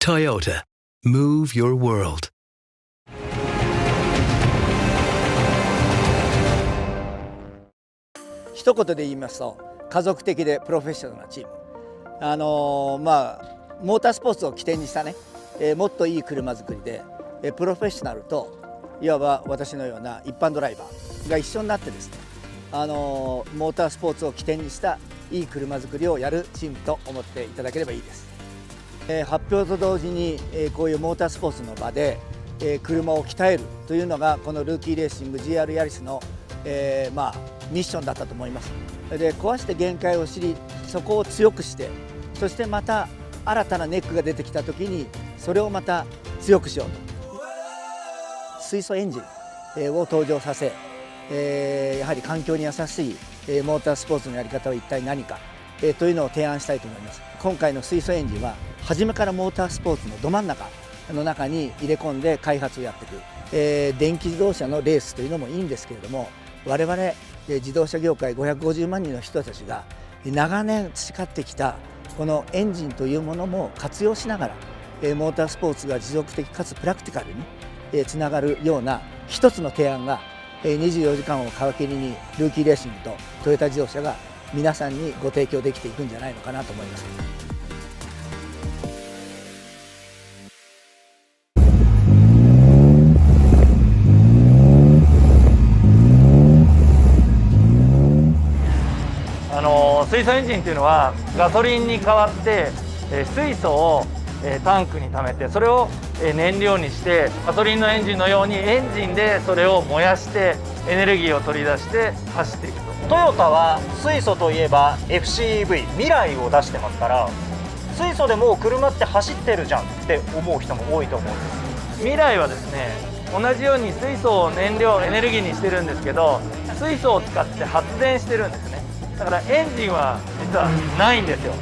Toyota. Move your world. 一言で言いますと家族的でプロフェッショナルなチーム、モータースポーツを起点にしたね、もっといい車作りで、プロフェッショナルといわば私のような一般ドライバーが一緒になってですね、モータースポーツを起点にしたいい車作りをやるチームと思っていただければいいです。発表と同時に、こういうモータースポーツの場で、車を鍛えるというのがこのルーキーレーシング GR ヤリスの、ミッションだったと思います。で壊して限界を知りそこを強くしてそしてまた新たなネックが出てきた時にそれをまた強くしようと水素エンジンを登場させやはり環境に優しいモータースポーツのやり方は一体何かというのを提案したいと思います。今回の水素エンジンは初めからモータースポーツのど真ん中の中に入れ込んで開発をやっていく、電気自動車のレースというのもいいんですけれども我々自動車業界550万人の人たちが長年培ってきたこのエンジンというものも活用しながらモータースポーツが持続的かつプラクティカルにつながるような一つの提案が24時間を皮切りにルーキーレーシングとトヨタ自動車が皆さんにご提供できていくんじゃないのかなと思います。水素エンジンというのはガソリンに代わって水素をタンクに溜めてそれを燃料にしてガソリンのエンジンのようにエンジンでそれを燃やしてエネルギーを取り出して走っていくと。トヨタは水素といえば FCEV 未来を出してますから水素でもう車って走ってるじゃんって思う人も多いと思うんです。未来はですね同じように水素を燃料エネルギーにしてるんですけど水素を使って発電してるんですね。だからエンジンは実はないんですよ。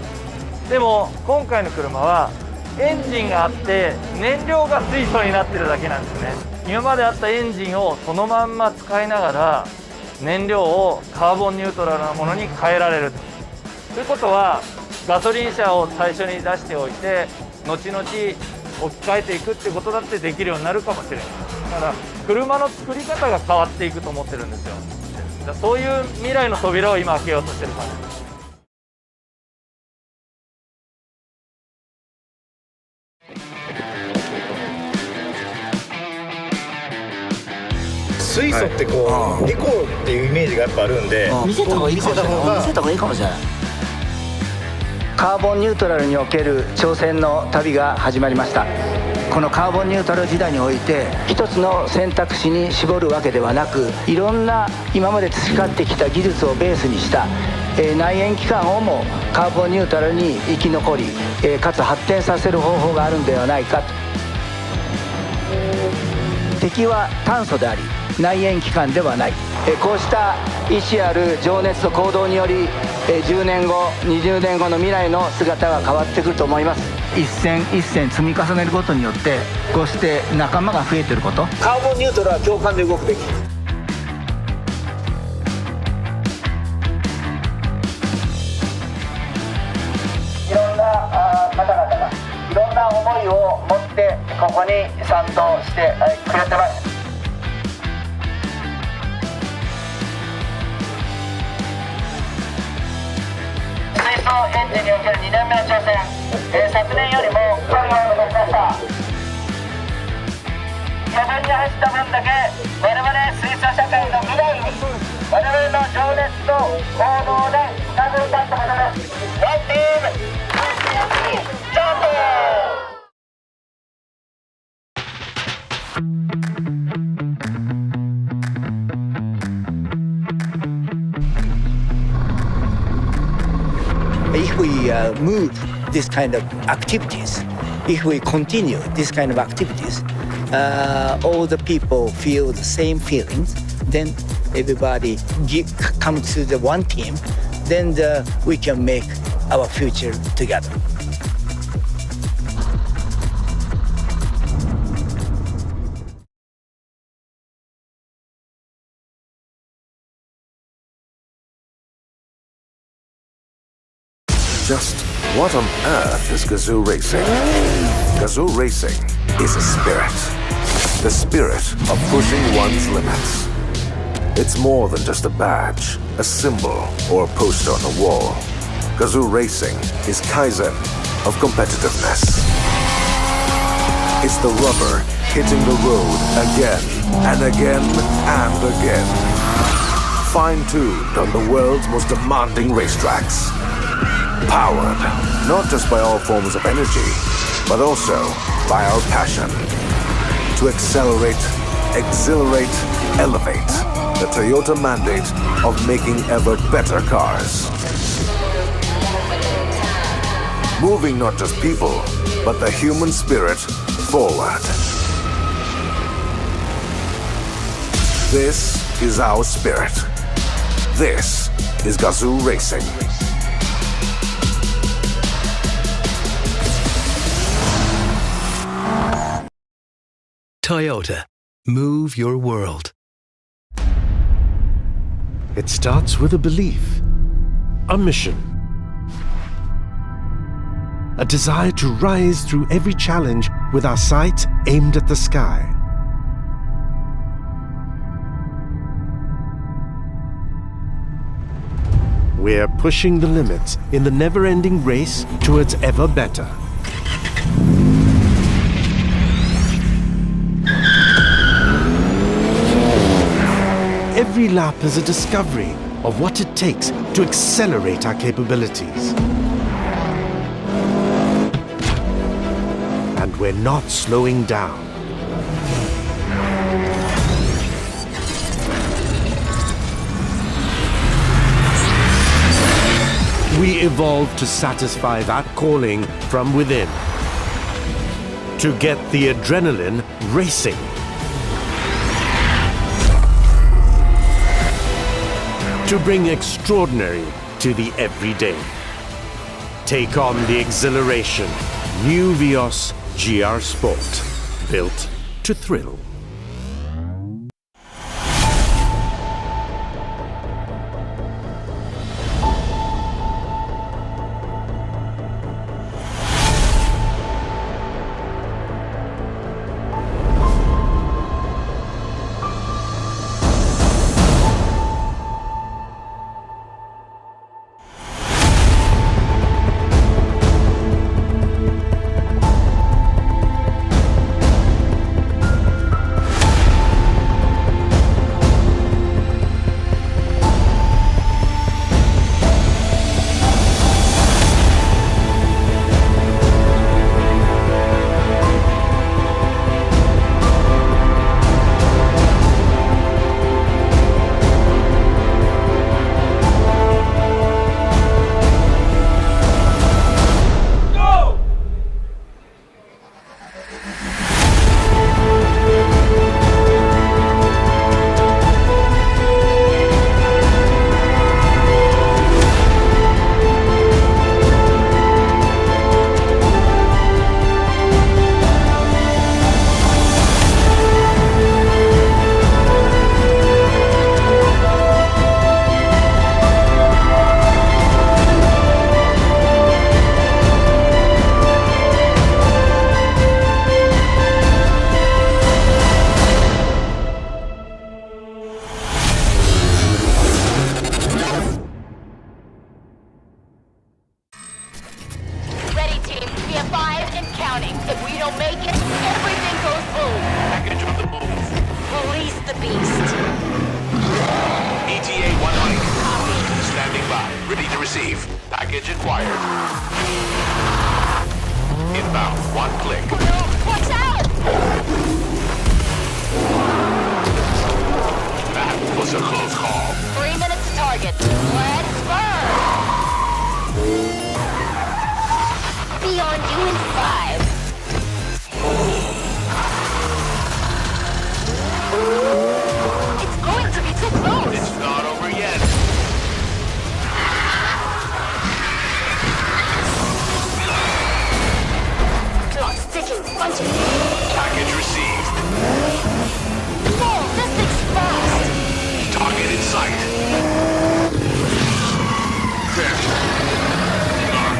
でも今回の車はエンジンがあって燃料が水素になってるだけなんですね。今まであったエンジンをそのまんま使いながら燃料をカーボンニュートラルなものに変えられるということはガソリン車を最初に出しておいて後々置き換えていくってことだってできるようになるかもしれない。だから車の作り方が変わっていくと思ってるんですよ。そういう未来の扉を今開けようとしてる感じです。水素ってこうエコーっていうイメージがやっぱあるんで見せた方がいいかもしれない。見せた方がいいかもしれない。カーボンニュートラルにおける挑戦の旅が始まりました。このカーボンニュートラル時代において一つの選択肢に絞るわけではなくいろんな今まで培ってきた技術をベースにした内燃機関をもカーボンニュートラルに生き残りかつ発展させる方法があるんではないかと。敵は炭素であり内燃機関ではない。こうした意志ある情熱と行動により10年後20年後の未来の姿が変わってくると思います。一戦一戦積み重ねることによってこうして仲間が増えていること。カーボンニュートラルは共感で動くべき。いろんな方々がいろんな思いを持ってここに賛同してくれてます。水素エンジンにおける2年目の挑戦、昨年よりも距離を伸ばしました。余分に走った分だけ我々水素社会の未来に我々の情熱と行動でつなぐりたいと思います。ワンチームジャンプ。If we move this kind of activities, if we continue this kind of activities, all the people feel the same feelings, then everybody come to the one team, then we can make our future together. Just what on earth is Gazoo Racing? Gazoo Racing is a spirit. The spirit of pushing one's limits. It's more than just a badge, a symbol, or a poster on a wall. Gazoo Racing is Kaizen of competitiveness. It's the rubber hitting the road again and again and again. Fine-tuned on the world's most demanding racetracks. Powered not just by all forms of energy, but also by our passion to accelerate, exhilarate, elevate the Toyota mandate of making ever better cars. Moving not just people, but the human spirit forward. This is our spirit. This is Gazoo Racing. Toyota. Move your world. It starts with a belief, a mission, a desire to rise through every challenge with our sights aimed at the sky. We're pushing the limits in the never-ending race towards ever better. Every lap is a discovery of what it takes to accelerate our capabilities. And we're not slowing down. We evolve to satisfy that calling from within. To get the adrenaline racing. To bring extraordinary to the everyday. Take on the exhilaration. New Vios GR Sport. Built to thrill.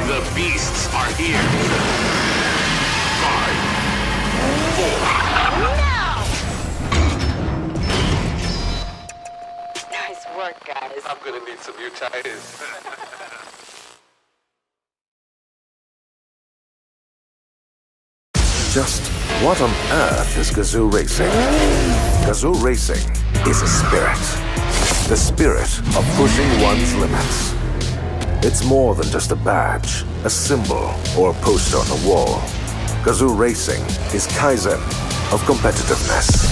The beasts are here. Guard work, guys. I'm gonna need some new tires. Just what on earth is Gazoo Racing? Gazoo Racing is a spirit. The spirit of pushing one's limits. It's more than just a badge, a symbol, or a poster on the wall. Gazoo Racing is Kaizen of competitiveness.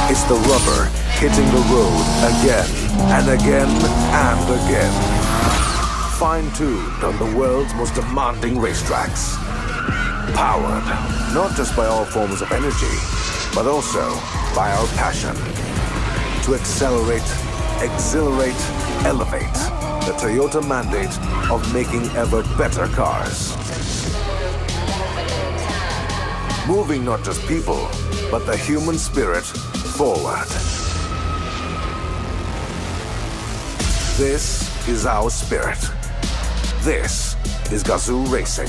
It's the rubber hitting the road again and again and again. Fine-tuned on the world's most demanding racetracks. Powered not just by all forms of energy, but also by our passion to accelerate, exhilarate, elevate the Toyota mandate of making ever better cars. Moving not just people, but the human spirit forward. This is our spirit. This is Gazoo Racing.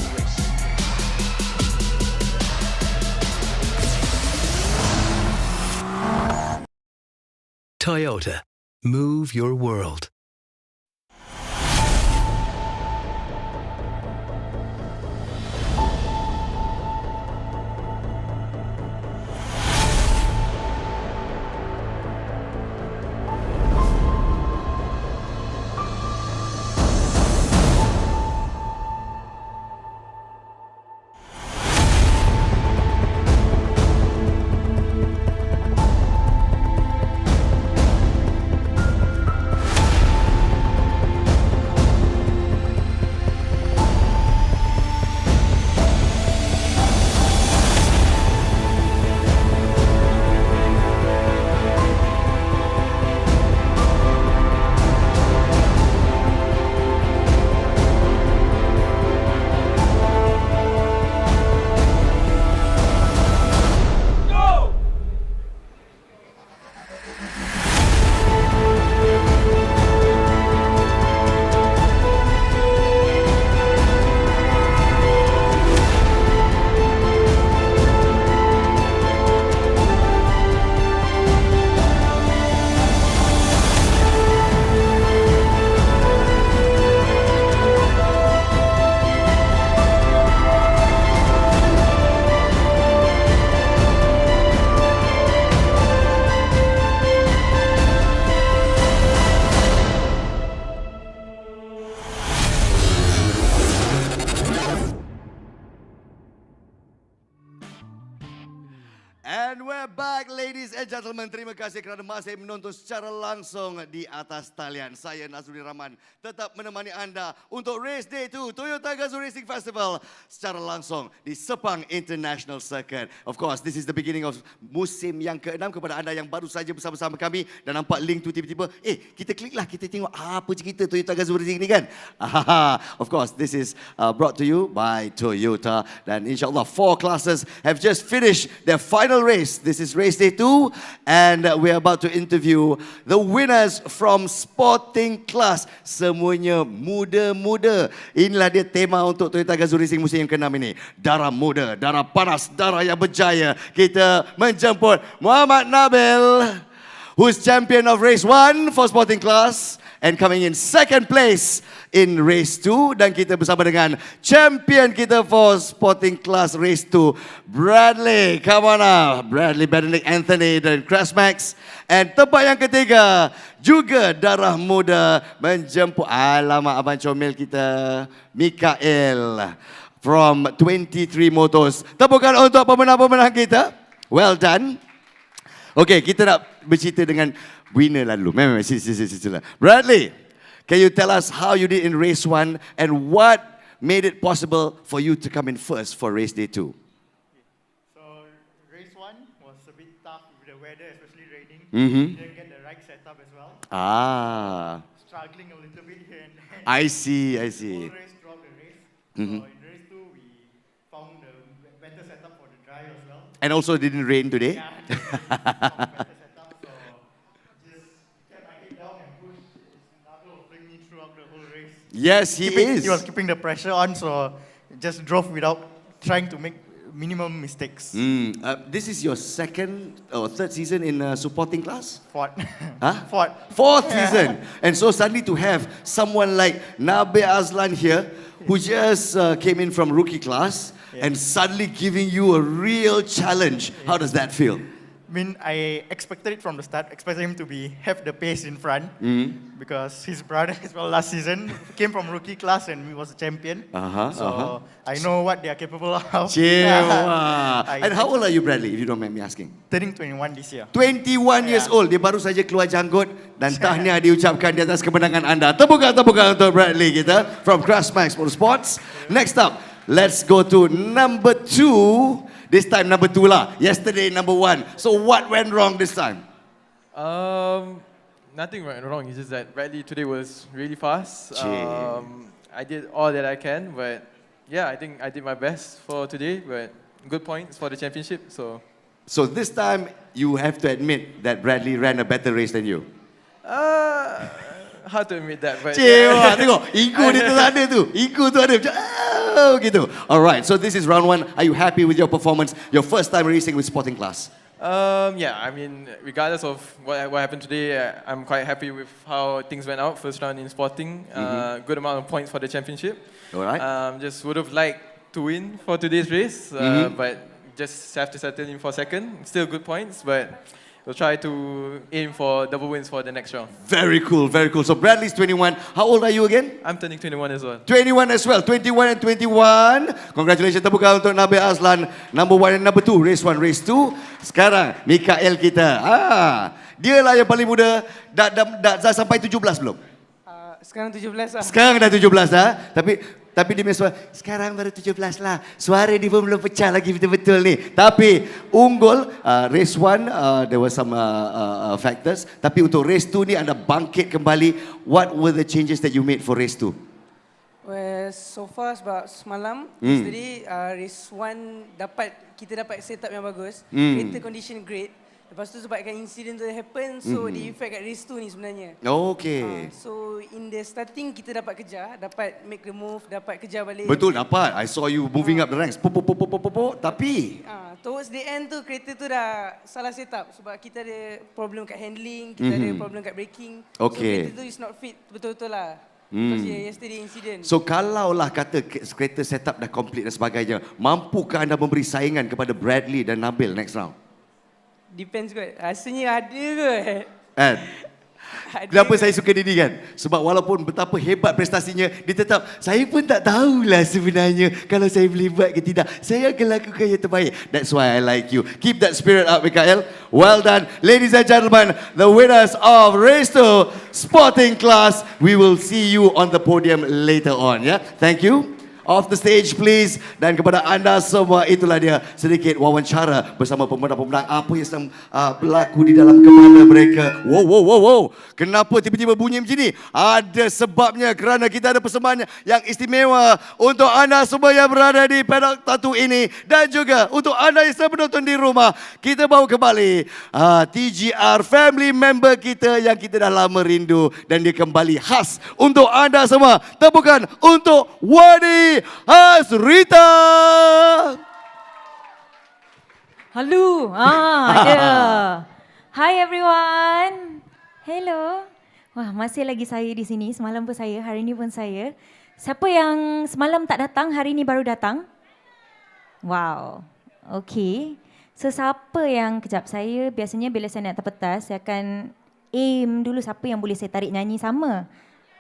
Toyota. Move your world. And we're back, ladies and gentlemen. Terima kasih kerana masih menonton secara langsung di atas talian. Saya Nazrul Rahman tetap menemani anda untuk Race Day 2 Toyota Gazoo Racing Festival secara langsung di Sepang International Circuit. Of course, this is the beginning of musim yang ke-6 kepada anda yang baru saja bersama-sama kami dan nampak link tu tiba-tiba, kita klik lah, kita tengok apa cerita Toyota Gazoo Racing ni kan. Of course, this is brought to you by Toyota dan insyaAllah 4 classes have just finished their final race. This is Race Day 2 and we're about to interview the winners from sporting class. Semuanya muda-muda. Inilah dia tema untuk Toyota Gazoo Racing musim yang ke-6 ini. Darah muda, darah panas, darah yang berjaya. Kita menjemput Muhammad Nabil, who's champion of Race 1 for sporting class and coming in second place in Race 2. Dan kita bersama dengan champion kita for sporting class Race 2, Bradley. Come on now, Bradley Benedict Anthony dan Crash Max. And tempat yang ketiga juga darah muda menjemput, alamak abang comel kita, Mikael from 23 Motors. Tepukan untuk pemenang-pemenang kita. Well done. Okay, kita nak bercerita dengan winner lalu. Memang, sila. Bradley, can you tell us how you did in Race 1 and what made it possible for you to come in first for Race Day 2? So, Race 1 was a bit tough with the weather, especially raining. Didn't get the right setup as well. Struggling a little bit here and there. I see. Whole race throughout the race. So, in Race 2, we found a better setup for the drive as well. And also it didn't rain today? Yeah, better setup. So, just kept my head down and pushed. Nabil was bringing me throughout the whole race. Yes, he is. He was keeping the pressure on, so just drove without trying to minimum mistakes. This is your second or third season in supporting class? Fourth. Huh? Fourth season. And so suddenly to have someone like Nabil Azlan here, who just came in from rookie class, and suddenly giving you a real challenge. How does that feel? I mean, I expected it from the start. Expected him to have the pace in front because his brother as well last season came from rookie class and he was a champion. So I know what they are capable of. And how old are you, Bradley, if you don't mind me asking? Turning 21 this year. 21 years old. Dia baru saja keluar janggut dan tahniah diucapkan di atas kemenangan anda. Tepukan untuk Bradley kita from Craftsmax Motorsports. Next up, let's go to number 2. This time number 2 lah. Yesterday number 1. So what went wrong this time? Nothing went wrong. It's just that Bradley today was really fast. I did all that I can, but yeah, I think I did my best for today. But good points for the championship. So this time you have to admit that Bradley ran a better race than you. Hard to admit that, but tengok ego dia tu ada tu. Ego tu ada macam gitu. Alright, so this is round 1. Are you happy with your performance? Your first time racing with sporting class? Yeah, I mean, regardless of what happened today, I'm quite happy with how things went out. First round in sporting, good amount of points for the championship. Alright. Just would have liked to win for today's race, but just have to settle in for second. Still good points, but we'll try to aim for double wins for the next round. Very cool, very cool. So Bradley's 21. How old are you again? I'm turning 21 as well. 21 as well. 21 and 21. Congratulations, tepukan untuk Nabil Azlan. Number 1 and number 2. Race 1, race 2. Sekarang, Mikael kita. Dia lah yang paling muda. Dah sampai 17 belum? Sekarang 17 lah. Sekarang dah 17 dah. Tapi dia punya suara, sekarang baru 17 lah. Suara dia pun belum pecah lagi betul-betul ni. Tapi unggul, race 1, there were some factors. Tapi untuk race 2 ni anda bangkit kembali. What were the changes that you made for race 2? Well, so far sebab semalam, yesterday race 1 kita dapat setup yang bagus. Kereta condition great. Lepas tu sebabkan insiden tu happen, so dia effect kat race 2 ni sebenarnya. Okay. So in the starting kita dapat kejar, dapat make the move, dapat kejar balik. Betul, dapat. I saw you moving up the ranks. Tapi towards the end tu kereta tu dah salah setup sebab kita ada problem kat handling, kita ada problem kat braking. Okay. So kereta tu is not fit betul-betul lah. Because yesterday incident. So kalau lah kata kereta setup dah complete dan sebagainya, mampukah anda memberi saingan kepada Bradley dan Nabil next round? Depends kot. Rasanya ada kot. Kenapa saya suka dia ni kan? Sebab walaupun betapa hebat prestasinya, dia tetap, saya pun tak tahulah sebenarnya kalau saya boleh buat ke tidak. Saya akan lakukan yang terbaik. That's why I like you. Keep that spirit up, Mikael. Well done. Ladies and gentlemen, the winners of Race 2 Sporting Class. We will see you on the podium later on. Yeah? Thank you. Off the stage please. Dan kepada anda semua, itulah dia sedikit wawancara bersama pemenang-pemenang apa yang sedang berlaku di dalam kepala mereka. Wow. Kenapa tiba-tiba bunyi macam ni? Ada sebabnya, kerana kita ada persembahan yang istimewa untuk anda semua yang berada di paddock tattoo ini. Dan juga untuk anda yang sedang menonton di rumah. Kita bawa kembali TGR family member kita yang kita dah lama rindu. Dan dia kembali khas untuk anda semua. Tepukan untuk Wany Hasrita. Halo. Ada. Hi everyone. Hello. Wah, masih lagi saya di sini. Semalam pun saya, hari ini pun saya. Siapa yang semalam tak datang, hari ini baru datang? Wow. Okay. So siapa yang, kejap, saya biasanya bila saya naik atas petas, saya akan aim dulu siapa yang boleh saya tarik nyanyi sama.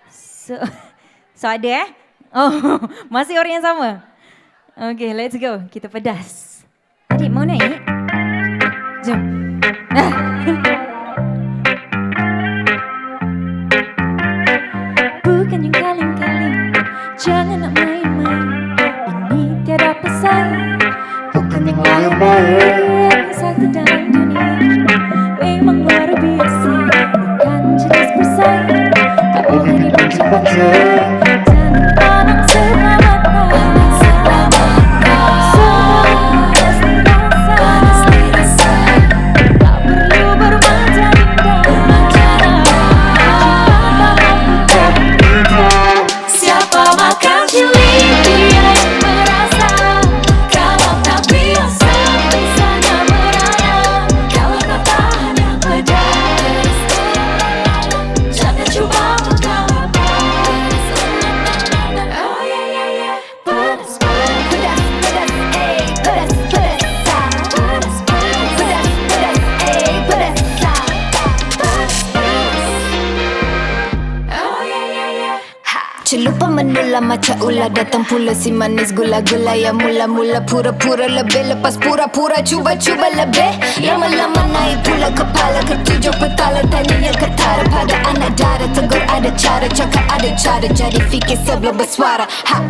So ada Oh, masih orang yang sama? Okay, let's go. Kita pedas. Adik mau naik? Jom. Bukan yang kaleng-kaleng, jangan nak main-main. Ini tiada pesaing, bukan yang lain-lain. Satu dalam dunia, memang luar biasa. Bukan jenis bersaing, tak boleh dibenci-benci. Siapa makan cili, dia yang merasa kalau tak bisa. Celupa menular macam ular. Datang pula si manis gula-gula. Yang mula-mula pura-pura lebih. Lepas pura-pura cuba-cuba lebih. Lama-lama naik pula kepala. Ketujuh petala tanya yang ketara. Pada anak dara tegur ada cara. Cakap ada cara. Jadi fikir sebelum bersuara. Ha.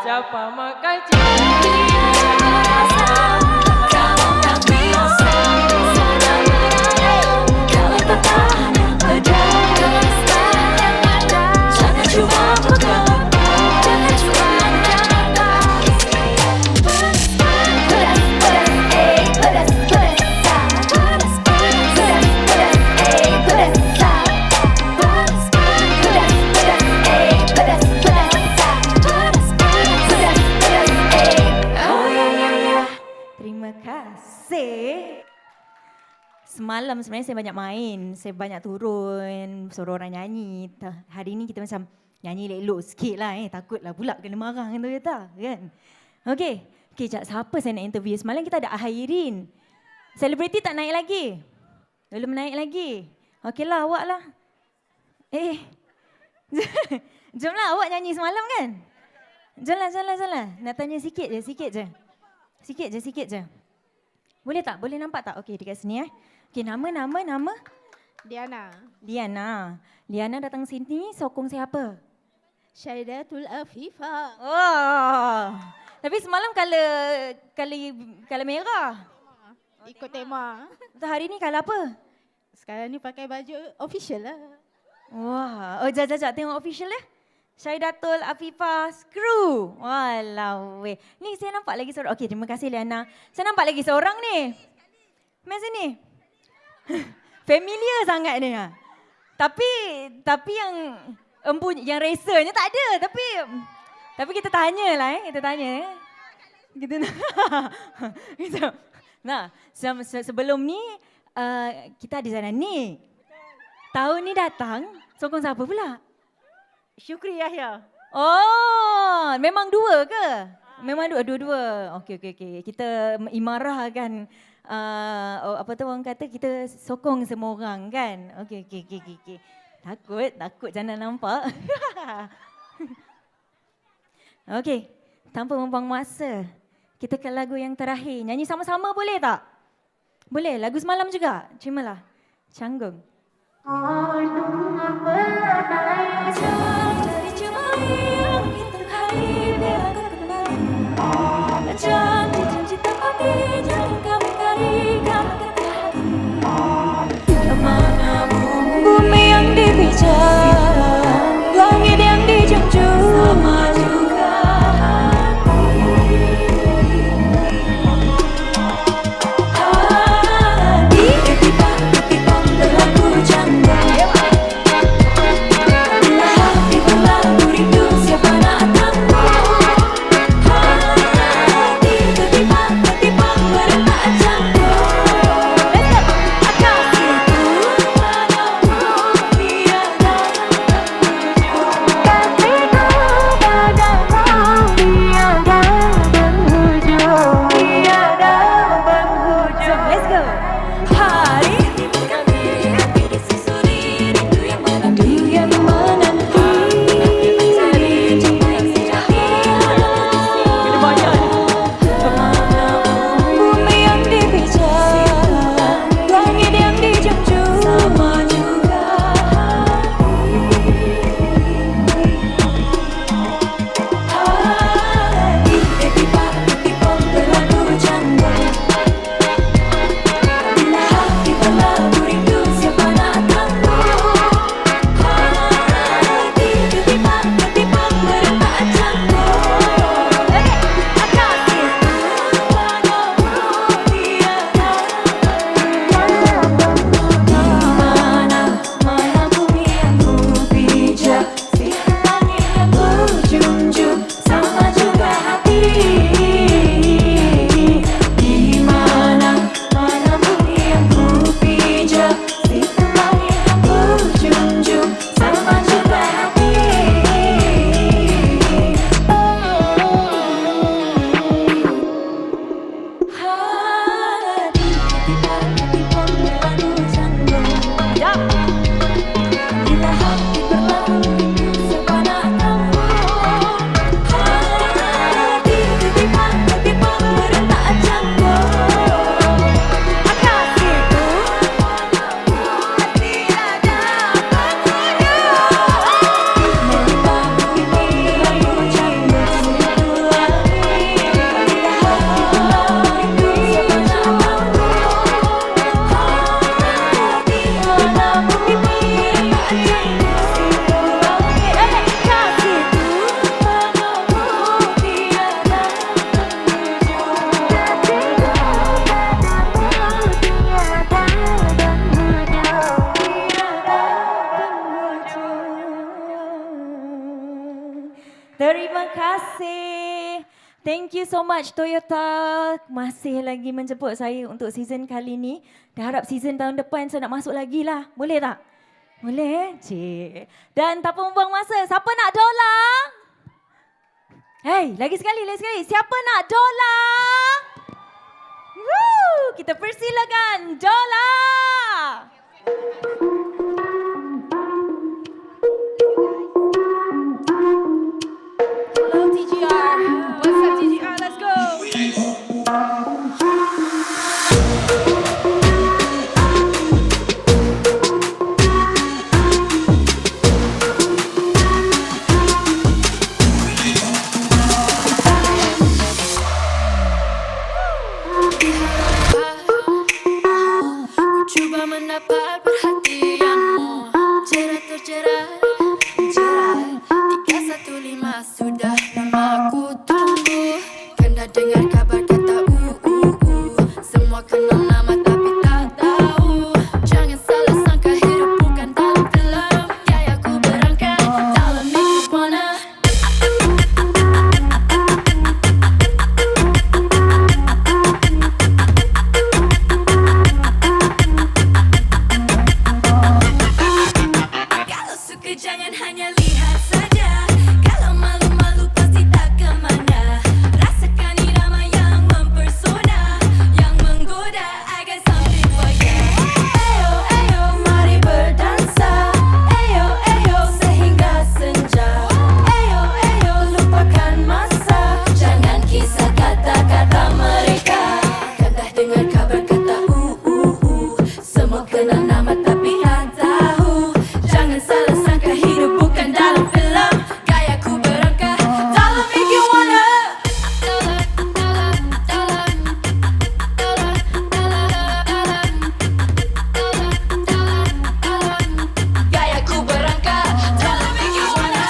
Siapa makan cili yang merasa kalau tak biasa sana berada. Kalau tak tahan pedas yang ada. Jangan cuba pegang, jangan cuba jangan. Pedas, pedas, pedas, pedas, pedas, pedas, pedas, pedas, pedas, pedas, pedas. Terima kasih. Semalam sebenarnya saya banyak main, saya banyak turun, suruh orang nyanyi. Hari ni kita macam nyanyi elok-elok sikit lah. Takutlah pula kena marah tu kata, kan? Okey, sekejap siapa saya nak interview? Semalam kita ada Ahairin. Selebriti tak naik lagi? Belum naik lagi? Okeylah, awak lah. Jomlah awak nyanyi semalam kan? Jomlah. Nak tanya sikit je. Sikit je. Boleh tak? Boleh nampak tak? Okey, dekat sini . Okey, nama? Liana datang sini sokong siapa? Syaidatul Afifah. Oh. Tapi semalam color merah. Ikut tema. Hari ni color apa? Sekarang ni pakai baju official lah. Wah. Oh, jap tengok official lah. Syaidatul Afifah Screw. Walau weh. Ni saya nampak lagi seorang. Okey, terima kasih Liana. Saya nampak lagi seorang ni. Mari sini. Familiar sangat ni. Tapi yang yang racernya tak ada. Tapi kita tanyalah kita tanya. Nah, sebelum ni kita ada sana ni. Tahun ni datang sokong siapa pula? Syukri Yahya. Oh, memang dua ke? Memang dua-dua. Okey. Kita imarahkan apa tu orang kata kita sokong semua orang kan? Okey. Takut jangan nampak. Okey, tanpa membuang masa, kita ke lagu yang terakhir. Nyanyi sama-sama boleh tak? Boleh, lagu semalam juga. Terimalah. Canggung. Bumi yang dipijak, langit yang dijunjung, sama juga hati. Ketipan berlaku janggal, hati berlaku rindu siapa nak Terima kasih. Thank you so much Toyota. Masih lagi menjemput saya untuk season kali ni. Dah harap season tahun depan saya nak masuk lagi lah. Boleh tak? Boleh? Cik. Dan tak buang masa. Siapa nak dola? Hey, lagi sekali. Siapa nak dola? Woo! Kita persilakan dola. Hello TGR. What's up TGR? Let's go. Cuba mendapat perhatianmu, jerat terjerat, jerat 315 sudah lama aku tunggu. Kena dengar kabar kata semua kenal nama tapi tak tahu. Jangan salah sangka hidup bukan dalam film. Gayaku berangkat dalam make you wanna. Jangan hanya lihat saja. Kalau malu-malu pasti tak kemana. Rasakan irama yang mempesona, yang menggoda. I got something for you. Ayo, ayo, mari berdansa. Ayo, ayo, sehingga senja. Ayo, ayo, lupakan masa. Jangan kisah kata-kata mereka. Kan dah dengar kabar kata semua kenal nama tapi tak tahu. Jangan salah sangka hidup bukan dalam film. Gayaku berangkat dalam make you wanna. Gayaku berangkat dalam make you wanna.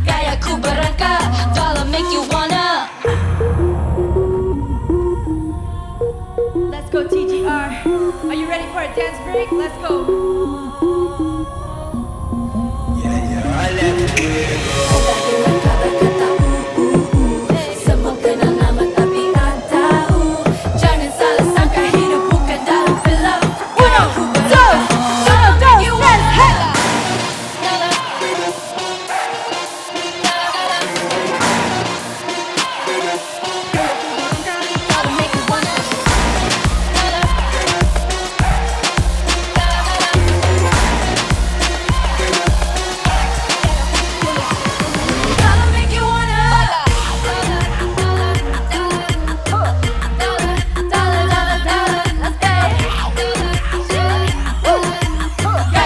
Gayaku berangkat dalam make you wanna. Let's go TGR. Are you ready for a dance break? Let's go. Semua kenal nama tapi tak tahu. Jangan salah sangka hidup bukan dalam film. Gayaku berangkat dalam make you wanna.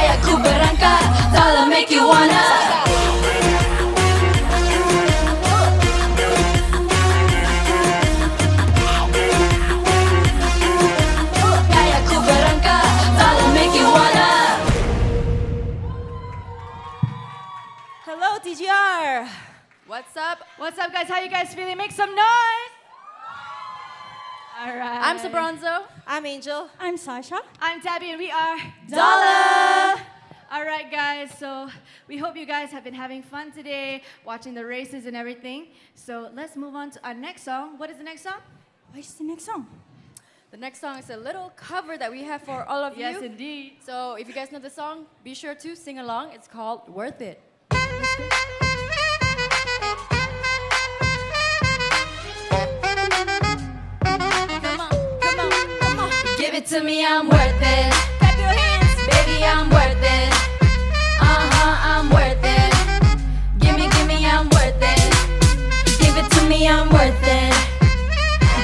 Gayaku berangkat dalam make you wanna. Gayaku berangkat dalam make you wanna. Hello TGR. What's up? What's up guys? How you guys feeling? Make some noise. All right. I'm Sabronzo. I'm Angel. I'm Sasha. I'm Tabby and we are Dolla. All right guys, so we hope you guys have been having fun today, watching the races and everything. So let's move on to our next song. What is the next song? What's the next song? The next song is a little cover that we have for all of you. Yes, indeed. So if you guys know the song, be sure to sing along. It's called Worth It. Give it to me, I'm worth it. Clap your hands, baby, I'm worth it. I'm worth it. Give me, I'm worth it. Give it to me, I'm worth it.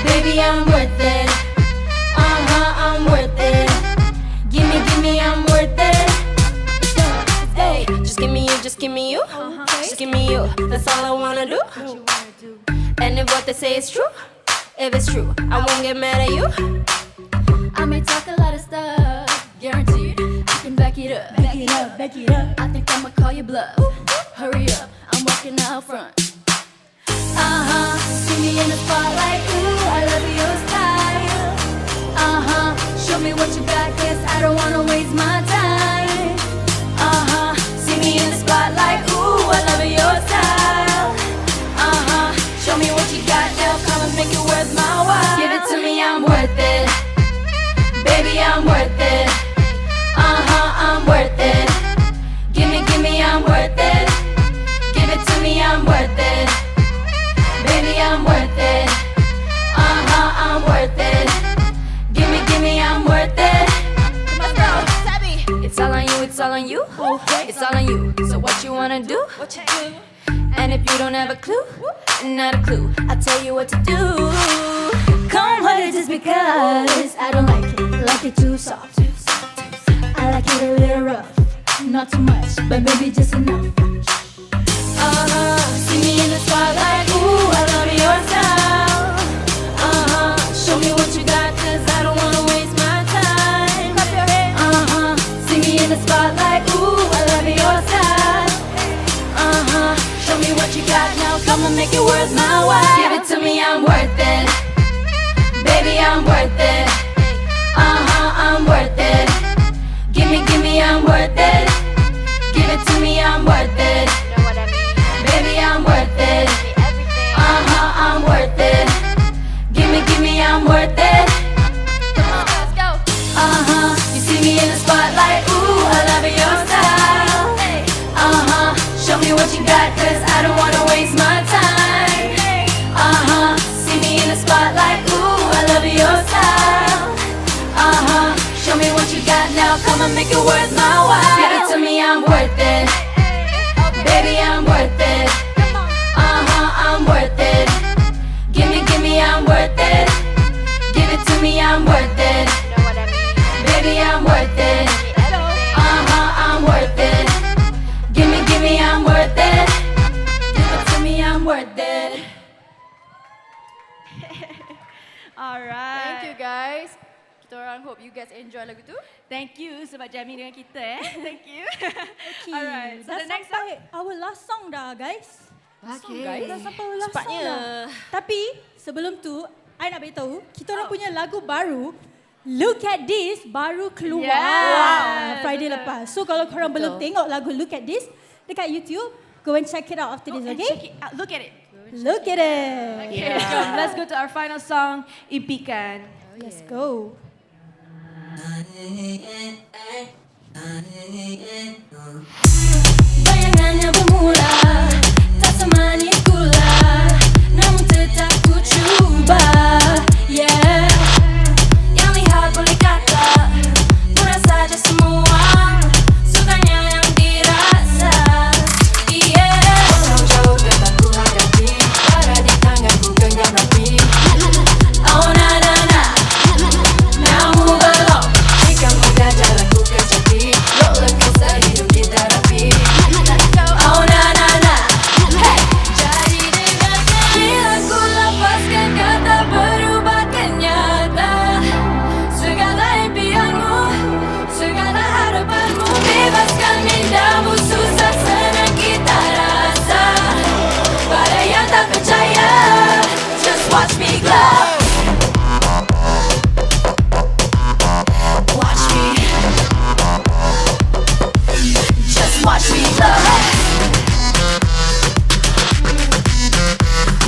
Baby, I'm worth it. I'm worth it. Give me, I'm worth it. Hey, just give me you, just give me you. Just give me you, that's all I wanna do. And if what they say is true, if it's true, I won't get mad at you. I may talk a lot of stuff, guaranteed I can back it up. Back it up, back it up. I think I'ma call you bluff. Hurry up, I'm walking out front. See me in the spotlight, ooh, I love your style. Show me what you got, cause I don't wanna waste my time. See me in the spotlight, ooh, I love your style. Show me what you got now, come and make it worth my while. Give it to me, I'm worth it. Baby, I'm worth it. I'm worth it. Give me, I'm worth it. Give it to me, I'm worth it. Baby, I'm worth it. I'm worth it. Give me, I'm worth it. Let's go, Tabby. It's all on you, it's all on you. It's all on you. So what you wanna do? What you do? And if you don't have a clue, not a clue, I'll tell you what to do. Come harder just because I don't like it too soft. I like it a little rough, not too much, but maybe just enough. See me in the spotlight, ooh, I love your style. Show me what you got, cause I don't wanna waste my time. Clap your hands. See me in the spotlight, ooh, I love your style. Show me what you got now, come and make it worth my while. Give it to me, I'm worth it. Baby, I'm worth it. I'm worth it. Give me, I'm worth it. Give it to me, I'm worth it. Baby, I'm worth it. I'm worth it. Give me, I'm worth it. Let's go. You see me in the spotlight, ooh, I love your style. Show me what you got, cause I don't wanna waste my time. See me in the spotlight, ooh, I love your style. Show me what you got now, come and make it worth my while. Give it to me, I'm worth it. Baby, I'm worth it. I'm worth it. Give me, I'm worth it. Give it to me, I'm worth it. Baby, I'm worth it. I'm worth it. Give me, I'm worth it. Give it to me, I'm worth it. Alright. Thank you guys. Kita orang hope you guys enjoy lagu tu. Thank you sebab jamming dengan kita Thank you. Okay, Alright, so dah the next sampai our last song dah guys. Okay. Dah sampai our last Cepatnya. song dah. Tapi sebelum tu, I nak beritahu, kita orang punya lagu baru, Look at This, baru keluar Friday lepas. So kalau korang belum tengok lagu Look at This dekat YouTube, go and check it out after this, okay? Check it out. Look at it. Look at it. Okay, let's go to our final song, Impikan. Let's go. Bayangannya bermula, tak semanis gula, namun tetap ku cuba. Yeah, yang lihat boleh kata, murah saja semua, sukanya yang dirasa. Yeah, walau jauh tetap ku hadapi, ada di tanganku genggam rapi. Oh na na na, namun belum, jika mudah jalanku kejati, roller coaster hidup di terapi. Oh na na na, hey, jadi dengarkan. Bila ku lepaskan kata berubah kenyatta, segala impianmu, segala harapanmu, bebaskan mindamu, susah senang kita rasa. Pada yang tak percaya, just watch me glow. Watch me, just watch me glow.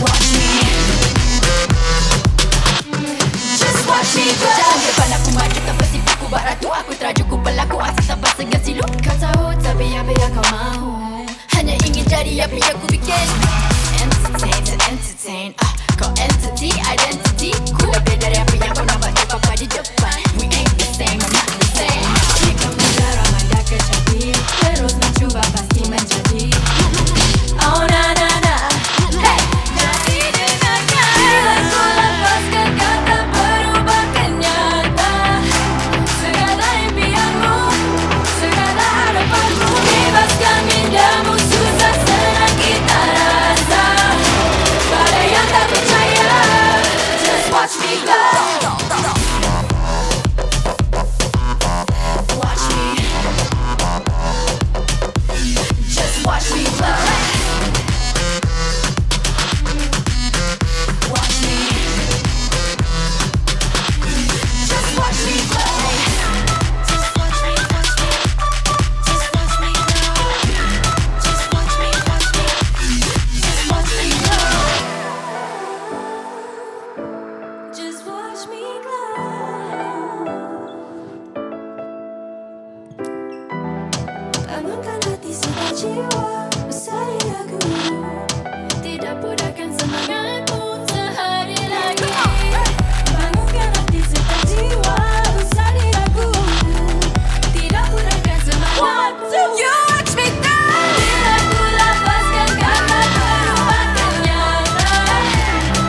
Watch me, just watch me glow. Jalan depan aku maju, tak bersipu ku bak ratu, aku teraju ku berlaku, asal tanpa segan silu. Kau tahu tapi apa yang kau mahu, hanya ingin jadi apa yang ku bikin. Entertain to entertain, kau entity, identity, ku lebih dari apa yang kau nampak terpapar di depan. We ain't the same, I'm not the same. Jika mudah ramai dah kecapi, terus mencuba pasti menjadi. Oh na na na, hey, jadi dengarkan. Bila ku lepaskan kata berubah kenyatta, segala impianmu, segala harapanmu, bebaskan mindamu, susah senang kita rasa. Pada yang tak percaya, just watch me go. jiwa bersari lagu. Tidak pudahkan semangatmu sehari lagi. Bangunkan hati serta jiwa bersari lagu. Tidak pudahkan semangatmu. You watch me go. Bila ku lepaskan kata merupakan nyata.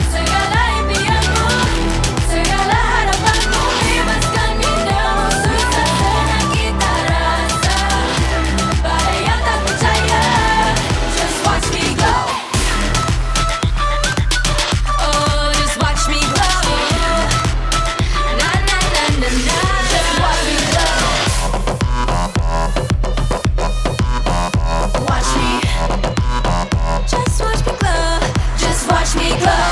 Segala impianmu, segala harapanmu, bebaskan mindamu. Susah senang kita rasa. Pada yang tak percaya, just watch me go. Oh, just watch me go. Na na na na na. Just watch me go. Watch me. Just watch me glow. Just watch me glow.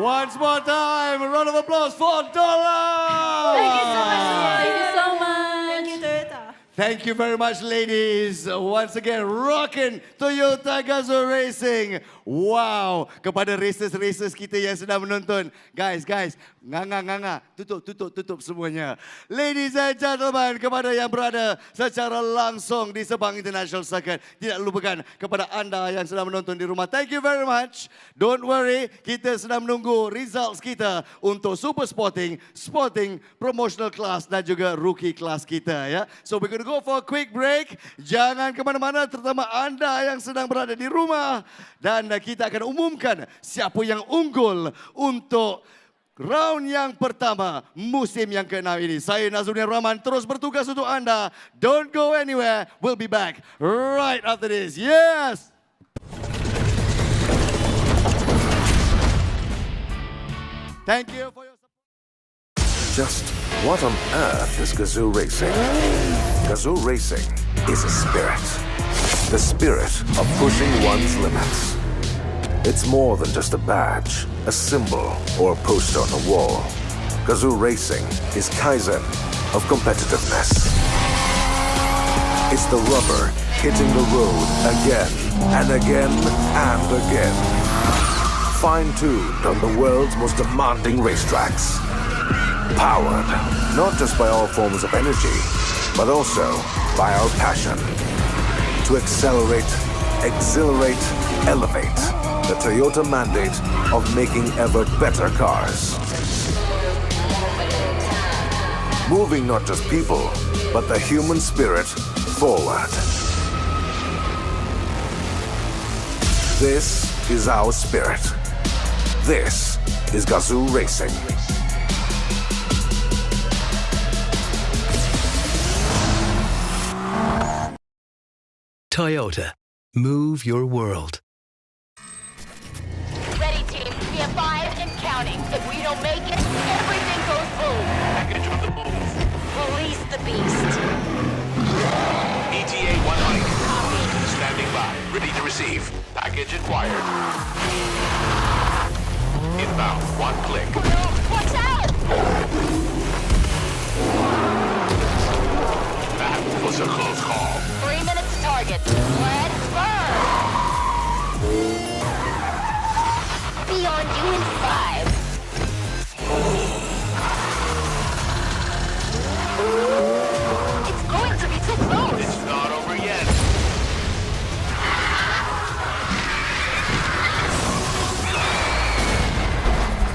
Once more time, a round of applause for Dollar. Thank you so much. Thank you so much. Thank you, Toyota. Thank you very much, ladies. Once again, rocking Toyota Gazoo Racing. Wow, kepada racers-racers kita yang sedang menonton. Guys, nganga. Tutup semuanya. Ladies and gentlemen, kepada yang berada secara langsung di Sepang International Circuit. Tidak lupakan kepada anda yang sedang menonton di rumah. Thank you very much. Don't worry, kita sedang menunggu results kita untuk Super Sporting, Promotional Class dan juga Rookie Class kita. Ya. So we're going to go for a quick break. Jangan ke mana-mana, terutama anda yang sedang berada di rumah. Dan kita akan umumkan siapa yang unggul untuk round yang pertama musim yang ke-6 ini. Saya Nazrudin Rahman terus bertugas untuk anda. Don't go anywhere. We'll be back right after this. Yes! Thank you for your support. Just what on earth is Gazoo Racing? Gazoo Racing is a spirit. The spirit of pushing one's limits. It's more than just a badge, a symbol, or a poster on a wall. Gazoo Racing is Kaizen of competitiveness. It's the rubber hitting the road again and again and again. Fine-tuned on the world's most demanding racetracks. Powered not just by all forms of energy, but also by our passion. To accelerate, exhilarate, elevate the Toyota mandate of making ever better cars. Moving not just people, but the human spirit forward. This is our spirit. This is Gazoo Racing. Toyota. Move your world. Ready, team. We have 5 and counting. If we don't make it, everything goes boom. Package on the move. Release the beast. ETA 100. Standing by. Ready to receive. Package acquired. Inbound. 1 click. Watch out! That was a close call. 3 minutes to target. Let's burn! Beyond you in 5. It's going to be too close. It's not over yet.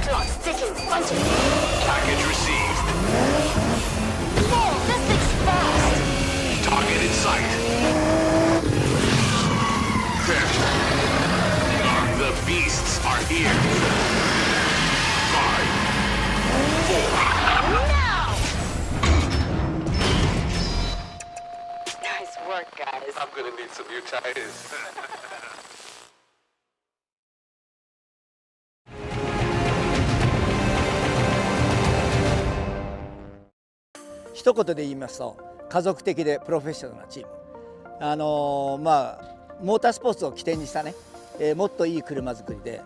Clock ticking, punching. Package received. Whoa, this thing's fast. Target in sight. The beasts are here. 5, 4. Now! Nice work, guys. I'm gonna need some new tires. 一言で言いますと家族的でプロフェッショナルなチーム。モータースポーツを起点にしたね、もっといい車作りで、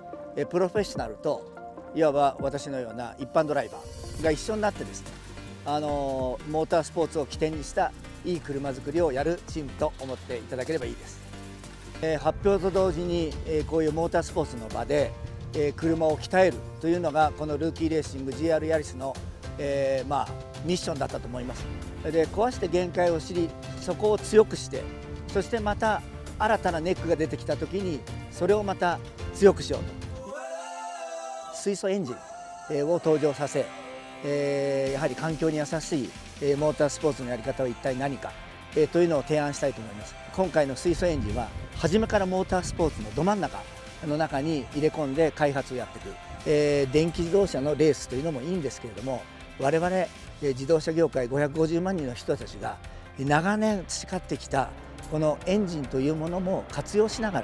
プロフェッショナルといわば私のような一般ドライバーが一緒になってですね、モータースポーツを起点にしたいい車作りをやるチームと思っていただければいいです。発表と同時に、こういうモータースポーツの場で、車を鍛えるというのがこのルーキーレーシング GR ヤリスの、ミッションだったと思います。で壊して限界を知り、そこを強くして、そしてまた新たなネックが出てきた時にそれをまた強くしようと、水素エンジンを登場させ、やはり環境に優しいモータースポーツのやり方は一体何かというのを提案したいと思います。今回の水素エンジンは初めからモータースポーツのど真ん中の中に入れ込んで開発をやっていく、電気自動車のレースというのもいいんですけれども、我々自動車業界550万人の人たちが長年培ってきたこのエンジンというものも活用しなが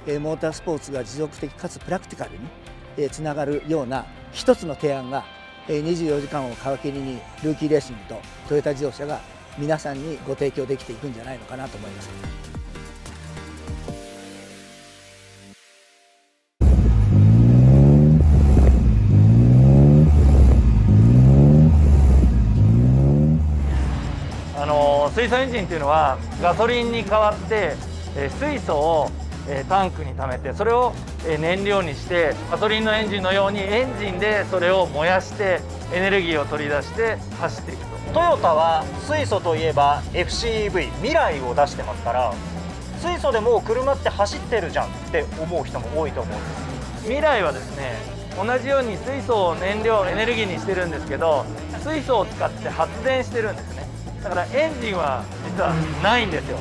ら、モータースポーツが持続的かつプラクティカルにつながるような一つの提案が24時間を皮切りにルーキーレーシングとトヨタ自動車が皆さんにご提供できていくんじゃないのかなと思います。水素エンジンっていうのはガソリンに代わって水素をタンクに溜めて、それを燃料にして、ガソリンのエンジンのようにエンジンでそれを燃やしてエネルギーを取り出して走っていくと。トヨタは水素といえば FCEV 未来を出してますから、水素でもう車って走ってるじゃんって思う人も多いと思うんです。未来はですね、同じように水素を燃料エネルギーにしてるんですけど、水素を使って発電してるんですね。だからエンジンは実はないんですよ。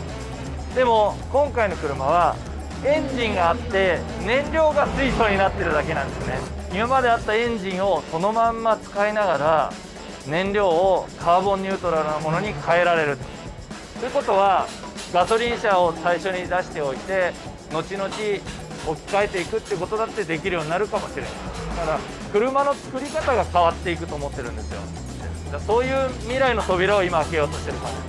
でも今回の車はエンジンがあって燃料が水素になってるだけなんですね。今まであったエンジンをそのまんま使いながら燃料をカーボンニュートラルなものに変えられるということは、ガソリン車を最初に出しておいて後々置き換えていくってことだってできるようになるかもしれない。だから車の作り方が変わっていくと思ってるんですよ。そういう未来の扉を今開けようとしてる感じで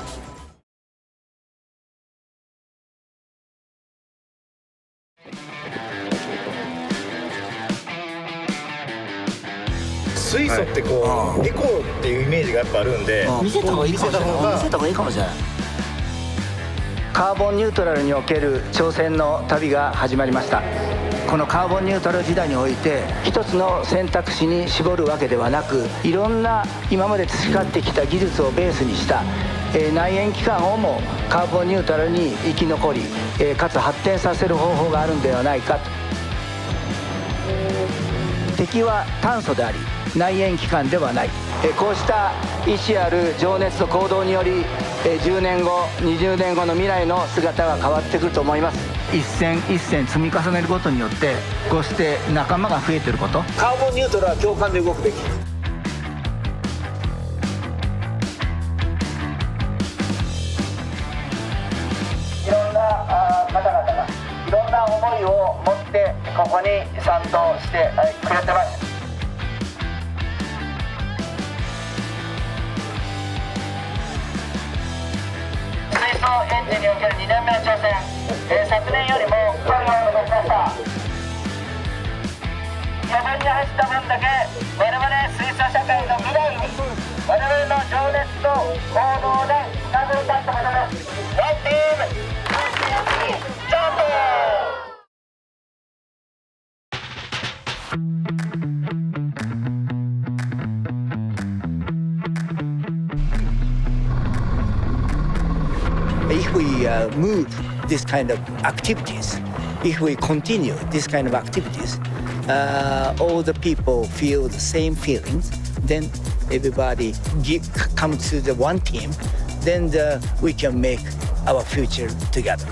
す。水素ってこうエコーっていうイメージがやっぱあるんで、見せた方がいいかもしれない。見せた方がいいかもしれない。カーボンニュートラルにおける挑戦の旅が始まりました。このカーボンニュートラル時代において一つの選択肢に絞るわけではなく、いろんな今まで培ってきた技術をベースにした内燃機関をもカーボンニュートラルに生き残り、かつ発展させる方法があるんではないかと。敵は炭素であり内燃機関ではない。こうした意志ある情熱と行動により10年後20年後の未来の姿が変わってくると思います。一戦一戦積み重ねることによってこうして仲間が増えていること、カーボンニュートラルは共感で動くべき。いろんな方々がいろんな思いを持ってここに賛同してくれてます。水素エンジンにおける2年目の挑戦、昨年よりも距離を伸ばしました。余分に走った分だけ我々水素社会の未来に我々の情熱と行動で近づいたってことです。ワンチームジャンプ。If we move this kind of activities, if we continue this kind of activities, all the people feel the same feelings, then everybody come to the one team, then we can make our future together.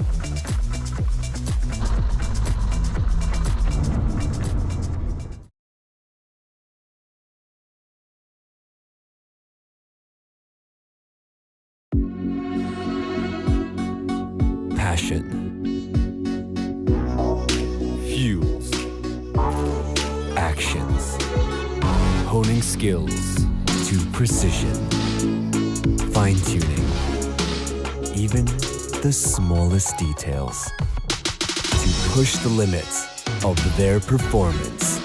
Passion fuels actions, honing skills to precision, fine-tuning even the smallest details to push the limits of their performance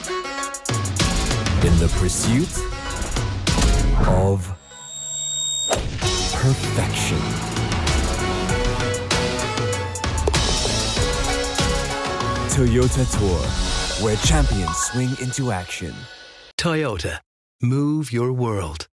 in the pursuit of perfection. Toyota Tour, where champions swing into action. Toyota, move your world.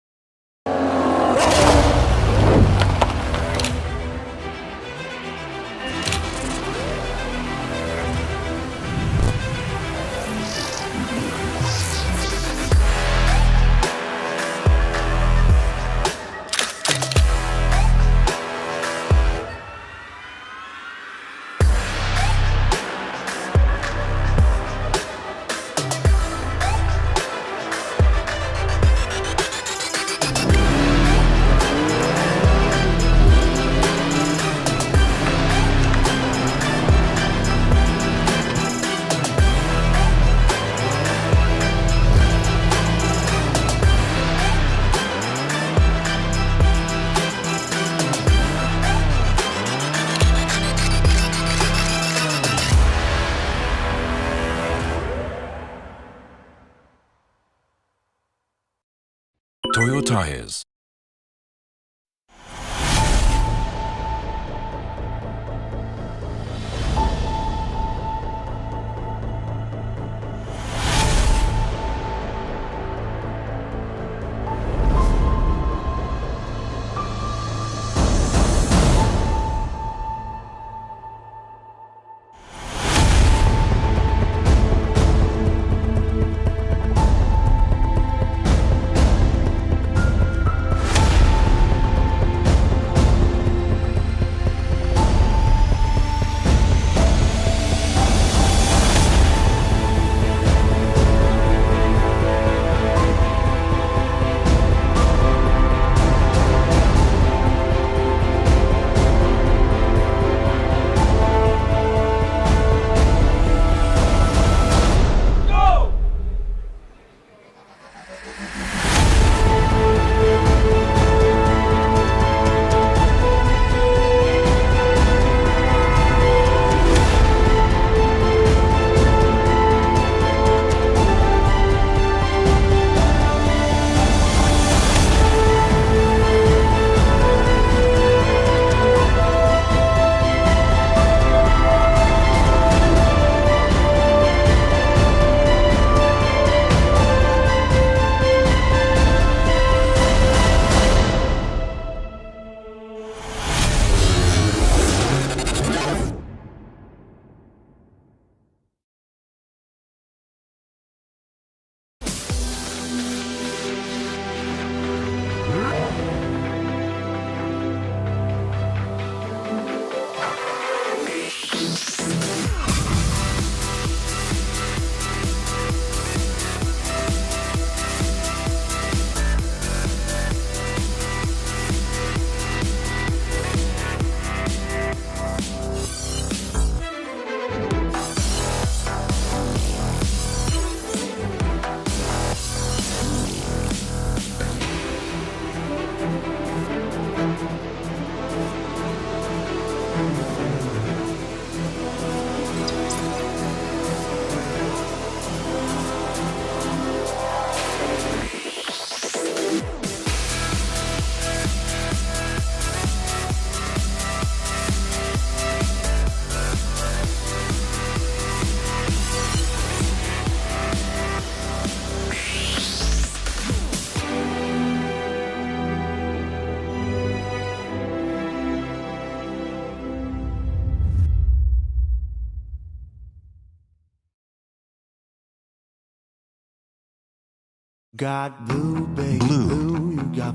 Tires.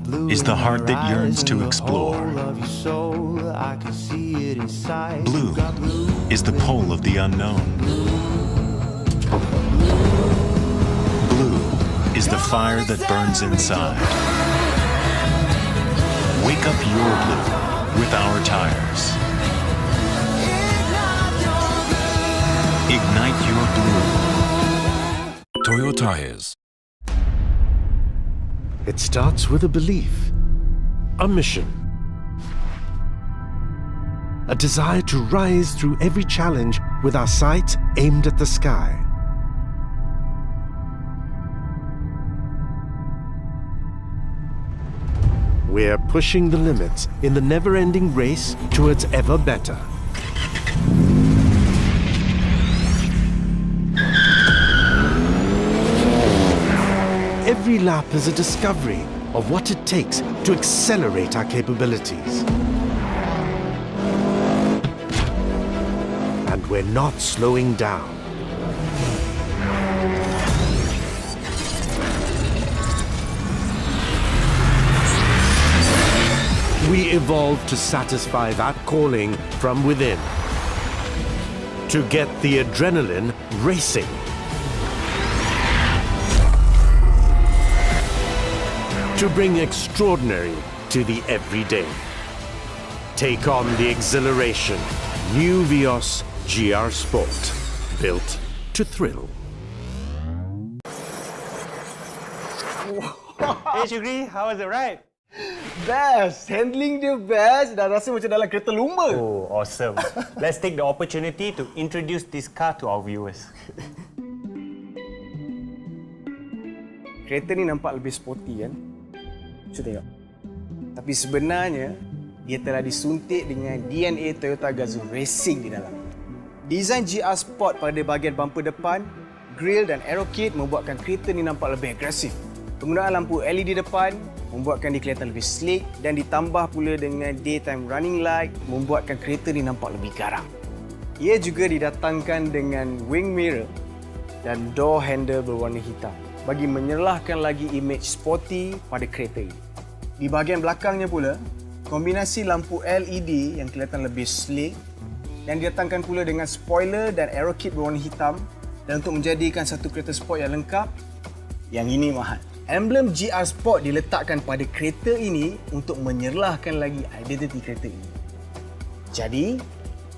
Blue is the heart that yearns to explore. Blue is the pull of the unknown. Blue is the fire that burns inside. Wake up your blue with our tires. Ignite your blue. Toyo Tires. It starts with a belief, a mission, a desire to rise through every challenge with our sights aimed at the sky. We're pushing the limits in the never-ending race towards ever better. Every lap is a discovery of what it takes to accelerate our capabilities. And we're not slowing down. We evolve to satisfy that calling from within. To get the adrenaline racing. To bring extraordinary to the everyday. Take on the exhilaration. New Vios GR Sport. Built to thrill. Hey Shukri, how was the ride? Best! Handling dia best. Dah rasa macam dalam kereta lumba. Oh, awesome. Let's take the opportunity to introduce this car to our viewers. Kereta ni nampak lebih sporty kan? Cuba tengok. Tapi sebenarnya, dia telah disuntik dengan DNA Toyota Gazoo Racing di dalam. Desain GR Sport pada bahagian bumper depan, grill dan aero kit membuatkan kereta ni nampak lebih agresif. Penggunaan lampu LED depan membuatkan dia kelihatan lebih sleek dan ditambah pula dengan daytime running light membuatkan kereta ni nampak lebih garang. Ia juga didatangkan dengan wing mirror dan door handle berwarna hitam bagi menyerlahkan lagi imej sporty pada kereta ini. Di bahagian belakangnya pula, kombinasi lampu LED yang kelihatan lebih sleek dan didatangkan pula dengan spoiler dan aero kit berwarna hitam dan untuk menjadikan satu kereta sport yang lengkap, yang ini mahal. Emblem GR Sport diletakkan pada kereta ini untuk menyerlahkan lagi identiti kereta ini. Jadi,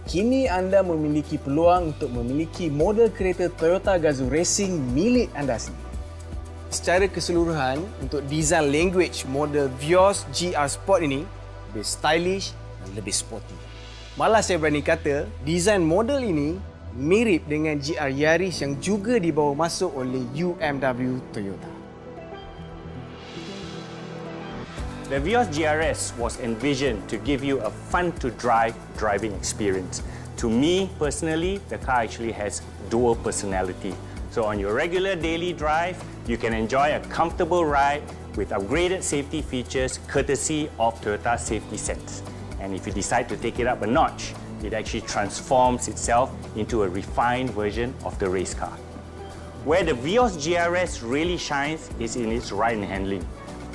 kini anda memiliki peluang untuk memiliki model kereta Toyota Gazoo Racing milik anda sendiri. Secara keseluruhan, untuk design language model Vios GR Sport ini lebih stylish dan lebih sporty. Malah saya berani kata, design model ini mirip dengan GR Yaris yang juga dibawa masuk oleh UMW Toyota. The Vios GRS was envisioned to give you a fun-to-drive driving experience. To me, personally, the car actually has dual personality. So on your regular daily drive, you can enjoy a comfortable ride with upgraded safety features courtesy of Toyota Safety Sense. And if you decide to take it up a notch, it actually transforms itself into a refined version of the race car. Where the Vios GRS really shines is in its ride and handling.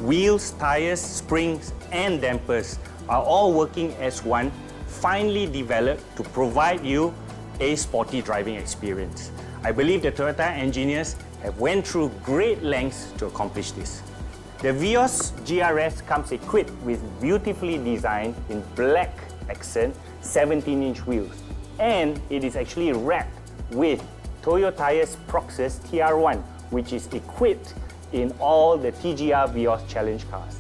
Wheels, tires, springs and dampers are all working as one, finely developed to provide you a sporty driving experience. I believe the Toyota engineers have went through great lengths to accomplish this. The Vios GRS comes equipped with beautifully designed in black accent 17-inch wheels, and it is actually wrapped with Toyota's Proxus TR1, which is equipped in all the TGR Vios Challenge cars.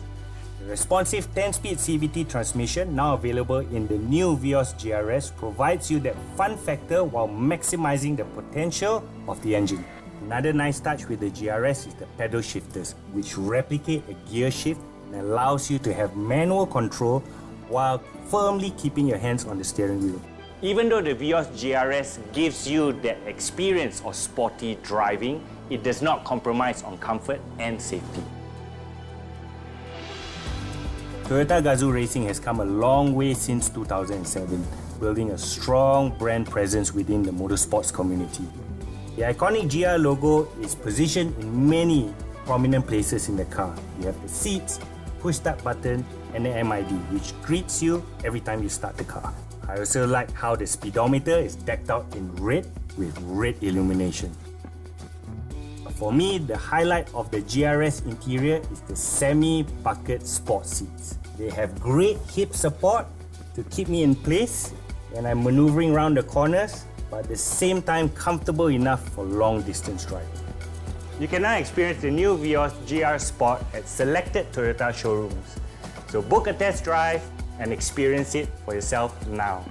The responsive 10-speed CVT transmission, now available in the new Vios GRS, provides you that fun factor while maximizing the potential of the engine. Another nice touch with the GRS is the pedal shifters, which replicate a gear shift and allows you to have manual control while firmly keeping your hands on the steering wheel. Even though the Vios GRS gives you that experience of sporty driving, it does not compromise on comfort and safety. Toyota Gazoo Racing has come a long way since 2007, building a strong brand presence within the motorsports community. The iconic GR logo is positioned in many prominent places in the car. You have the seats, push start button and the MID, which greets you every time you start the car. I also like how the speedometer is decked out in red with red illumination. For me, the highlight of the GRS interior is the semi-bucket sport seats. They have great hip support to keep me in place when I'm maneuvering around the corners, but at the same time comfortable enough for long distance driving. You can now experience the new Vios GR Sport at selected Toyota showrooms. So book a test drive and experience it for yourself now.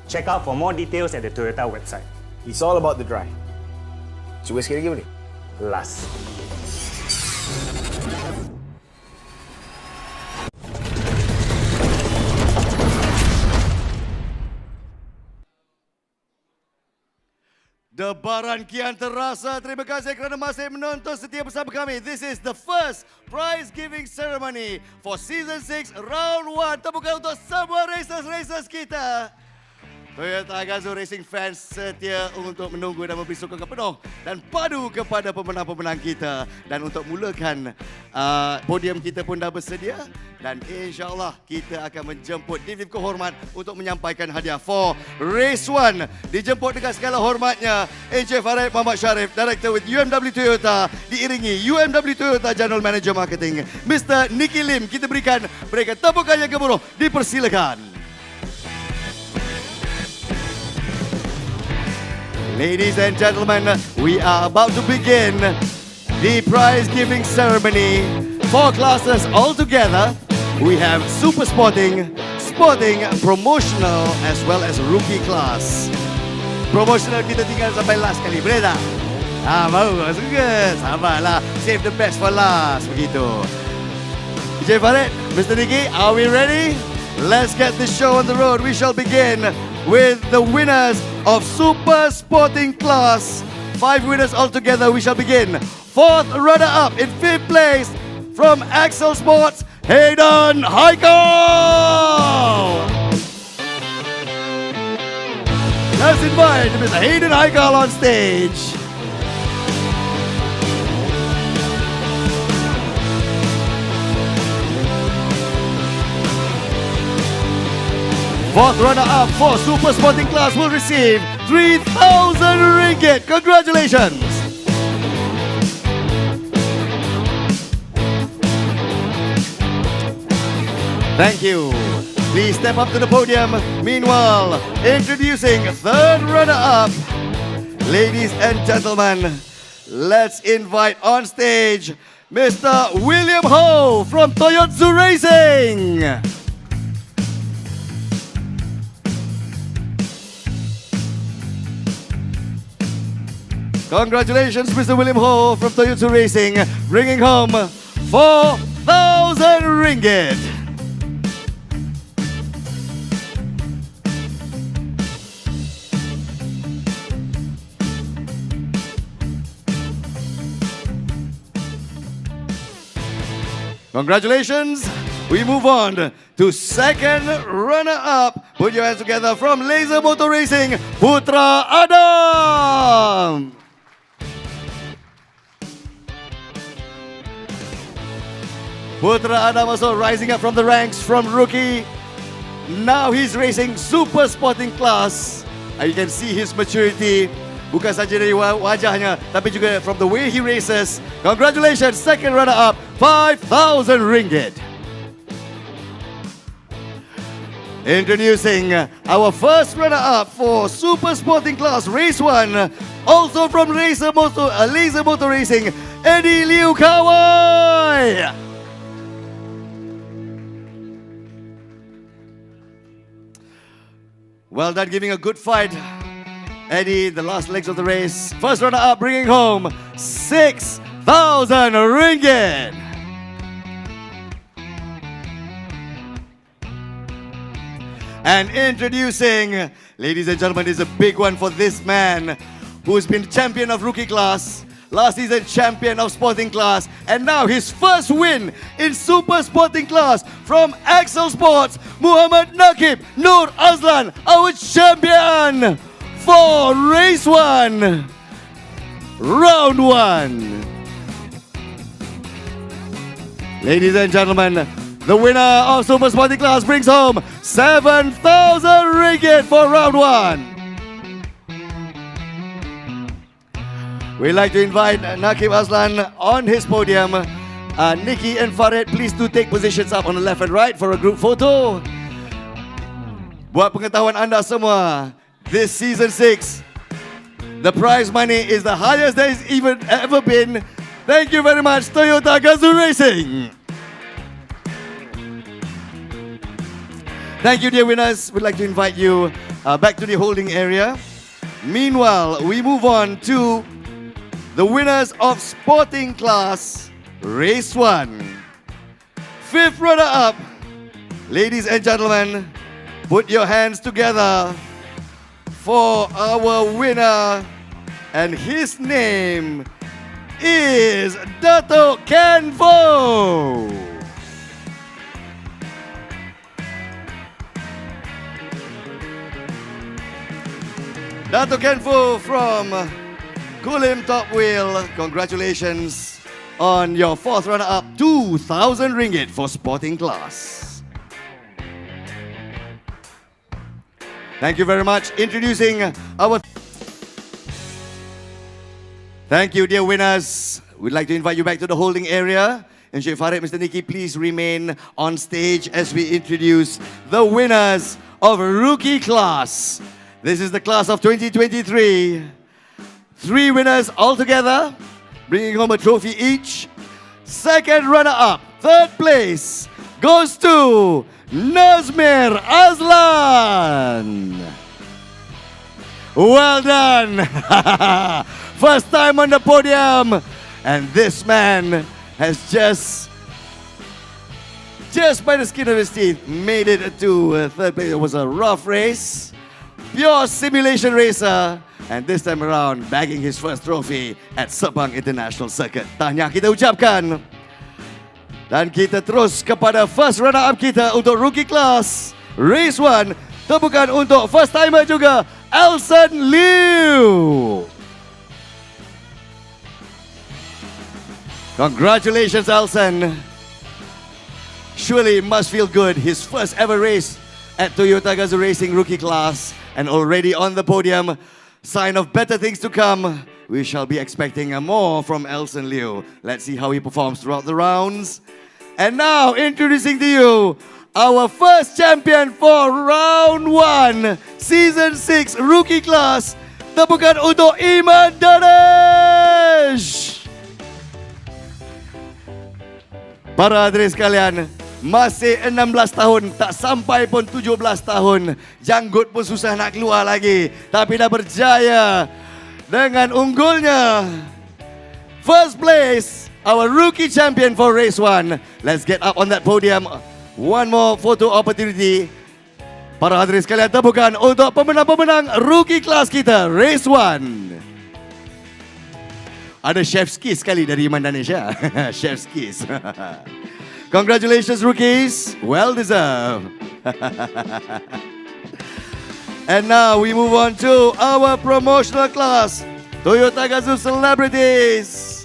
Check out for more details at the Toyota website. It's all about the drive. Cuba sekali lagi boleh? Last. Debaran kian terasa. Terima kasih kerana masih menonton setia bersama kami. This is the first prize giving ceremony for season 6 round 1. Tepukan untuk semua racers kita. Toyota Gazoo Racing fans setia untuk menunggu dan memberi sokongan penuh dan padu kepada pemenang-pemenang kita. Dan untuk mulakan, podium kita pun dah bersedia dan insyaAllah kita akan menjemput div kehormat untuk menyampaikan hadiah for Race 1. Dijemput dengan segala hormatnya Encik Farid Muhammad Sharif, Director with UMW Toyota, diiringi UMW Toyota General Manager Marketing Mr. Nicky Lim. Kita berikan mereka tepukan yang gemuruh. Dipersilakan. Ladies and gentlemen, we are about to begin the prize giving ceremony. 4 classes altogether. We have Super Sporting, Sporting, Promotional as well as Rookie class. Promotional kita tinggal sampai last kali, boleh tak? Mau, suka. Sabarlah, save the best for last, begitu. DJ Farid, Mr. Nikki, are we ready? Let's get the show on the road. We shall begin with the winners of Super Sporting Class. 5 winners altogether. We shall begin. 4th runner-up in 5th place from Axel Sports, Hayden Haikal. Let's invite Mr. Hayden Haikal on stage. 4th runner-up for Super Sporting Class will receive 3,000 ringgit. Congratulations! Thank you. Please step up to the podium. Meanwhile, introducing 3rd runner-up. Ladies and gentlemen, let's invite on stage Mr. William Ho from Toyotsu Racing. Congratulations, Mr. William Ho from Toyotsu Racing, bringing home 4,000 ringgit. Congratulations. We move on to 2nd runner-up. Put your hands together from Laser Motor Racing, Putra Adam. Putra Adam also rising up from the ranks from rookie. Now he's racing Super Sporting Class. And you can see his maturity. Bukan saja dari wajahnya, tapi juga from the way he races. Congratulations, 2nd runner-up, 5,000 ringgit. Introducing our 1st runner-up for Super Sporting Class Race 1, also from Laser Motor Racing, Eddie Liu Kawai. Well done, giving a good fight. Eddie, the last legs of the race. 1st runner-up, bringing home 6,000 ringgit. And introducing, ladies and gentlemen, is a big one for this man who's been champion of rookie class, last season champion of sporting class, and now his first win in Super Sporting Class from Axel Sports, Muhammad Nakib Nur Azlan, our champion for race 1, round 1. Ladies and gentlemen, the winner of Super Sporting Class brings home 7,000 ringgit for round 1. We'd like to invite Nakib Azlan on his podium. Nikki and Farid, please do take positions up on the left and right for a group photo. Buat pengetahuan anda semua, this season 6, the prize money is the highest that it's ever been. Thank you very much, Toyota Gazoo Racing. Thank you, dear winners. We'd like to invite you back to the holding area. Meanwhile, we move on to the winners of Sporting Class Race 1. 5th runner-up. Ladies and gentlemen, put your hands together for our winner. And his name is Dato Kenvo. Dato Kenvo from Kulim Top Wheel. Congratulations on your 4th runner-up, 2,000 ringgit for Sporting Class. Thank you very much. Introducing our... Thank you, dear winners. We'd like to invite you back to the holding area. And Sheikh Farid, Mr. Nikki, please remain on stage as we introduce the winners of Rookie Class. This is the class of 2023. 3 winners altogether, bringing home a trophy each. 2nd runner-up, 3rd place, goes to Nazmir Azlan. Well done. First time on the podium. And this man has just just by the skin of his teeth, made it to third place. It was a rough race. Pure simulation racer. And this time around, bagging his first trophy at Sepang International Circuit. Tahniah kita ucapkan. Dan kita terus kepada first runner-up kita untuk rookie class. Race 1. Tepukan untuk first timer juga, Elson Liu. Congratulations, Elson. Surely it must feel good. His first ever race at Toyota Gazoo Racing rookie class and already on the podium. Sign of better things to come. We shall be expecting more from Elson Liu. Let's see how he performs throughout the rounds. And now introducing to you our first champion for round 1, season 6 rookie class. Tepukan untuk Iman Danish. Para hadirin sekalian, masih 16 tahun, tak sampai pun 17 tahun. Janggut pun susah nak keluar lagi. Tapi dah berjaya dengan unggulnya. First place, our rookie champion for race 1. Let's get up on that podium. One more photo opportunity. Para hadirin sekalian, tepukan untuk pemenang-pemenang rookie class kita, race 1. Ada chef's kiss sekali dari Iman Danish ya. Chef's kiss. Congratulations rookies. Well deserved. And now we move on to our promotional class. Toyota Gazoo Celebrities.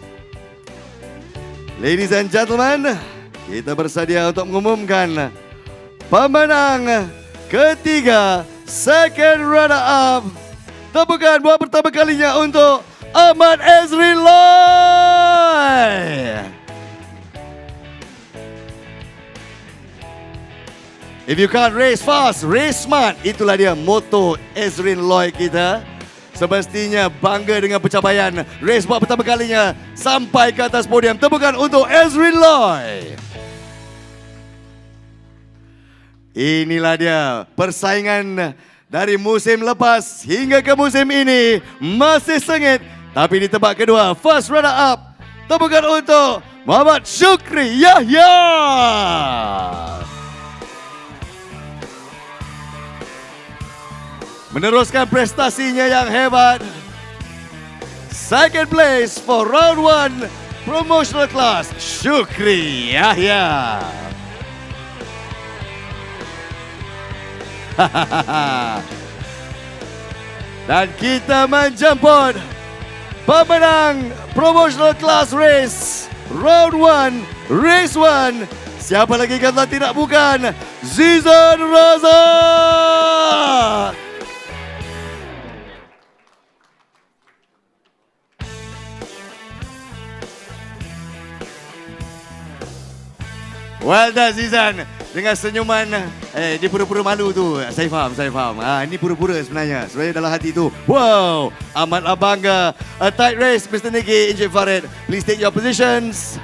Ladies and gentlemen, kita bersedia untuk mengumumkan pemenang ketiga, second runner-up. Tepukan buat pertama kalinya untuk Ahmad Ezri Loy. If you can't race fast, race smart. Itulah dia moto Ezrin Loy kita. Semestinya bangga dengan pencapaian race buat pertama kalinya sampai ke atas podium. Tepukan untuk Ezrin Loy. Inilah dia persaingan dari musim lepas hingga ke musim ini. Masih sengit. Tapi di tempat kedua, first runner up. Tepukan untuk Muhammad Syukri Yahya. Meneruskan prestasinya yang hebat. Second place for round 1 promotional class, Syukri Yahya. Dan kita menjemput pemenang promotional class race round 1 race 1. Siapa lagi kalau tidak bukan Zizan Razak. Well done Zizan. Dengan senyuman dia pura-pura malu tu. Saya faham. Ini pura-pura sebenarnya. Sebenarnya dalam hati tu, wow, amatlah bangga. A tight race, Mr. Niki, Encik Farid. Please take your positions.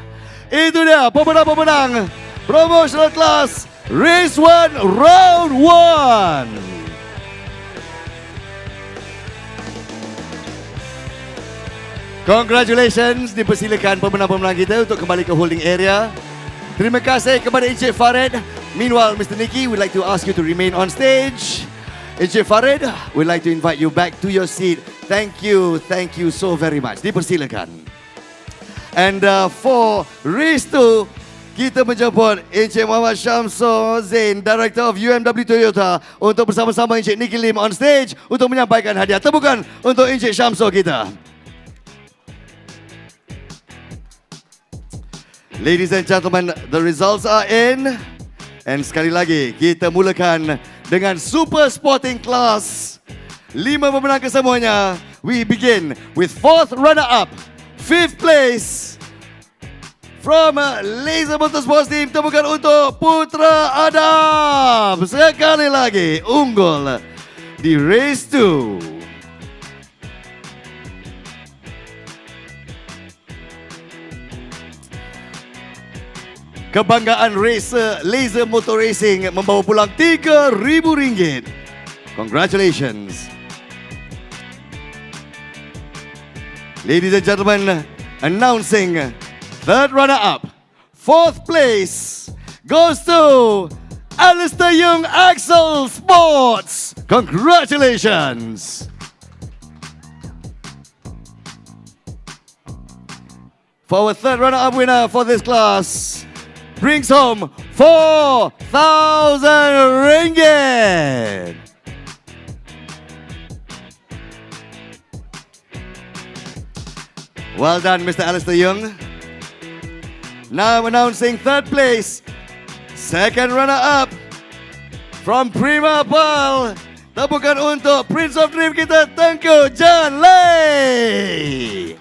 Itu dia pemenang-pemenang promotional class race 1 round 1. Congratulations, dipersilakan pemenang-pemenang kita untuk kembali ke holding area. Terima kasih kepada Encik Farid. Meanwhile, Mr. Niki, we'd like to ask you to remain on stage. Encik Farid, we'd like to invite you back to your seat. Thank you so very much. Dipersilakan. And for race 2, kita menjemput Encik Muhammad Syamsul Zain, Director of UMW Toyota, untuk bersama-sama Encik Niki Lim on stage untuk menyampaikan hadiah. Tepukan untuk Encik Syamsul kita. Ladies and gentlemen, the results are in. And sekali lagi, kita mulakan dengan Super Sporting Class. 5 pemenang kesemuanya. We begin with 4th runner-up, 5th place. From Laser Motorsports Team, tepukan untuk Putra Adam. Sekali lagi, unggul di race 2. Kebanggaan racer Laser Motor Racing membawa pulang RM3,000. Congratulations. Ladies and gentlemen, announcing third runner-up, 4th place goes to Alistair Young Axel Sports. Congratulations. For our third runner-up winner for this class, brings home 4,000 ringgit. Well done, Mr. Alistair Young. Now announcing third place, second runner-up from Prima Pearl. Tepukan untuk Prince of Dream kita, Tengku Jan Lei.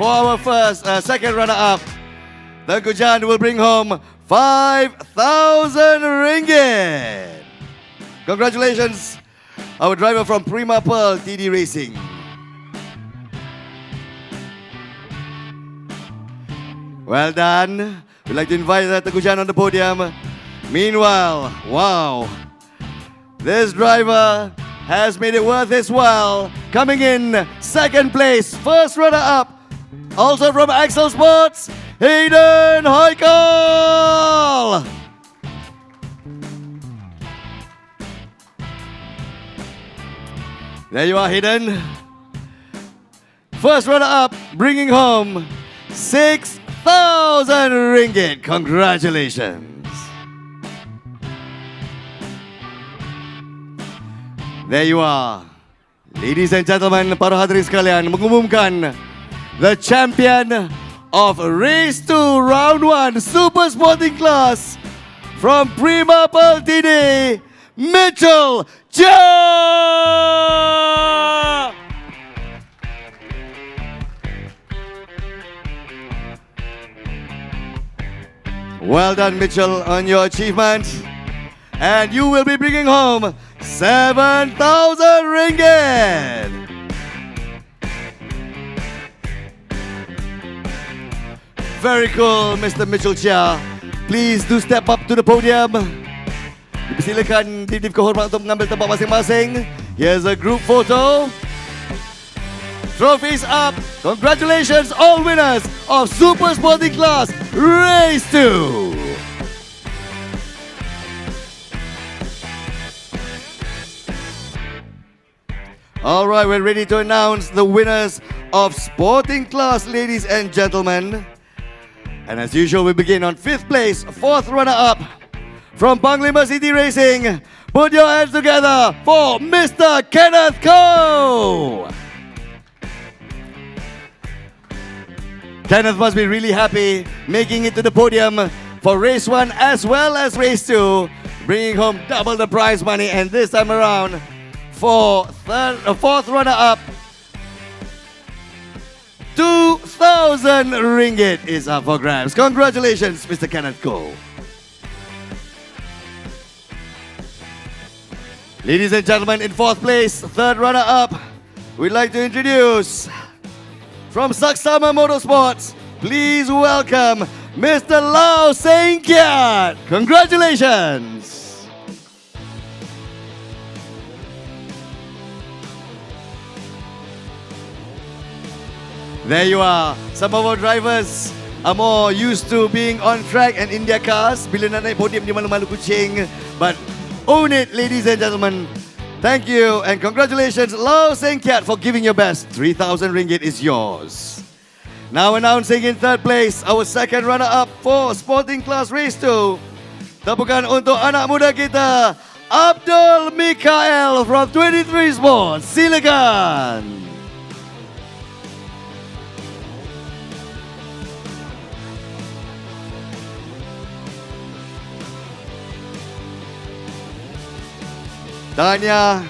For our second runner-up, Tengku Jan will bring home 5,000 ringgit. Congratulations, our driver from Prima Pearl TD Racing. Well done. We'd like to invite Tengku Jan on the podium. Meanwhile, wow, this driver has made it worth his while. Coming in second place, first runner-up, also from Axel Sports, Hayden Heikal. There you are, Hayden. First runner-up, bringing home 6,000 ringgit. Congratulations. There you are. Ladies and gentlemen, para hadirin sekalian, mengumumkan the champion of Race 2 Round 1 Super Sporting Class from Prima Pearl TD, Mitchell Chia! Well done, Mitchell, on your achievement. And you will be bringing home 7,000 ringgit. Very cool, Mr. Mitchell Chia. Please do step up to the podium. Dipersilakan didiv kehormatan untuk mengambil tempat masing-masing. Here's a group photo. Trophies up. Congratulations all winners of Super Sporting Class Race 2. All right, we're ready to announce the winners of Sporting Class, ladies and gentlemen. And as usual, we begin on 5th place, 4th runner-up from Panglima City Racing. Put your hands together for Mr. Kenneth Koh. Kenneth must be really happy making it to the podium for race 1 as well as race 2, bringing home double the prize money. And this time around, for 4th runner-up, 2,000 ringgit is up for grabs. Congratulations, Mr. Kenneth Koh. Ladies and gentlemen, in 4th place, 3rd runner-up, we'd like to introduce from Saksama Motorsports, please welcome Mr. Lau Seng Kiat. Congratulations. There you are. Some of our drivers are more used to being on track and in their cars. Bila nak naik podium, dia malu-malu kucing. But own it, ladies and gentlemen. Thank you and congratulations, Lau Seng Kiat, for giving your best. 3,000 ringgit is yours. Now announcing in 3rd place, our second runner-up for Sporting Class Race 2. Tepukan untuk anak muda kita, Abdul Mikael from 23 Sports. Silakan. Tahniah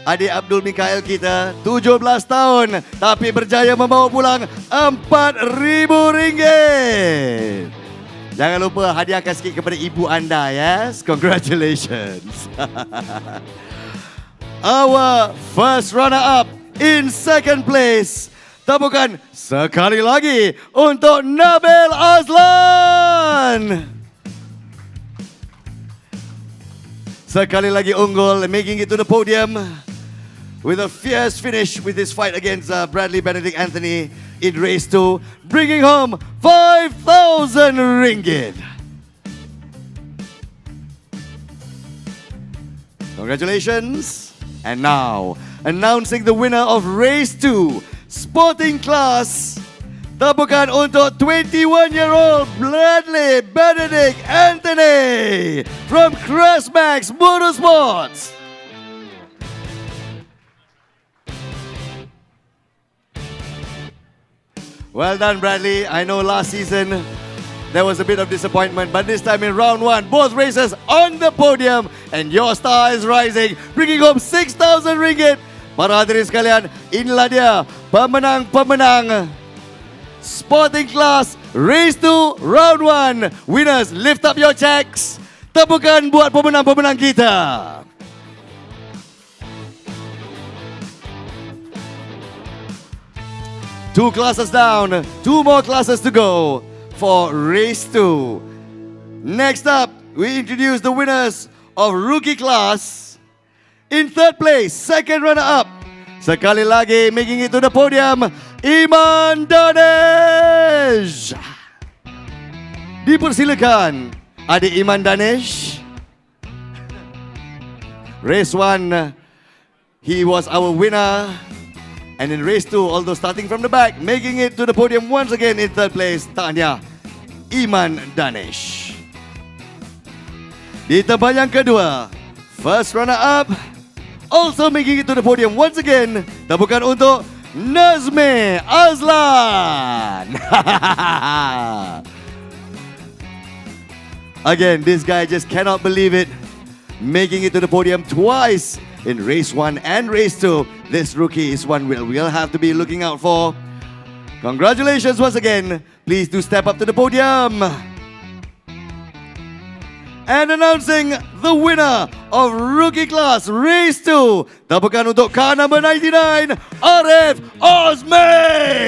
adik Abdul Mikael kita, 17 tahun tapi berjaya membawa pulang 4,000 ringgit. Jangan lupa hadiahkan sikit kepada ibu anda, yes? Congratulations. Our first runner-up in 2nd place. Tepukan sekali lagi untuk Nabil Azlan. Sekali lagi unggul, making it to the podium with a fierce finish with his fight against Bradley Benedict Anthony in race 2, bringing home 5,000 ringgit. Congratulations. And now, announcing the winner of race 2, sporting class. Tapukan untuk 21-year-old Bradley Benedict Anthony from Crestmax Motorsports. Well done, Bradley. I know last season there was a bit of disappointment, but this time in round 1, both races on the podium, and your star is rising, bringing home 6,000 ringgit. Para hadirin sekalian, inilah dia pemenang-pemenang Sporting Class Race 2 Round 1. Winners, lift up your checks. Tepukan buat pemenang-pemenang kita. Two classes down, 2 more classes to go for Race 2. Next up, we introduce the winners of Rookie Class. In 3rd place, second runner-up, sekali lagi making it to the podium, Iman Danish. Dipersilakan, adik Iman Danish. Race 1, he was our winner. And in race 2, although starting from the back, making it to the podium once again in 3rd place, tahniah, Iman Danish. Di tempat yang kedua, first runner-up, also making it to the podium once again, tepukan untuk Nazmi Azlan. Again, this guy just cannot believe it. Making it to the podium twice in race 1 and race 2. This rookie is one we'll have to be looking out for. Congratulations once again. Please do step up to the podium. And announcing the winner of Rookie Class Race 2. Tepukan untuk car number 99, Arif Osmay.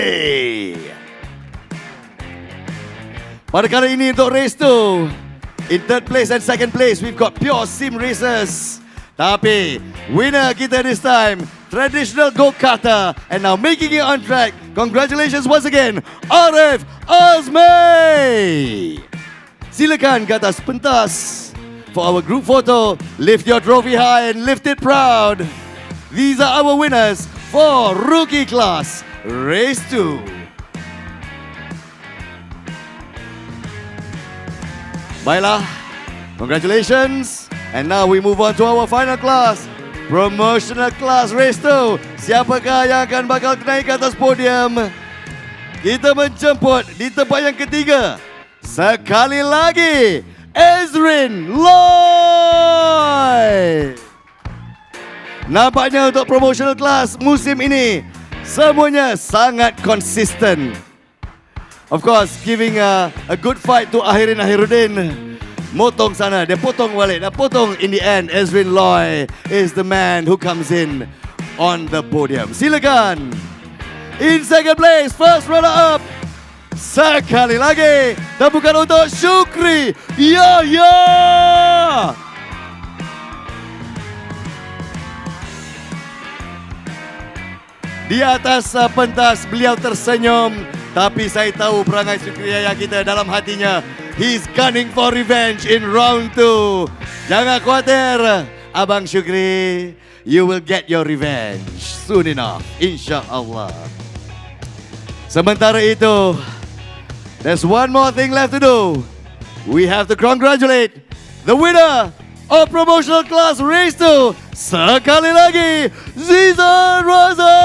Pada kali ini untuk Race 2, in 3rd place and 2nd place, we've got Pure Sim Racers. Tapi, winner kita this time, traditional go-karter, and now making it on track. Congratulations once again, Arif Osmay. Silakan ke atas pentas for our group photo. Lift your trophy high and lift it proud. These are our winners for Rookie Class Race 2. Baiklah, congratulations. And now we move on to our final class, Promotional Class Race 2. Siapakah yang akan bakal naik ke atas podium? Kita menjemput di tempat yang ketiga, sekali lagi, Ezrin Loy. Nampaknya untuk Promotional Class musim ini, semuanya sangat konsisten. Of course, giving a good fight to Ahirin Ahiruddin. Motong sana, dia potong balik, dah potong. In the end, Ezrin Loy is the man who comes in on the podium. Silakan. In 2nd place, first runner-up, sekali lagi, tepukan untuk Syukri Yahya. Di atas pentas beliau tersenyum, tapi saya tahu perangai Syukri Yahya kita dalam hatinya. He's gunning for revenge in round 2. Jangan khawatir, Abang Syukri. You will get your revenge soon enough, insya-Allah. Sementara itu, there's one more thing left to do. We have to congratulate the winner of Promotional Class Race 2. Sekali lagi, Ziza Raza.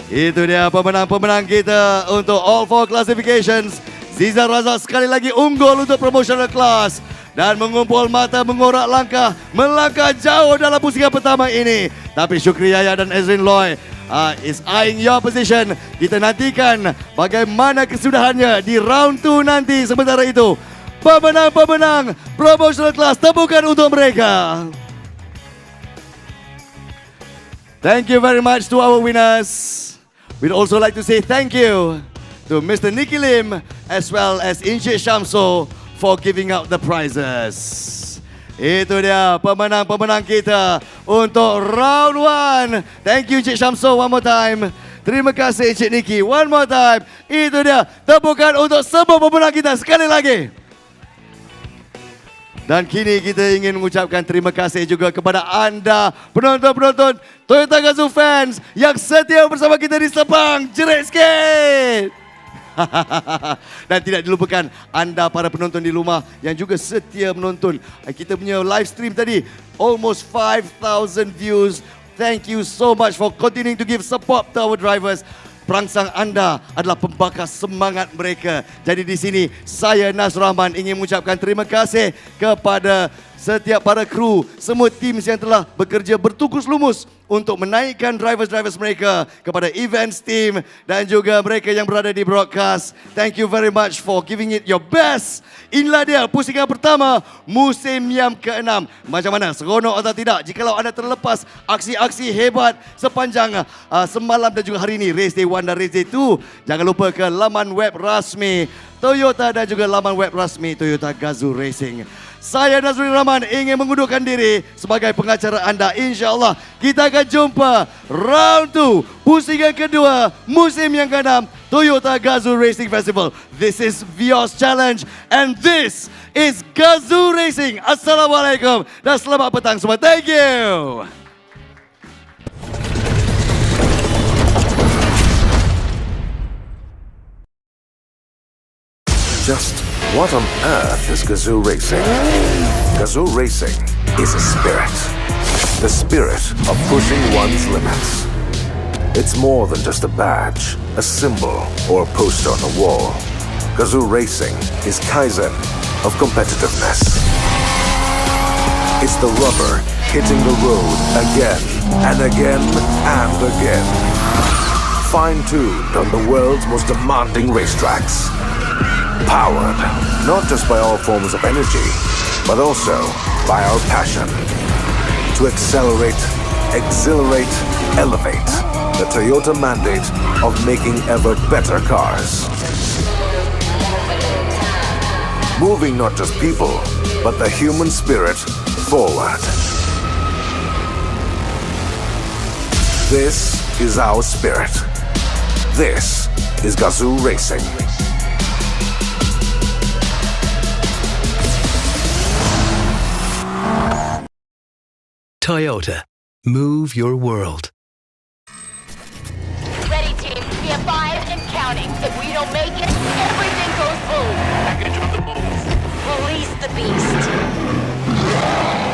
Itu dia pemenang-pemenang kita untuk all 4 classifications. Ziza Raza sekali lagi unggul untuk Promotional Class dan mengumpul mata, mengorak langkah, melangkah jauh dalam pusingan pertama ini. Tapi Syukri Yahya dan Ezrin Loy is eyeing your position. Kita nantikan bagaimana kesudahannya di round 2 nanti. Sementara itu, pemenang-pemenang Promotional Class, tepukan untuk mereka. Thank you very much to our winners. We'd also like to say thank you to Mr. Nicky Lim as well as Encik Shamso for giving out the prizes. Itu dia pemenang-pemenang kita untuk round 1. Thank you Cik Syamsul one more time. Terima kasih Cik Niki one more time. Itu dia tepukan untuk semua pemenang kita sekali lagi. Dan kini kita ingin mengucapkan terima kasih juga kepada anda penonton-penonton Toyota Gazoo fans yang setia bersama kita di Sepang. Jerit sikit. Dan tidak dilupakan anda para penonton di rumah yang juga setia menonton kita punya live stream tadi. Almost 5,000 views. Thank you so much for continuing to give support to our drivers. Perangsang anda adalah pembakar semangat mereka. Jadi di sini saya Nas Rahman ingin mengucapkan terima kasih kepada setiap para kru, semua tim yang telah bekerja bertukus lumus untuk menaikkan drivers-drivers mereka, kepada events team dan juga mereka yang berada di broadcast. Thank you very much for giving it your best. Inilah dia pusingan pertama musim yang ke-6. Macam mana? Seronok atau tidak? Jikalau anda terlepas aksi-aksi hebat sepanjang semalam dan juga hari ini, Race Day 1 dan Race Day 2, jangan lupa ke laman web rasmi Toyota dan juga laman web rasmi Toyota Gazoo Racing. Saya Nazrul Rahman ingin mengundurkan diri sebagai pengacara anda. InsyaAllah kita akan jumpa round 2 pusingan kedua musim yang ke-6 Toyota Gazoo Racing Festival. This is Vios Challenge and this is Gazoo Racing. Assalamualaikum dan selamat petang semua. Thank you. Just what on earth is Gazoo Racing? Gazoo Racing is a spirit. The spirit of pushing one's limits. It's more than just a badge, a symbol, or a poster on the wall. Gazoo Racing is Kaizen of competitiveness. It's the rubber hitting the road again and again and again. Fine-tuned on the world's most demanding racetracks. Powered not just by all forms of energy, but also by our passion to accelerate, exhilarate, elevate the Toyota mandate of making ever better cars. Moving not just people, but the human spirit forward. This is our spirit. This is Gazoo Racing. Toyota. Move your world. Ready, team. We have 5 and counting. If we don't make it, everything goes boom. Package on the move. Release the beast.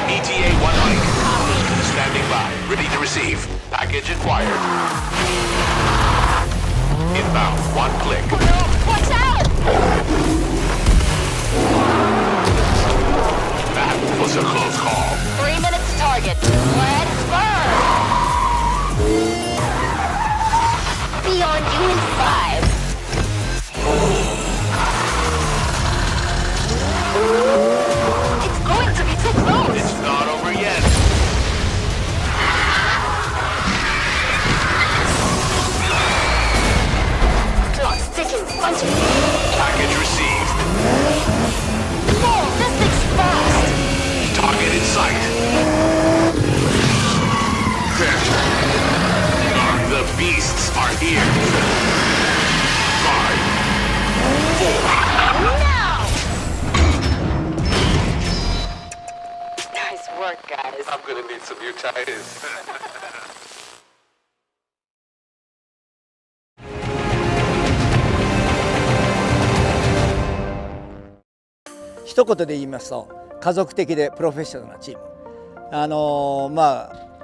ETA 1 Mike. Standing by. Ready to receive. Package acquired. Inbound. 1 click. Oh no! Watch out! That was a close call. 3 minutes to target. Let's burn! Beyond you in 5. It's going to be too close. It's not over yet. Clock ticking. Punching. Package received. Whoa, this thing's fast. Target in sight. The beasts are here. 5, 4. Now! Nice work, guys. I'm gonna need some new tires.一言で言いますと家族的でプロフェッショナルなチーム。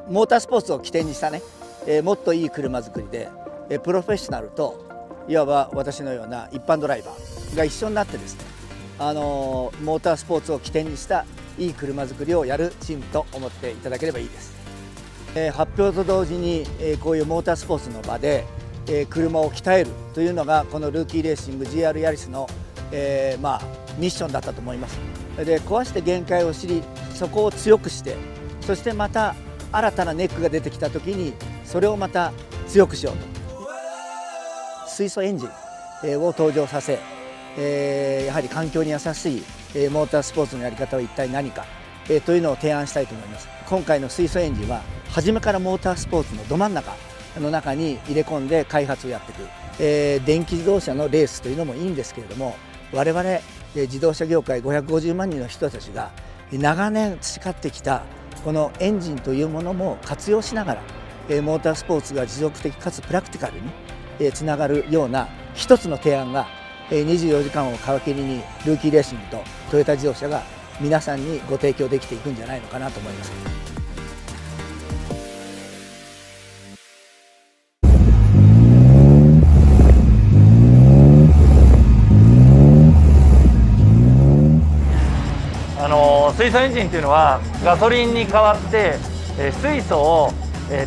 モータースポーツを起点にしたね、もっといい車作りで、プロフェッショナルといわば私のような一般ドライバーが一緒になってですね、モータースポーツを起点にしたいい車作りをやるチームと思っていただければいいです。発表と同時に、こういうモータースポーツの場で、車を鍛えるというのがこのルーキーレーシング GR ヤリスの、ミッションだったと思います。で壊して限界を知り、そこを強くして、そしてまた新たなネックが出てきた時にそれをまた強くしようと。水素エンジンを登場させ、やはり環境に優しいモータースポーツのやり方は一体何か、というのを提案したいと思います。今回の水素エンジンは初めからモータースポーツのど真ん中の中に入れ込んで開発をやっていく、電気自動車のレースというのもいいんですけれども、我々、自動車業界550万人の人たちが長年培ってきたこのエンジンというものも活用しながら、モータースポーツが持続的かつプラクティカルにつながるような一つの提案が24時間を皮切りにルーキーレーシングとトヨタ自動車が皆さんにご提供できていくんじゃないのかなと思います。水素エンジンというのはガソリンに代わって水素を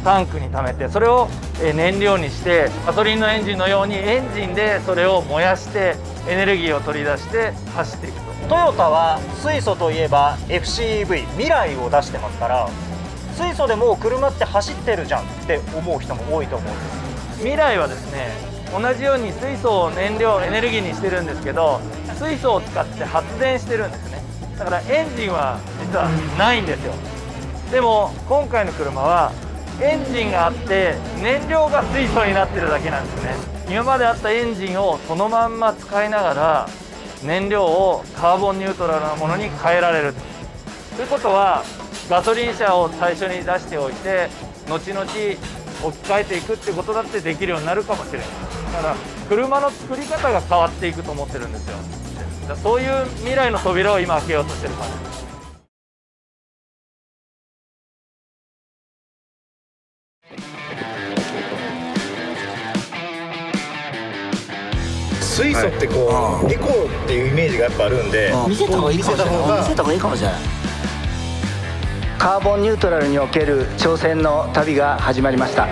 タンクに溜めて、それを燃料にしてガソリンのエンジンのようにエンジンでそれを燃やしてエネルギーを取り出して走っていくと。トヨタは水素といえば FCEV 未来を出してますから、水素でもう車って走ってるじゃんって思う人も多いと思うんです。未来はですね、同じように水素を燃料エネルギーにしてるんですけど、水素を使って発電してるんですね。だからエンジンは実はないんですよ。でも今回の車はエンジンがあって燃料が水素になってるだけなんですね。今まであったエンジンをそのまんま使いながら燃料をカーボンニュートラルなものに変えられるということは、ガソリン車を最初に出しておいて後々置き換えていくってことだってできるようになるかもしれない。だから車の作り方が変わっていくと思ってるんですよ。そういう未来の扉を今開けようとしてる感じです。水素ってこうエコーっていうイメージがやっぱあるんで、見せた方がいいかもしれない。見せた方がいいかもしれない。カーボンニュートラルにおける挑戦の旅が始まりました。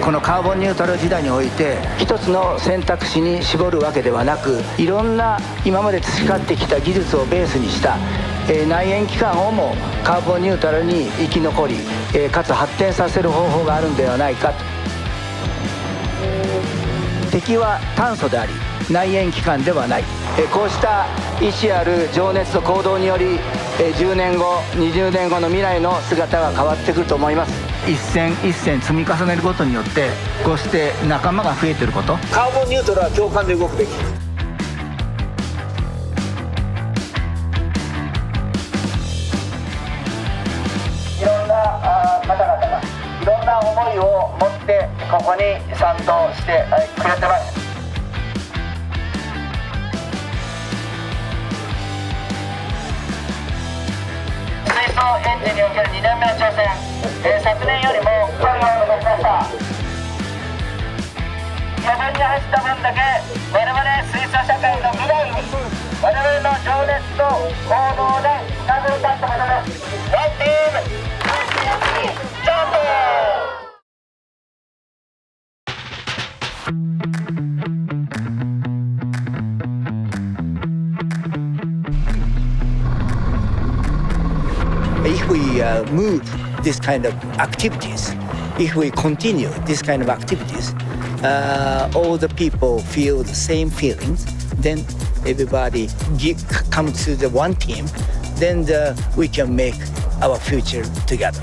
このカーボンニュートラル時代において一つの選択肢に絞るわけではなく、いろんな今まで培ってきた技術をベースにした内燃機関をもカーボンニュートラルに生き残り、かつ発展させる方法があるんではないかと。敵は炭素であり内燃機関ではない。こうした意志ある情熱と行動により10年後20年後の未来の姿が変わってくると思います。一戦一戦積み重ねることによってこうして仲間が増えていること。カーボンニュートラルは共感で動くべき。いろんな方々がいろんな思いを持ってここに賛同してくれてます。水素エンジンにおける2年目の挑戦、昨年よりも距離を伸ばしました。余分に走った分だけ我々水素社会の未来に我々の情熱と行動でつなぐりたいと思います。ワンチームジャンプ。If we move this kind of activities, if we continue this kind of activities, all the people feel the same feelings, then everybody come to the one team, then we can make our future together.